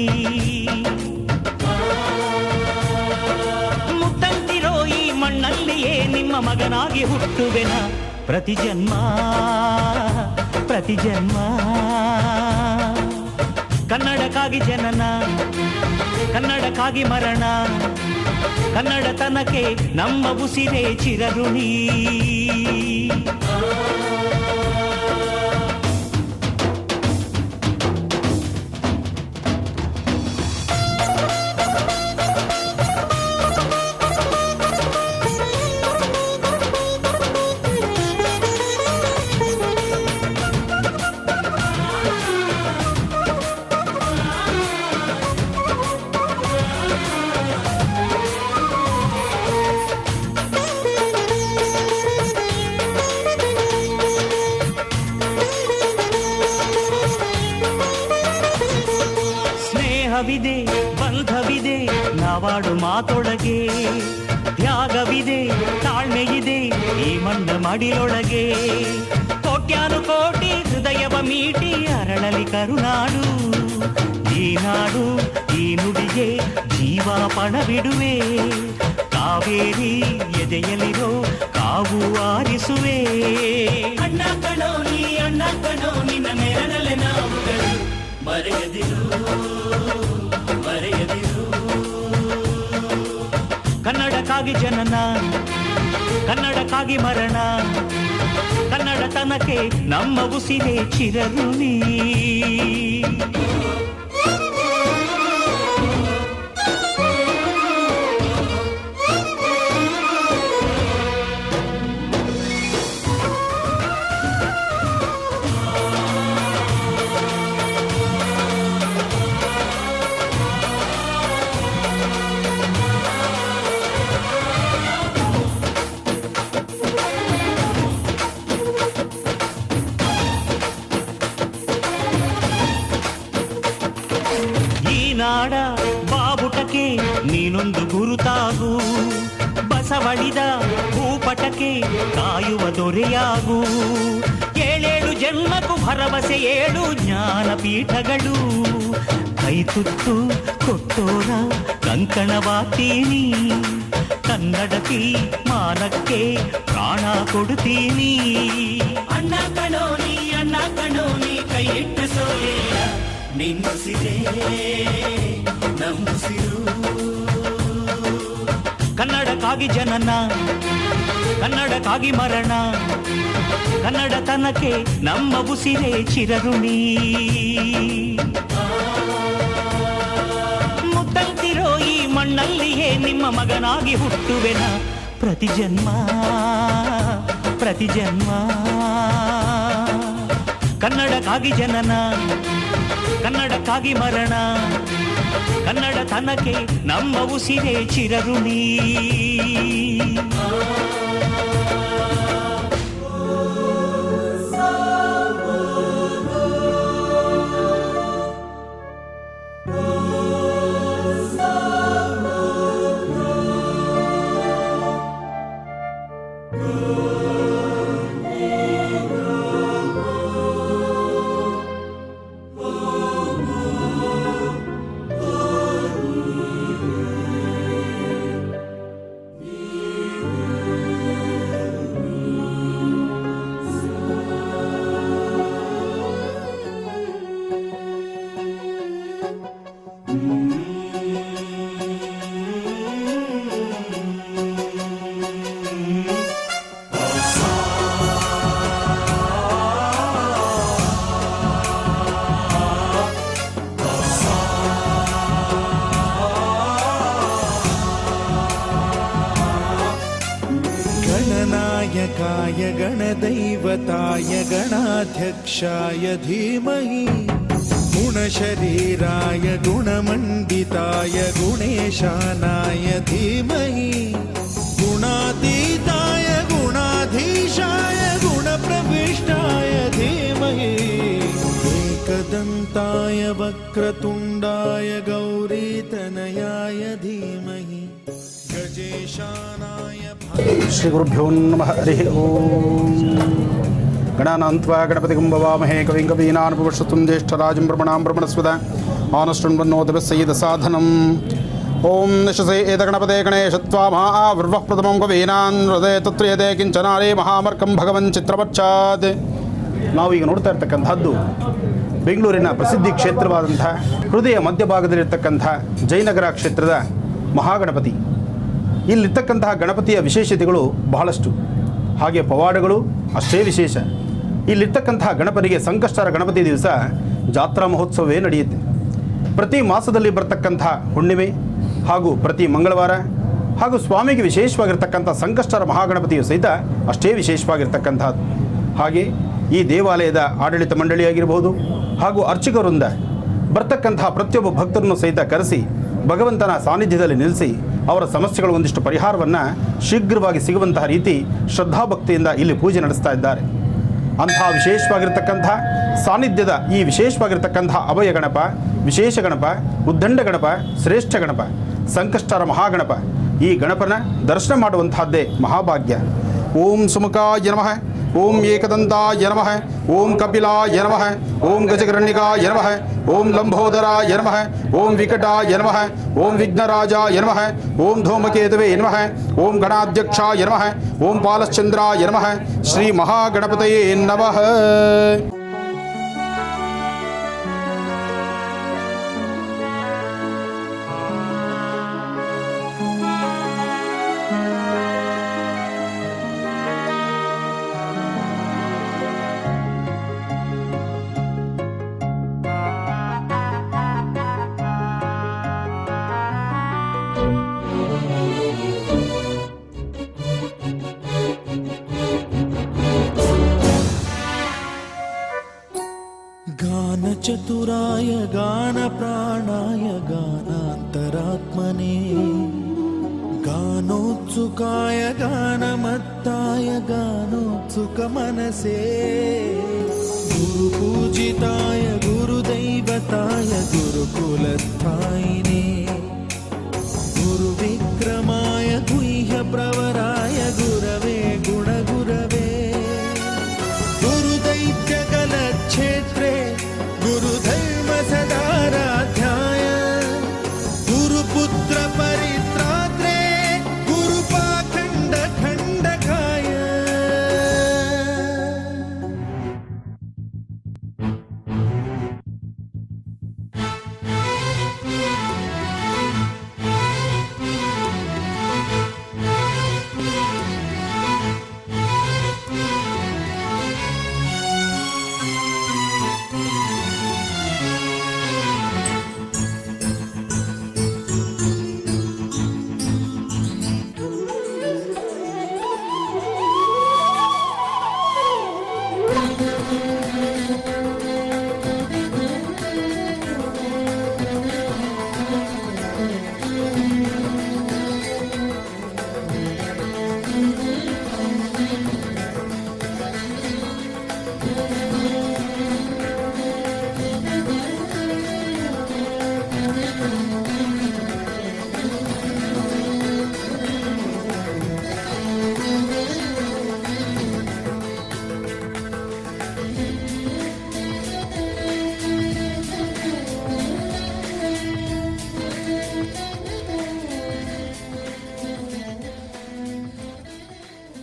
ಮುತ್ತಂತಿರೋ ಈ ಮಣ್ಣಲ್ಲಿಯೇ ನಿಮ್ಮ ಮಗನಾಗಿ ಹುಟ್ಟುವೆನ ಪ್ರತಿ ಜನ್ಮ ಪ್ರತಿ ಜನ್ಮ ಕನ್ನಡಕ್ಕಾಗಿ ಜನನ ಕನ್ನಡಕ್ಕಾಗಿ ಮರಣ ಕನ್ನಡತನಕ್ಕೆ ನಮ್ಮ ಉಸಿರೇ ಚಿರಋಣಿ ಸ್ನೇಹವಿದೆ ಬಂಧವಿದೆ ನಾವಾಡು ಮಾತೊಳಗೆ ತ್ಯಾಗವಿದೆ ತಾಳ್ಮೆಯಿದೆ ಈ ಮಣ್ಣ ಮಡಿಲೊಳಗೆ ಕೋಟ್ಯಾನು ಕೋಟಿ ಹೃದಯವ ಮೀಟಿ ಅರಳಲಿ ಕರುನಾಡು ಈ ನಾಡು ಈ ನುಡಿಗೆ ಜೀವ ಪಣವಿಡುವೆ ಕಾವೇರಿ ಎದೆಯಲಿರೋ ಕಾವು ಆರಿಸುವೆ ಅಣ್ಣ ಕಣೋ ನೀ ಅಣ್ಣ ಕಣೋ ನಿನ್ನ ನೆರಳಲೆ ನಾವುಗಳು ಮರೆಯದಿರು ಮರೆಯದಿರು ಕನ್ನಡಕ್ಕಾಗಿ ಜನನ ಕನ್ನಡಕ್ಕಾಗಿ ಮರಣ ಕನ್ನಡತನಕ್ಕೆ ನಮ್ಮ ಉಸಿರೇ ಚಿರಋಣಿ ನಾಡ ಬಾವುಟಕ್ಕೆ ನೀನೊಂದು ಗುರುತಾಗು ಬಸವಳಿದ ಭೂಪಟಕ್ಕೆ ಕಾಯುವ ದೊರೆಯಾಗು ಏಳೇಳು ಜನ್ಮಕ್ಕೂ ಭರವಸೆ ಏಳು ಜ್ಞಾನಪೀಠಗಳು ಕೈ ತುತ್ತು ಕೊಟ್ಟೋರ ಕಂಕಣವಾಗ್ತೀನಿ ಕನ್ನಡತಿ ಮಾನಕ್ಕೆ ಪ್ರಾಣ ಕೊಡುತ್ತೀನಿ ಅಣ್ಣ ಕಣೋ ನೀ ಕೈ ಇಟ್ಟು ಸೋಲಿಲ್ಲ ನಿನ್ನುಸಿರೇ ನಮ್ಮುಸಿರು ಕನ್ನಡಕ್ಕಾಗಿ ಜನನ ಕನ್ನಡಕ್ಕಾಗಿ ಮರಣ ಕನ್ನಡತನಕ್ಕೆ ನಮ್ಮ ಉಸಿರೇ ಚಿರಋಣಿ ಮುತ್ತಂತಿರೋ ಈ ಮಣ್ಣಲ್ಲಿಯೇ ನಿಮ್ಮ ಮಗನಾಗಿ ಹುಟ್ಟುವೆನ ಪ್ರತಿ ಜನ್ಮ ಪ್ರತಿ ಜನ್ಮ ಕನ್ನಡಕ್ಕಾಗಿ ಜನನ ಕನ್ನಡಕ್ಕಾಗಿ ಮರಣ ಕನ್ನಡತನಕ್ಕೆ ನಮ್ಮ ಉಸಿರೇ ಚಿರಋಣಿ गणनायकाय गणदैवताय गणाध्यक्षाय धीमहि गुणशरीराय गुणमण्डिताय गुणेशानाय धीमहि गुणातीताय गुणाधीशाय गुणप्रविष्टाय धीमहि एकदन्ताय वक्रतुण्डाय गौरीतनयाय धीमहि गजेशानाय ಶ್ರೀ ಗುರುಭ್ಯೋ ನಮಃ ಹರಿ ಓಂ ಗಣಾನಾಂತ್ವಾ ಗಣಪತಿಗಂ ಭವಾಮಹೇ ಕವಿಂ ಕವೀನಾನುಪವರ್ಷತುಂ ಜ್ಯೇಷ್ಠರಾಜಂ ಬ್ರಹ್ಮಣಾಂ ಬ್ರಹ್ಮಣಸ್ಪದ ಆನಷ್ಟುಣ್ವನ್ನೋದಭಿಸ್ಸೈದ ಸಾಧನಂ ಓಂ ನಿಶಸೇ ಏತ ಗಣಪತೆ ಗಣೇಶತ್ವಾ ಮಹಾವೃವಃ ಪ್ರಥಮಂ ಕವೀನಾನ್ ಹೃದಯ ತತ್ರಿಯತೆ ಕಿಂಚನಾರೇ ಮಹಾಮರ್ಕಂ ಭಗವನ್ ಚಿತ್ರಪಚ್ಚಾತ್. ನಾವು ಈಗ ನೋಡ್ತಾ ಇರ್ತಕ್ಕಂಥದ್ದು ಬೆಂಗಳೂರಿನ ಪ್ರಸಿದ್ಧಿ ಕ್ಷೇತ್ರವಾದಂಥ ಹೃದಯ ಮಧ್ಯಭಾಗದಲ್ಲಿರ್ತಕ್ಕಂಥ ಜಯನಗರ ಕ್ಷೇತ್ರದ ಮಹಾಗಣಪತಿ. ಇಲ್ಲಿರ್ತಕ್ಕಂತಹ ಗಣಪತಿಯ ವಿಶೇಷತೆಗಳು ಬಹಳಷ್ಟು, ಹಾಗೆ ಪವಾಡಗಳು ಅಷ್ಟೇ ವಿಶೇಷ. ಇಲ್ಲಿರ್ತಕ್ಕಂತಹ ಗಣಪನಿಗೆ ಸಂಕಷ್ಟರ ಗಣಪತಿ ದಿವಸ ಜಾತ್ರಾ ಮಹೋತ್ಸವವೇ ನಡೆಯುತ್ತೆ. ಪ್ರತಿ ಮಾಸದಲ್ಲಿ ಬರ್ತಕ್ಕಂಥ ಹುಣ್ಣಿಮೆ ಹಾಗೂ ಪ್ರತಿ ಮಂಗಳವಾರ ಹಾಗೂ ಸ್ವಾಮಿಗೆ ವಿಶೇಷವಾಗಿರ್ತಕ್ಕಂಥ ಸಂಕಷ್ಟರ ಮಹಾಗಣಪತಿಯು ಸಹಿತ ಅಷ್ಟೇ ವಿಶೇಷವಾಗಿರ್ತಕ್ಕಂಥದ್ದು. ಹಾಗೆ ಈ ದೇವಾಲಯದ ಆಡಳಿತ ಮಂಡಳಿಯಾಗಿರಬಹುದು ಹಾಗೂ ಅರ್ಚಕವೃಂದ ಬರ್ತಕ್ಕಂತಹ ಪ್ರತಿಯೊಬ್ಬ ಭಕ್ತರನ್ನು ಸಹಿತ ಕರೆಸಿ ಭಗವಂತನ ಸಾನ್ನಿಧ್ಯದಲ್ಲಿ ನಿಲ್ಲಿಸಿ ಅವರ ಸಮಸ್ಯೆಗಳು ಒಂದಿಷ್ಟು ಪರಿಹಾರವನ್ನು ಶೀಘ್ರವಾಗಿ ಸಿಗುವಂತಹ ರೀತಿ ಶ್ರದ್ಧಾಭಕ್ತಿಯಿಂದ ಇಲ್ಲಿ ಪೂಜೆ ನಡೆಸ್ತಾ ಇದ್ದಾರೆ. ಅಂತಹ ವಿಶೇಷವಾಗಿರ್ತಕ್ಕಂಥ ಸಾನ್ನಿಧ್ಯದ ಈ ವಿಶೇಷವಾಗಿರ್ತಕ್ಕಂಥ ಅಭಯ ಗಣಪ, ವಿಶೇಷ ಗಣಪ, ಉದ್ದಂಡ ಗಣಪ, ಶ್ರೇಷ್ಠ ಗಣಪ, ಸಂಕಷ್ಟರ ಮಹಾಗಣಪ, ಈ ಗಣಪನ ದರ್ಶನ ಮಾಡುವಂತಹದ್ದೇ ಮಹಾಭಾಗ್ಯ. ಓಂ ಸುಮುಖಾಯ ನಮಃ, ಓಂ ಏಕದಂತಾಯ ನಮಃ, ಓಂ ಕಪಿಲಾಯ ನಮಃ, ಓಂ ಗಜಕರ್ಣಿಕಾಯ ನಮಃ, ಓಂ ಲಂಬೋದರಾಯ ನಮಃ, ಓಂ ವಿಕಟಾಯ ನಮಃ, ಓಂ ವಿಘ್ನರಾಜಾಯ ನಮಃ, ಓಂ ಧೂಮಕೇತವೇ ನಮಃ, ಓಂ ಗಣಾಧ್ಯಕ್ಷಾಯ ನಮಃ, ಓಂ ಪಾಲಶ್ಚಂದ್ರಾಯ ನಮಃ, ಶ್ರೀ ಮಹಾಗಣಪತಯೇ ನಮಃ. गानचतुराय गानप्राणाय गानान्तरात्मने गानोत्सुकाय गानमत्ताय गानोत्सुकमनसे गुरुपूजिताय गुरुदैवताय गुरुकुलस्थायिने गुरुविक्रमाय गुह्यप्रवराय गुरवे गुणगुरवे गुरुदैत्यकलक्षेत्रे गुरुधर्म सदाराध्याय गुरुपुत्र परित्रात्रे गुरुपाखण्ड खण्डकाय.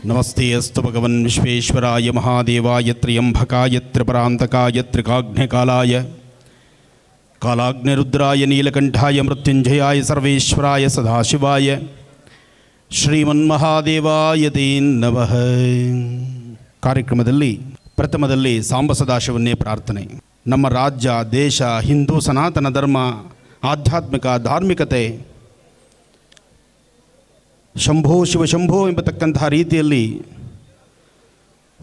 ನಮಸ್ತೆ ಅಸ್ತು ಭಗವನ್ ವಿಶ್ವೇಶ್ವರಾಯ ಮಹಾದೇವಾಯ ತ್ರ್ಯಂಬಕಾಯ ತ್ರಿಪರಾಂತಕಾಯ ತ್ರಿಕಾಗ್ನಿಕಾಲಾಯ ಕಾಲಾಗ್ನಿರುದ್ರಾಯ ನೀಲಕಂಠಾಯ ಮೃತ್ಯುಂಜಯಾಯ ಸರ್ವೇಶ್ವರಾಯ ಸದಾಶಿವಾಯ ಶ್ರೀಮನ್ಮಹಾದೇವಾಯ ತೇ ನಮಃ. ಕಾರ್ಯಕ್ರಮದಲ್ಲಿ ಪ್ರಥಮದಲ್ಲಿ ಸಾಂಬ ಸದಾಶಿವನ್ನೇ ಪ್ರಾರ್ಥನೆ. ನಮ್ಮ ರಾಜ್ಯ, ದೇಶ, ಹಿಂದೂ ಸನಾತನ ಧರ್ಮ, ಆಧ್ಯಾತ್ಮಿಕ ಧಾರ್ಮಿಕತೆ ಶಂಭೋ ಶಿವಶಂಭೋ ಎಂಬತಕ್ಕಂತಹ ರೀತಿಯಲ್ಲಿ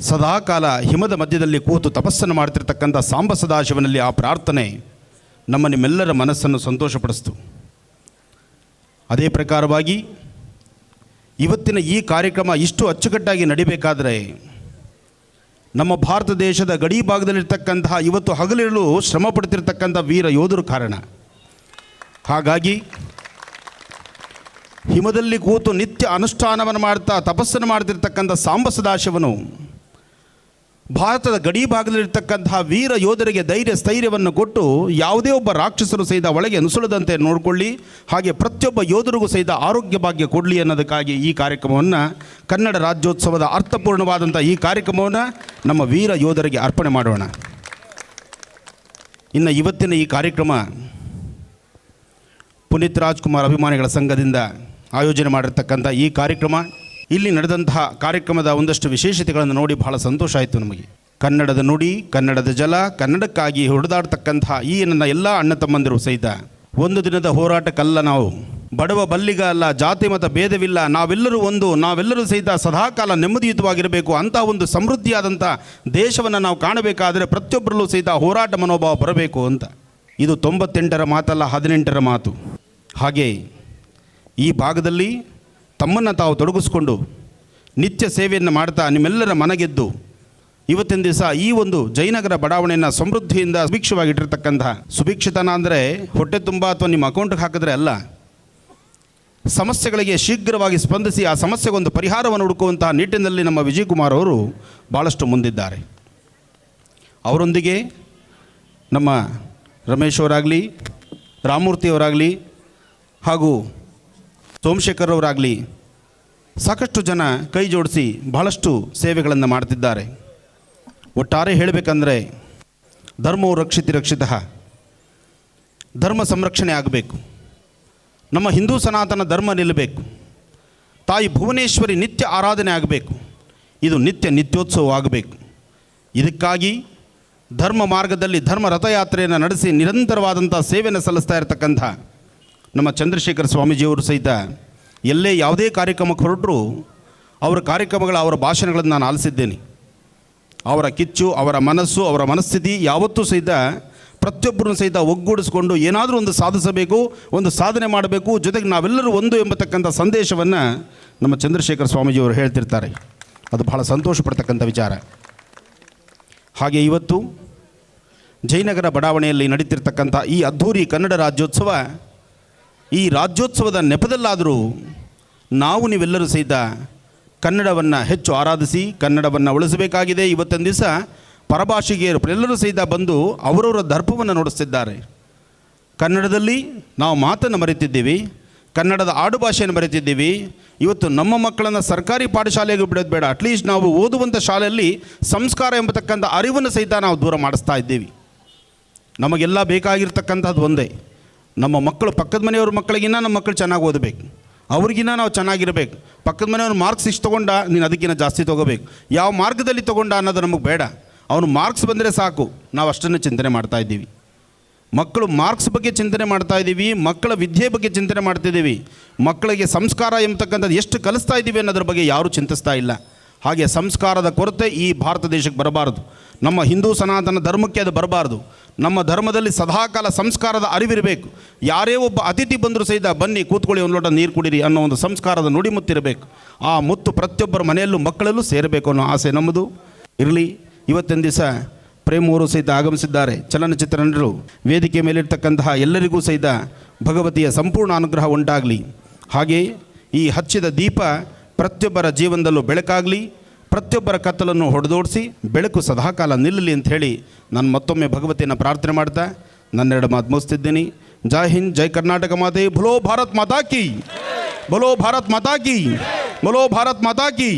ಸದಾಕಾಲ ಹಿಮದ ಮಧ್ಯದಲ್ಲಿ ಕೂತು ತಪಸ್ಸನ್ನು ಮಾಡ್ತಿರ್ತಕ್ಕಂಥ ಸಾಂಬ ಸದಾಶಿವನಲ್ಲಿ ಆ ಪ್ರಾರ್ಥನೆ ನಿಮ್ಮೆಲ್ಲರ ಮನಸ್ಸನ್ನು ಸಂತೋಷಪಡಿಸ್ತು. ಅದೇ ಪ್ರಕಾರವಾಗಿ ಇವತ್ತಿನ ಈ ಕಾರ್ಯಕ್ರಮ ಇಷ್ಟು ಅಚ್ಚುಕಟ್ಟಾಗಿ ನಡಿಬೇಕಾದರೆ ನಮ್ಮ ಭಾರತ ದೇಶದ ಗಡಿ ಭಾಗದಲ್ಲಿರ್ತಕ್ಕಂತಹ ಇವತ್ತು ಹಗಲಿರುಳು ಶ್ರಮ ಪಡ್ತಿರ್ತಕ್ಕಂಥ ವೀರ ಯೋಧರು ಕಾರಣ. ಹಾಗಾಗಿ ಹಿಮದಲ್ಲಿ ಕೂತು ನಿತ್ಯ ಅನುಷ್ಠಾನವನ್ನು ಮಾಡ್ತಾ ತಪಸ್ಸನ್ನು ಮಾಡ್ತಿರ್ತಕ್ಕಂಥ ಸಾಂಬ ಸದಾಶಿವನು ಭಾರತದ ಗಡಿ ಭಾಗದಲ್ಲಿರ್ತಕ್ಕಂತಹ ವೀರ ಯೋಧರಿಗೆ ಧೈರ್ಯ ಸ್ಥೈರ್ಯವನ್ನು ಕೊಟ್ಟು ಯಾವುದೇ ಒಬ್ಬ ರಾಕ್ಷಸರು ಸಹಿತ ಒಳಗೆ ನುಸುಳದಂತೆ ನೋಡಿಕೊಳ್ಳಿ, ಹಾಗೆ ಪ್ರತಿಯೊಬ್ಬ ಯೋಧರಿಗೂ ಸಹಿತ ಆರೋಗ್ಯ ಭಾಗ್ಯ ಕೊಡಲಿ ಅನ್ನೋದಕ್ಕಾಗಿ ಈ ಕಾರ್ಯಕ್ರಮವನ್ನು, ಕನ್ನಡ ರಾಜ್ಯೋತ್ಸವದ ಅರ್ಥಪೂರ್ಣವಾದಂಥ ಈ ಕಾರ್ಯಕ್ರಮವನ್ನು ನಮ್ಮ ವೀರ ಯೋಧರಿಗೆ ಅರ್ಪಣೆ ಮಾಡೋಣ. ಇನ್ನು ಇವತ್ತಿನ ಈ ಕಾರ್ಯಕ್ರಮ ಪುನೀತ್ ರಾಜ್ಕುಮಾರ್ ಅಭಿಮಾನಿಗಳ ಸಂಘದಿಂದ ಆಯೋಜನೆ ಮಾಡಿರ್ತಕ್ಕಂಥ ಈ ಕಾರ್ಯಕ್ರಮ, ಇಲ್ಲಿ ನಡೆದಂತಹ ಕಾರ್ಯಕ್ರಮದ ಒಂದಷ್ಟು ವಿಶೇಷತೆಗಳನ್ನು ನೋಡಿ ಬಹಳ ಸಂತೋಷ ಆಯಿತು ನಮಗೆ. ಕನ್ನಡದ ನುಡಿ, ಕನ್ನಡದ ಜಲ, ಕನ್ನಡಕ್ಕಾಗಿ ಹೊಡೆದಾಡ್ತಕ್ಕಂತಹ ಈ ನನ್ನ ಎಲ್ಲ ಅಣ್ಣ ತಮ್ಮಂದಿರು ಸಹಿತ ಒಂದು ದಿನದ ಹೋರಾಟಕ್ಕಲ್ಲ, ನಾವು ಬಡವ ಬಲ್ಲಿಗ ಅಲ್ಲ, ಜಾತಿ ಮತ ಭೇದವಿಲ್ಲ, ನಾವೆಲ್ಲರೂ ಒಂದು, ನಾವೆಲ್ಲರೂ ಸಹಿತ ಸದಾಕಾಲ ನೆಮ್ಮದಿಯುತವಾಗಿರಬೇಕು ಅಂತ ಒಂದು ಸಮೃದ್ಧಿಯಾದಂಥ ದೇಶವನ್ನು ನಾವು ಕಾಣಬೇಕಾದರೆ ಪ್ರತಿಯೊಬ್ಬರಲ್ಲೂ ಸಹಿತ ಹೋರಾಟ ಮನೋಭಾವ ಬರಬೇಕು ಅಂತ. ಇದು 98ರ ಮಾತಲ್ಲ, 18ರ ಮಾತು. ಹಾಗೆ ಈ ಭಾಗದಲ್ಲಿ ತಮ್ಮನ್ನು ತಾವು ತೊಡಗಿಸ್ಕೊಂಡು ನಿತ್ಯ ಸೇವೆಯನ್ನು ಮಾಡ್ತಾ ನಿಮ್ಮೆಲ್ಲರ ಮನಗೆದ್ದು ಇವತ್ತಿನ ದಿವಸ ಈ ಒಂದು ಜಯನಗರ ಬಡಾವಣೆಯನ್ನು ಸಮೃದ್ಧಿಯಿಂದ ಸುಭಿಕ್ಷವಾಗಿಟ್ಟಿರ್ತಕ್ಕಂತಹ, ಸುಭಿಕ್ಷಿತನ ಅಂದರೆ ಹೊಟ್ಟೆ ತುಂಬ ಅಥವಾ ನಿಮ್ಮ ಅಕೌಂಟ್ಗೆ ಹಾಕಿದ್ರೆ ಅಲ್ಲ, ಸಮಸ್ಯೆಗಳಿಗೆ ಶೀಘ್ರವಾಗಿ ಸ್ಪಂದಿಸಿ ಆ ಸಮಸ್ಯೆಗೊಂದು ಪರಿಹಾರವನ್ನು ಹುಡುಕುವಂತಹ ನಿಟ್ಟಿನಲ್ಲಿ ನಮ್ಮ ವಿಜಯಕುಮಾರ್ ಅವರು ಭಾಳಷ್ಟು ಮುಂದಿದ್ದಾರೆ. ಅವರೊಂದಿಗೆ ನಮ್ಮ ರಮೇಶ್ ಅವರಾಗಲಿ, ರಾಮಮೂರ್ತಿಯವರಾಗಲಿ ಹಾಗೂ ಸೋಮಶೇಖರ್ ಅವರಾಗಲಿ ಸಾಕಷ್ಟು ಜನ ಕೈ ಜೋಡಿಸಿ ಬಹಳಷ್ಟು ಸೇವೆಗಳನ್ನು ಮಾಡ್ತಿದ್ದಾರೆ. ಒಟ್ಟಾರೆ ಹೇಳಬೇಕಂದ್ರೆ ಧರ್ಮವು ರಕ್ಷಿತಃ, ಧರ್ಮ ಸಂರಕ್ಷಣೆ ಆಗಬೇಕು, ನಮ್ಮ ಹಿಂದೂ ಸನಾತನ ಧರ್ಮ ನಿಲ್ಲಬೇಕು, ತಾಯಿ ಭುವನೇಶ್ವರಿ ನಿತ್ಯ ಆರಾಧನೆ ಆಗಬೇಕು, ಇದು ನಿತ್ಯೋತ್ಸವ ಆಗಬೇಕು. ಇದಕ್ಕಾಗಿ ಧರ್ಮ ಮಾರ್ಗದಲ್ಲಿ ಧರ್ಮ ರಥಯಾತ್ರೆಯನ್ನು ನಡೆಸಿ ನಿರಂತರವಾದಂಥ ಸೇವೆಯನ್ನು ಸಲ್ಲಿಸ್ತಾ ಇರತಕ್ಕಂಥ ನಮ್ಮ ಚಂದ್ರಶೇಖರ ಸ್ವಾಮೀಜಿಯವರು ಸಹಿತ ಎಲ್ಲೇ ಯಾವುದೇ ಕಾರ್ಯಕ್ರಮಕ್ಕೆ ಹೊರಟರು ಅವರ ಕಾರ್ಯಕ್ರಮಗಳ, ಅವರ ಭಾಷಣಗಳನ್ನು ನಾನು ಆಲಿಸಿದ್ದೇನೆ. ಅವರ ಕಿಚ್ಚು, ಅವರ ಮನಸ್ಸು, ಅವರ ಮನಸ್ಥಿತಿ ಯಾವತ್ತೂ ಸಹಿತ ಪ್ರತಿಯೊಬ್ಬರನ್ನು ಸಹಿತ ಒಗ್ಗೂಡಿಸ್ಕೊಂಡು ಏನಾದರೂ ಒಂದು ಸಾಧಿಸಬೇಕು, ಒಂದು ಸಾಧನೆ ಮಾಡಬೇಕು, ಜೊತೆಗೆ ನಾವೆಲ್ಲರೂ ಒಂದು ಎಂಬತಕ್ಕಂಥ ಸಂದೇಶವನ್ನು ನಮ್ಮ ಚಂದ್ರಶೇಖರ ಸ್ವಾಮೀಜಿಯವರು ಹೇಳ್ತಿರ್ತಾರೆ. ಅದು ಬಹಳ ಸಂತೋಷ ಪಡ್ತಕ್ಕಂಥ ವಿಚಾರ. ಹಾಗೆ ಇವತ್ತು ಜಯನಗರ ಬಡಾವಣೆಯಲ್ಲಿ ನಡೀತಿರ್ತಕ್ಕಂಥ ಈ ಅದ್ಧೂರಿ ಕನ್ನಡ ರಾಜ್ಯೋತ್ಸವ, ಈ ರಾಜ್ಯೋತ್ಸವದ ನೆಪದಲ್ಲಾದರೂ ನೀವೆಲ್ಲರೂ ಸಹಿತ ಕನ್ನಡವನ್ನು ಹೆಚ್ಚು ಆರಾಧಿಸಿ ಕನ್ನಡವನ್ನು ಉಳಿಸಬೇಕಾಗಿದೆ. ಇವತ್ತಿನ ದಿವಸ ಪರಭಾಷಿಗೆಯರು ಎಲ್ಲರೂ ಸಹಿತ ಬಂದು ಅವರವರ ದರ್ಪವನ್ನು ನೋಡಿಸ್ತಿದ್ದಾರೆ. ಕನ್ನಡದಲ್ಲಿ ನಾವು ಮಾತನ್ನು ಮರೆತಿದ್ದೀವಿ, ಕನ್ನಡದ ಆಡುಭಾಷೆಯನ್ನು ಮರೆತಿದ್ದೀವಿ. ಇವತ್ತು ನಮ್ಮ ಮಕ್ಕಳನ್ನು ಸರ್ಕಾರಿ ಪಾಠಶಾಲೆಗೆ ಬಿಡೋದು ಬೇಡ, ಅಟ್ಲೀಸ್ಟ್ ನಾವು ಓದುವಂಥ ಶಾಲೆಯಲ್ಲಿ ಸಂಸ್ಕಾರ ಎಂಬತಕ್ಕಂಥ ಅರಿವನ್ನು ಸಹಿತ ನಾವು ದೂರ ಮಾಡಿಸ್ತಾ ಇದ್ದೀವಿ. ನಮಗೆಲ್ಲ ಬೇಕಾಗಿರ್ತಕ್ಕಂಥದ್ದು ಒಂದೇ, ನಮ್ಮ ಮಕ್ಕಳು ಪಕ್ಕದ ಮನೆಯವ್ರ ಮಕ್ಕಳಿಗಿನ್ನ ನಮ್ಮ ಮಕ್ಕಳು ಚೆನ್ನಾಗಿ ಓದಬೇಕು, ಅವ್ರಿಗಿನ್ನ ನಾವು ಚೆನ್ನಾಗಿರಬೇಕು. ಪಕ್ಕದ ಮನೆಯವ್ರು ಮಾರ್ಕ್ಸ್ ಇಷ್ಟು ತೊಗೊಂಡ, ನೀನು ಅದಕ್ಕಿಂತ ಜಾಸ್ತಿ ತೊಗೋಬೇಕು, ಯಾವ ಮಾರ್ಗದಲ್ಲಿ ತೊಗೊಂಡ ಅನ್ನೋದು ನಮಗೆ ಬೇಡ, ಅವನು ಮಾರ್ಕ್ಸ್ ಬಂದರೆ ಸಾಕು, ನಾವು ಅಷ್ಟನ್ನು ಚಿಂತನೆ ಮಾಡ್ತಾಯಿದ್ದೀವಿ. ಮಕ್ಕಳು ಮಾರ್ಕ್ಸ್ ಬಗ್ಗೆ ಚಿಂತನೆ ಮಾಡ್ತಾಯಿದ್ದೀವಿ, ಮಕ್ಕಳ ವಿದ್ಯೆ ಬಗ್ಗೆ ಚಿಂತನೆ ಮಾಡ್ತಿದ್ದೀವಿ, ಮಕ್ಕಳಿಗೆ ಸಂಸ್ಕಾರ ಎಂಬತಕ್ಕಂಥದ್ದು ಎಷ್ಟು ಕಲಿಸ್ತಾ ಇದ್ದೀವಿ ಅನ್ನೋದ್ರ ಬಗ್ಗೆ ಯಾರೂ ಚಿಂತಿಸ್ತಾ ಇಲ್ಲ. ಹಾಗೆ ಸಂಸ್ಕಾರದ ಕೊರತೆ ಈ ಭಾರತ ದೇಶಕ್ಕೆ ಬರಬಾರ್ದು, ನಮ್ಮ ಹಿಂದೂ ಸನಾತನ ಧರ್ಮಕ್ಕೆ ಅದು ಬರಬಾರ್ದು. ನಮ್ಮ ಧರ್ಮದಲ್ಲಿ ಸದಾಕಾಲ ಸಂಸ್ಕಾರದ ಅರಿವಿರಬೇಕು. ಯಾರೇ ಒಬ್ಬ ಅತಿಥಿ ಬಂದರೂ ಸಹಿತ ಬನ್ನಿ ಕೂತ್ಕೊಳ್ಳಿ, ಒಂದು ಲೋಟ ನೀರು ಕುಡೀರಿ ಅನ್ನೋ ಒಂದು ಸಂಸ್ಕಾರದ ನುಡಿ ಮುತ್ತಿರಬೇಕು. ಆ ಮುತ್ತು ಪ್ರತಿಯೊಬ್ಬರ ಮನೆಯಲ್ಲೂ ಮಕ್ಕಳಲ್ಲೂ ಸೇರಬೇಕು ಅನ್ನೋ ಆಸೆ ನಮ್ಮದು ಇರಲಿ. ಇವತ್ತಿನ ದಿವಸ ಪ್ರೇಮ್ ಅವರು ಸಹಿತ ಆಗಮಿಸಿದ್ದಾರೆ, ಚಲನಚಿತ್ರ ನಟರು. ವೇದಿಕೆ ಮೇಲಿರ್ತಕ್ಕಂತಹ ಎಲ್ಲರಿಗೂ ಸಹಿತ ಭಗವತಿಯ ಸಂಪೂರ್ಣ ಅನುಗ್ರಹ ಉಂಟಾಗಲಿ. ಹಾಗೆ ಈ ಹಚ್ಚಿದ ದೀಪ ಪ್ರತಿಯೊಬ್ಬರ ಜೀವನದಲ್ಲೂ ಬೆಳಕಾಗಲಿ, ಪ್ರತಿಯೊಬ್ಬರ ಕತ್ತಲನ್ನು ಹೊಡೆದೋಡಿಸಿ ಬೆಳಕು ಸದಾಕಾಲ ನಿಲ್ಲಲಿ ಅಂತ ಹೇಳಿ ನಾನು ಮತ್ತೊಮ್ಮೆ ಭಗವತಿಯನ್ನು ಪ್ರಾರ್ಥನೆ ಮಾಡ್ತಾ ನನ್ನೆರಡು ಮಾತು ಮುಗಿಸ್ತಿದ್ದೀನಿ. ಜೈ ಹಿಂದ್, ಜೈ ಕರ್ನಾಟಕ ಮಾತೆ, ಭಲೋ ಭಾರತ್ ಮಾತಾ ಕಿ, ಭಲೋ ಭಾರತ್ ಮಾತಾ ಕಿ, ಭಲೋ ಭಾರತ್ ಮಾತಾ ಕಿ.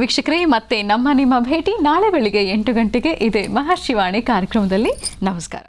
ವೀಕ್ಷಕರೇ, ಮತ್ತೆ ನಮ್ಮ ನಿಮ್ಮ ಭೇಟಿ ನಾಳೆ ಬೆಳಿಗ್ಗೆ 8 ಗಂಟೆಗೆ ಇದೆ ಮಹರ್ಷಿವಾಣಿ ಕಾರ್ಯಕ್ರಮದಲ್ಲಿ. ನಮಸ್ಕಾರ.